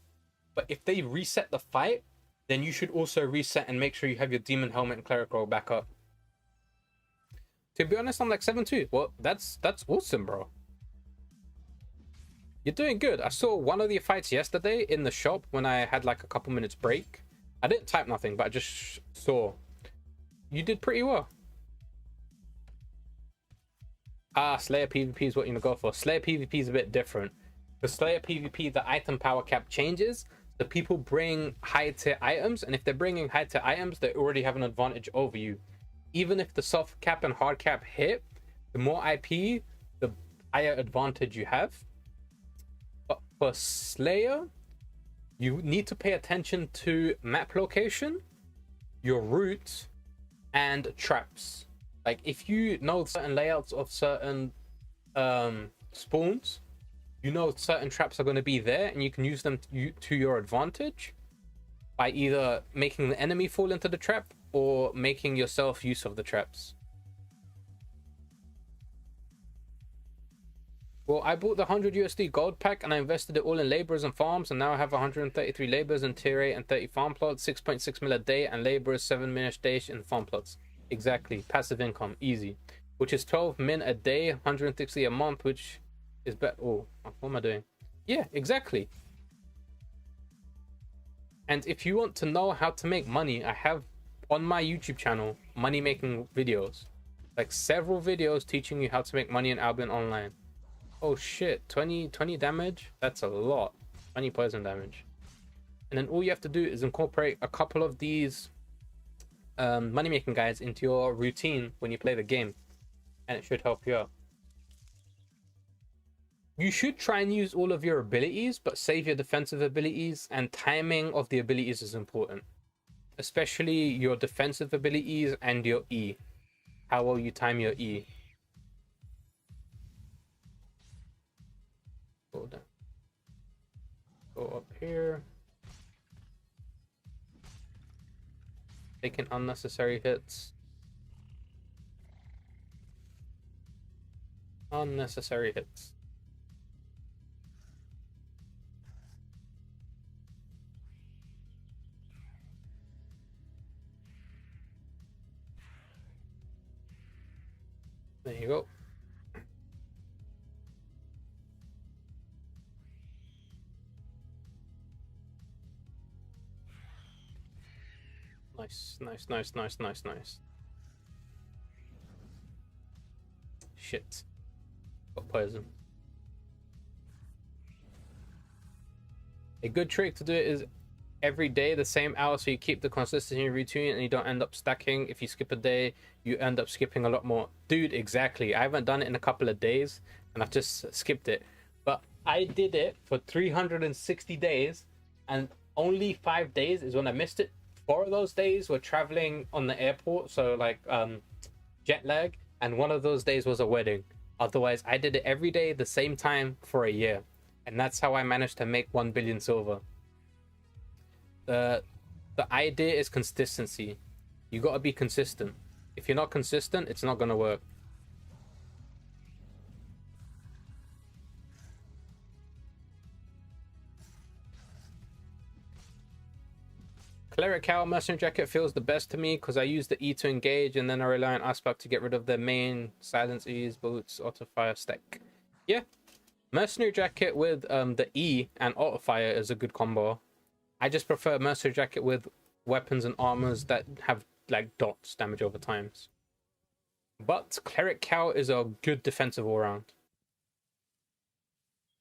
But if they reset the fight, then you should also reset and make sure you have your Demon Helmet and Clerical back up. To be honest, I'm like 7-2. Well, that's awesome, bro. You're doing good. I saw one of your fights yesterday in the shop when I had like a couple minutes break. I didn't type nothing, but I just saw. You did pretty well. Slayer PvP is what you're gonna go for. Slayer PvP is a bit different. For Slayer PvP, the item power cap changes. The people bring high tier items, and if they're bringing high tier items, they already have an advantage over you. Even if the soft cap and hard cap hit, the more IP, the higher advantage you have. But for Slayer, you need to pay attention to map location, your route, and traps. Like if you know certain layouts of certain spawns, you know certain traps are going to be there, and you can use them to your advantage by either making the enemy fall into the trap or making yourself use of the traps. Well, I bought the 100 USD gold pack and I invested it all in laborers and farms, and now I have 133 laborers in tier 8 and 30 farm plots, 6.6 mil a day, and laborers 7 min a day in farm plots. Exactly, passive income, easy. Which is 12 min a day, 160 a month, which is better. Oh, what am I doing? Yeah, exactly. And if you want to know how to make money, I have on my YouTube channel money making videos, like several videos teaching you how to make money in Albion Online. Oh shit, 20 damage, that's a lot. 20 poison damage. And then all you have to do is incorporate a couple of these money making guides into your routine when you play the game, and it should help you out. You should try and use all of your abilities, but save your defensive abilities, and timing of the abilities is important. Especially your defensive abilities and your E. How well you time your E. Go down. Go up here. Taking unnecessary hits. Unnecessary hits. There you go. Nice. Shit. Got poison. A good trick to do it is every day the same hour, so you keep the consistency in your routine and you don't end up stacking. If you skip a day, you end up skipping a lot more. Dude, exactly. I haven't done it in a couple of days and I've just skipped it. But I did it for 360 days and only 5 days is when I missed it. 4 of those days were traveling on the airport, so like jet lag, and one of those days was a wedding. Otherwise, I did it every day the same time for a year, and that's how I managed to make 1 billion silver. The idea is consistency. You got to be consistent. If you're not consistent, it's not going to work. Clerical Mercenary Jacket feels the best to me because I use the E to engage, and then I rely on Aspect to get rid of their main silence, E's, boots, auto fire stack. Yeah, Mercenary Jacket with the E and auto fire is a good combo. I just prefer Mercenary Jacket with weapons and armors that have like dots damage over times. But Cleric Cow is a good defensive all round.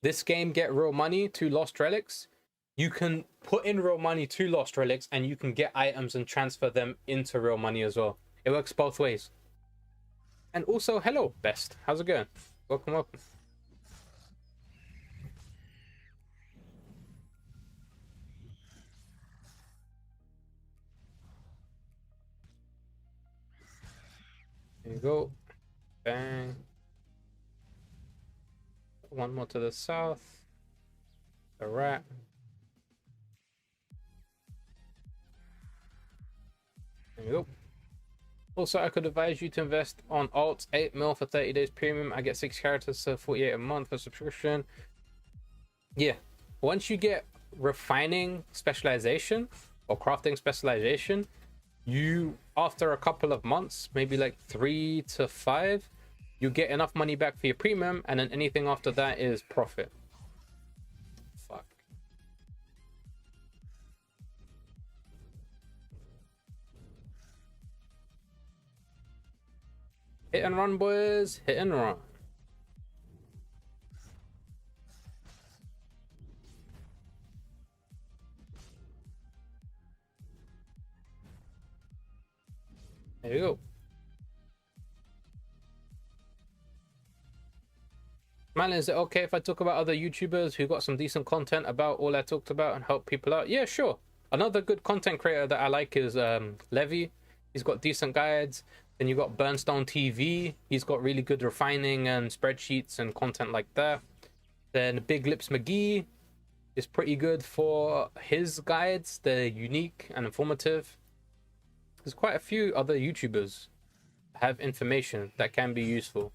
This game, get real money to Lost Relics. You can put in real money to Lost Relics and you can get items and transfer them into real money as well. It works both ways. And also, hello, Best. How's it going? Welcome. There you go. Bang. One more to the south. A rat. There you go. Also, I could advise you to invest on alts, 8 mil for 30 days premium. I get 6 characters, so 48 a month for subscription. Yeah, once you get refining specialization or crafting specialization, you, after a couple of months, maybe like 3 to 5, you get enough money back for your premium, and then anything after that is profit. Fuck. Hit and run, boys. Hit and run. There you go. Man, is it okay if I talk about other YouTubers who got some decent content about all I talked about and help people out? Yeah, sure. Another good content creator that I like is Levy. He's got decent guides. Then you got Burnstone TV. He's got really good refining and spreadsheets and content like that. Then Big Lips McGee is pretty good for his guides. They're unique and informative. There's quite a few other YouTubers that have information that can be useful.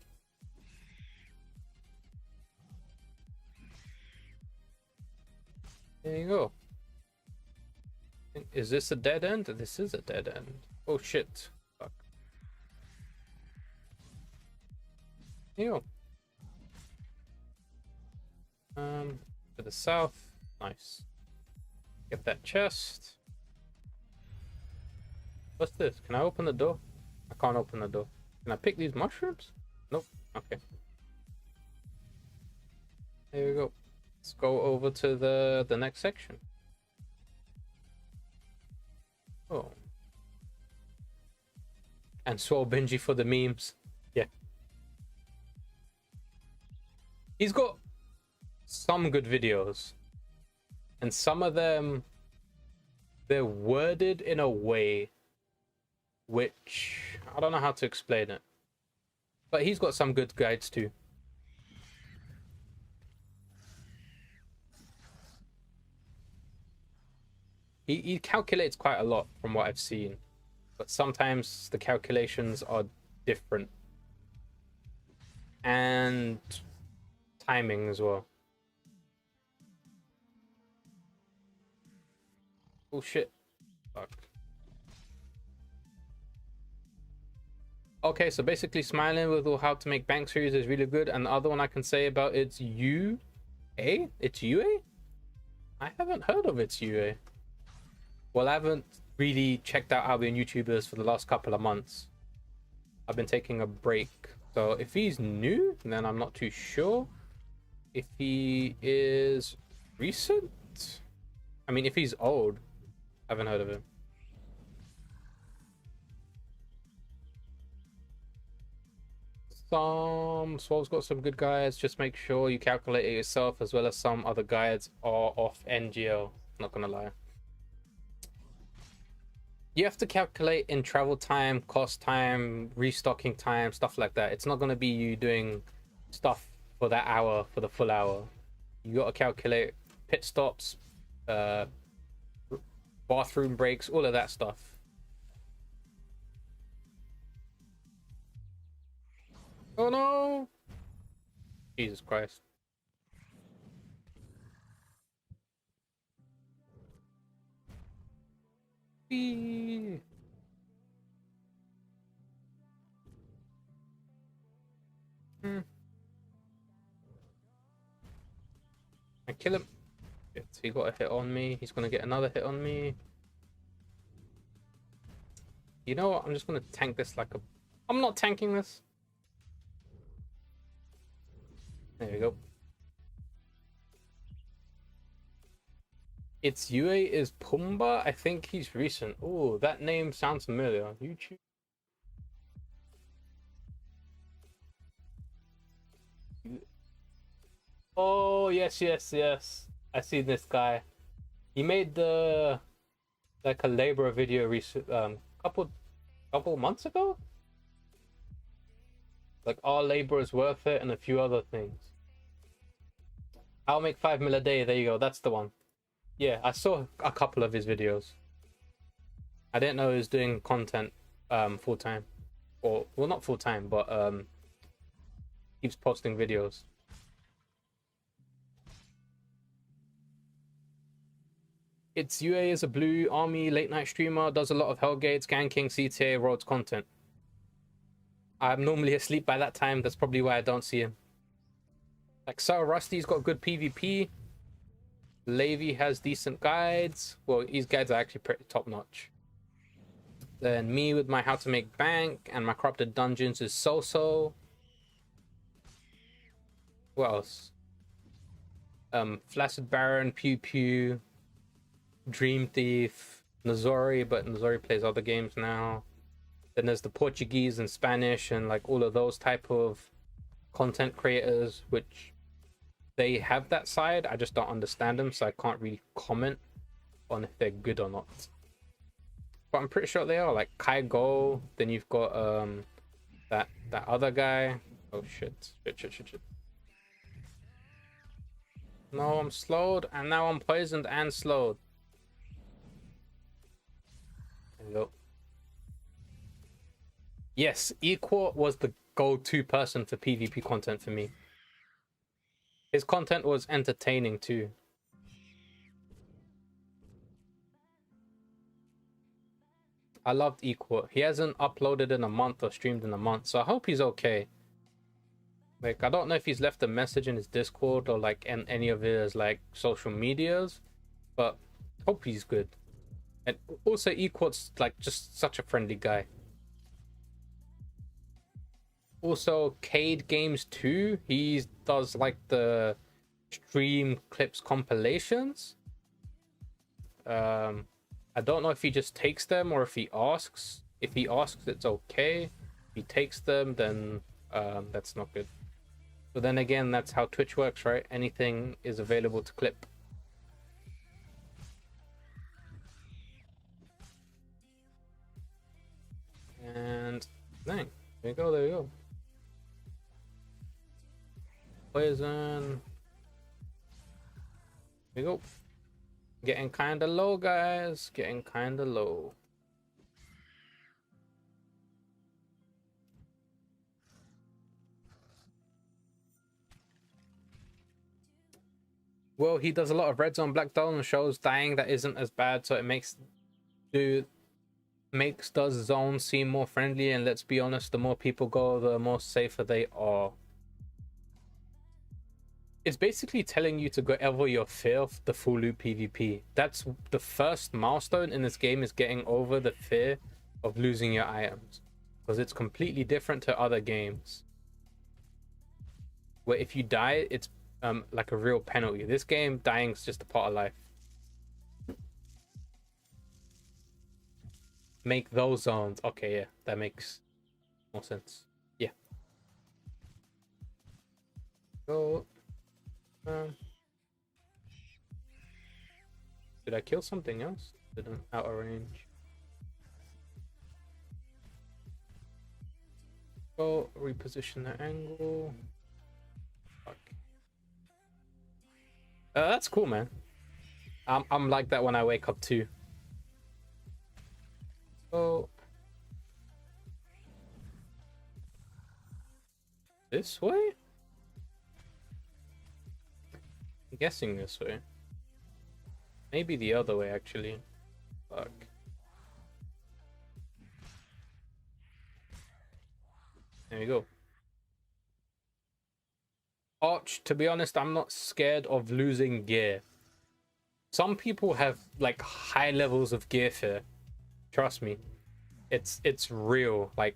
There you go. Is this a dead end? This is a dead end. Oh shit. Fuck. There you go. To the south. Nice. Get that chest. What's this? Can I open the door? I can't open the door. Can I pick these mushrooms? Nope. Okay. There we go. Let's go over to the next section. Oh. And Swole Benji for the memes. Yeah. He's got some good videos. And some of them, they're worded in a way which I don't know how to explain it. But he's got some good guides too. He calculates quite a lot from what I've seen, but sometimes the calculations are different, and timing as well. Oh shit. Fuck. Okay, so basically Smiling with how to make bank series is really good, and the other one I can say about it's UA? It's UA? I haven't heard of it's UA. Well, I haven't really checked out Albion YouTubers for the last couple of months. I've been taking a break. So if he's new, then I'm not too sure. If he is recent? I mean, if he's old, I haven't heard of him. Swole's got some good guides. Just make sure you calculate it yourself, as well as some other guides are off NGL. Not gonna lie. You have to calculate in travel time, cost time, restocking time, stuff like that. It's not going to be you doing stuff for that hour, for the full hour. You got to calculate pit stops, bathroom breaks, all of that stuff. Oh no! Jesus Christ. I kill him. He got a hit on me. He's gonna get another hit on me. You know what? I'm just gonna tank this like a... I'm not tanking this. There we go. It's UA is Pumba. I think he's recent. Oh, that name sounds familiar. YouTube. Oh yes, yes, yes. I see this guy. He made the like a labor video recent couple months ago. Like, our labor is worth it, and a few other things. I'll make 5 mil a day. There you go. That's the one. Yeah, I saw a couple of his videos. I didn't know he was doing content full time, or well, not full time, but keeps posting videos. It's UA is a blue army late night streamer, does a lot of Hellgates, ganking, CTA, roads content. I'm normally asleep by that time. That's probably why I don't see him. Like, so Rusty's got good PvP. Levy has decent guides. Well, his guides are actually pretty top notch. Then me with my how to make bank and my corrupted dungeons is so-so. What else? Flaccid Baron, Pew Pew, Dream Thief, Nazori, but Nazori plays other games now. Then there's the Portuguese and Spanish and like all of those type of content creators, which they have that side. I just don't understand them, so I can't really comment on if they're good or not. But I'm pretty sure they are. Like Kai Go. Then you've got that other guy. Oh shit. Shit. No, I'm slowed, and now I'm poisoned and slowed. There we go. Yes, Equal was the go-to person for PvP content for me. His content was entertaining too. I loved Equal. He hasn't uploaded in a month or streamed in a month, so I hope he's okay. Like, I don't know if he's left a message in his Discord or like in any of his like social medias, but hope he's good. And also Equal's like just such a friendly guy. Also Cade Games 2, he does like the stream clips compilations. I don't know if he just takes them or if he asks. If he asks, it's okay. If he takes them, then that's not good. But then again, that's how Twitch works, right? Anything is available to clip. And dang, there you go. Poison. There we go. Getting kinda low, guys. Getting kinda low. Well, he does a lot of red zone black doll and shows dying that isn't as bad, so it makes does zone seem more friendly, and let's be honest, the more people go, the more safer they are. It's basically telling you to go over your fear of the full loop PvP. That's the first milestone in this game, is getting over the fear of losing your items, because it's completely different to other games where if you die, it's like a real penalty. This game, dying's just a part of life. Make those zones. Okay, yeah, that makes more sense. Yeah. So, did I kill something else? Didn't out of range. Go reposition the angle. Fuck. That's cool, man. I'm like that when I wake up too. So this way? I'm guessing this way. Maybe the other way, actually. Fuck. There we go. Arch, to be honest, I'm not scared of losing gear. Some people have like high levels of gear fear. Trust me. It's real. Like,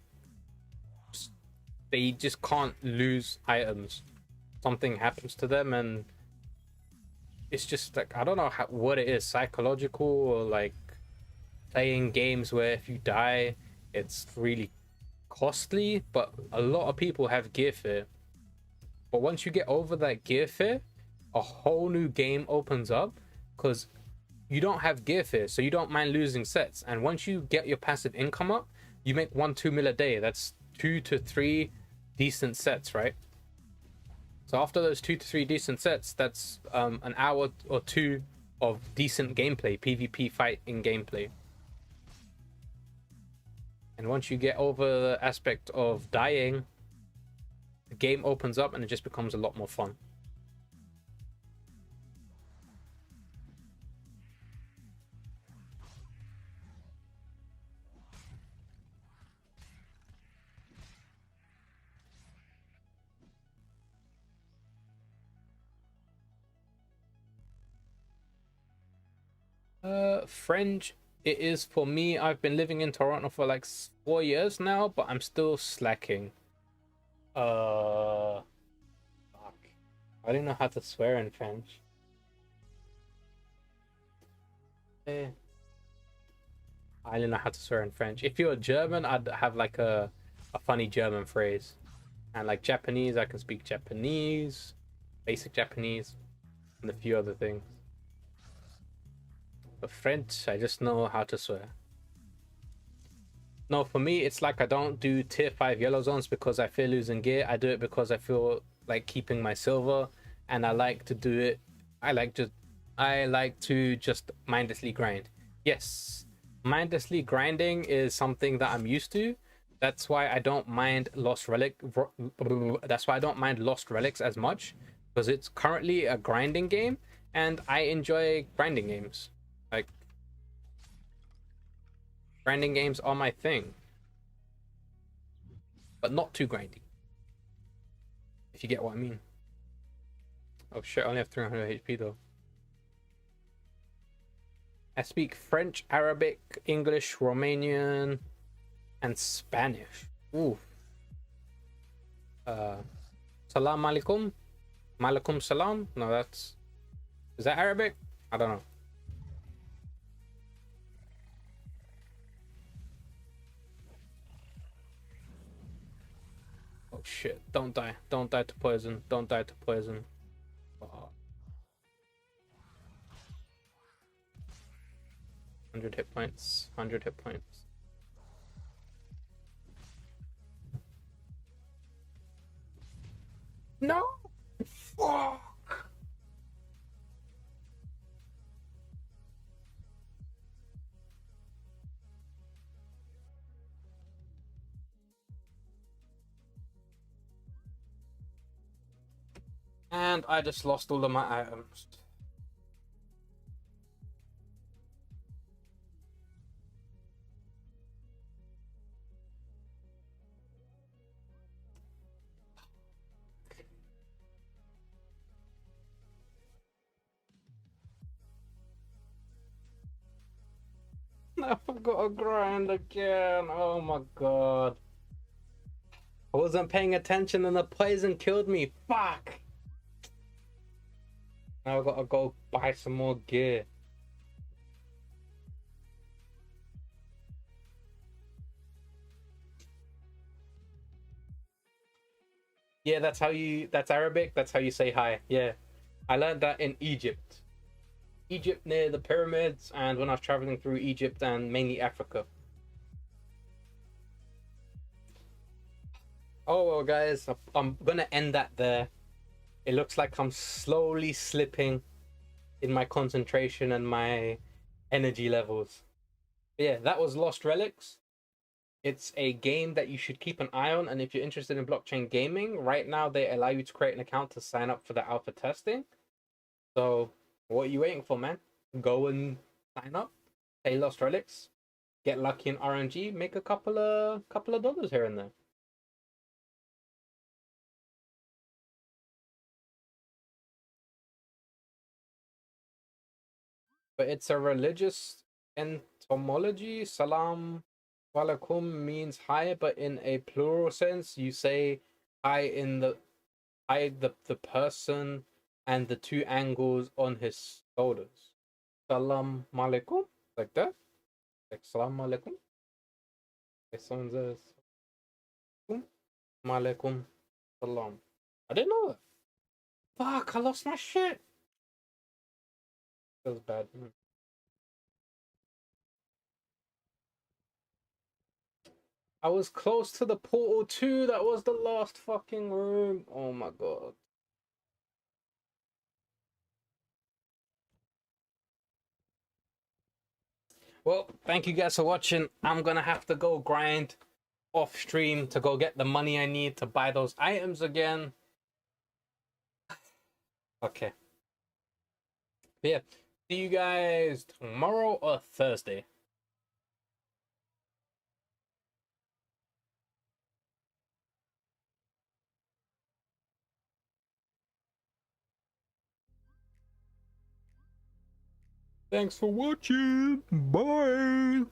they just can't lose items. Something happens to them and it's just like, I don't know what it is, psychological, or like playing games where if you die it's really costly. But a lot of people have gear fear. But once you get over that gear fear, a whole new game opens up, because you don't have gear fear, so you don't mind losing sets. And once you get your passive income up, you make 1-2 mil a day. That's 2 to 3 decent sets, right? So after those 2 to 3 decent sets, that's an hour or two of decent gameplay, PvP fighting gameplay. And once you get over the aspect of dying, the game opens up and it just becomes a lot more fun. French, it is for me. I've been living in Toronto for like 4 years now, but I'm still slacking. Fuck. I don't know how to swear in French. Eh. I don't know how to swear in French. If you're German, I'd have like a funny German phrase. And like Japanese, I can speak Japanese, basic Japanese, and a few other things. But French, I just know how to swear. No, for me, it's like I don't do tier 5 yellow zones because I fear losing gear. I do it because I feel like keeping my silver, and I like to do it. I like to just mindlessly grind. Yes, mindlessly grinding is something that I'm used to. That's why I don't mind Lost Relic. That's why I don't mind Lost Relics as much, because it's currently a grinding game, and I enjoy grinding games. Like, grinding games are my thing, but not too grindy, if you get what I mean. Oh shit, I only have 300 HP though. I speak French, Arabic, English, Romanian, and Spanish. Ooh. Salam alaikum. Malaikum salam. No, is that Arabic? I don't know. Oh shit, don't die. Don't die to poison. Don't die to poison. Oh. 100 hit points. 100 hit points. No! Fuck! And I just lost all of my items. I forgot to grind again. Oh my god. I wasn't paying attention and the poison killed me. Fuck. Now I gotta go buy some more gear. Yeah, that's Arabic. That's how you say hi. Yeah. I learned that in Egypt. Egypt near the pyramids, and when I was traveling through Egypt and mainly Africa. Oh well, guys, I'm gonna end that there. It looks like I'm slowly slipping in my concentration and my energy levels. But yeah, that was Lost Relics. It's a game that you should keep an eye on, and if you're interested in blockchain gaming, right now they allow you to create an account to sign up for the alpha testing. So what are you waiting for, man? Go and sign up, play Lost Relics, get lucky in RNG, make a couple of dollars here and there. But it's a religious entomology. Salam alaikum means hi, but in a plural sense, you say hi the person and the two angles on his shoulders. Salam alaikum, like that. Like salam alaikum. If someone says alaikum salam. I didn't know that. Fuck, I lost my shit. Feels bad. I was close to the portal too. That was the last fucking room. Oh my god. Well, thank you guys for watching. I'm gonna have to go grind off stream to go get the money I need to buy those items again. Okay. But yeah. See you guys tomorrow or Thursday. Thanks for watching. Bye.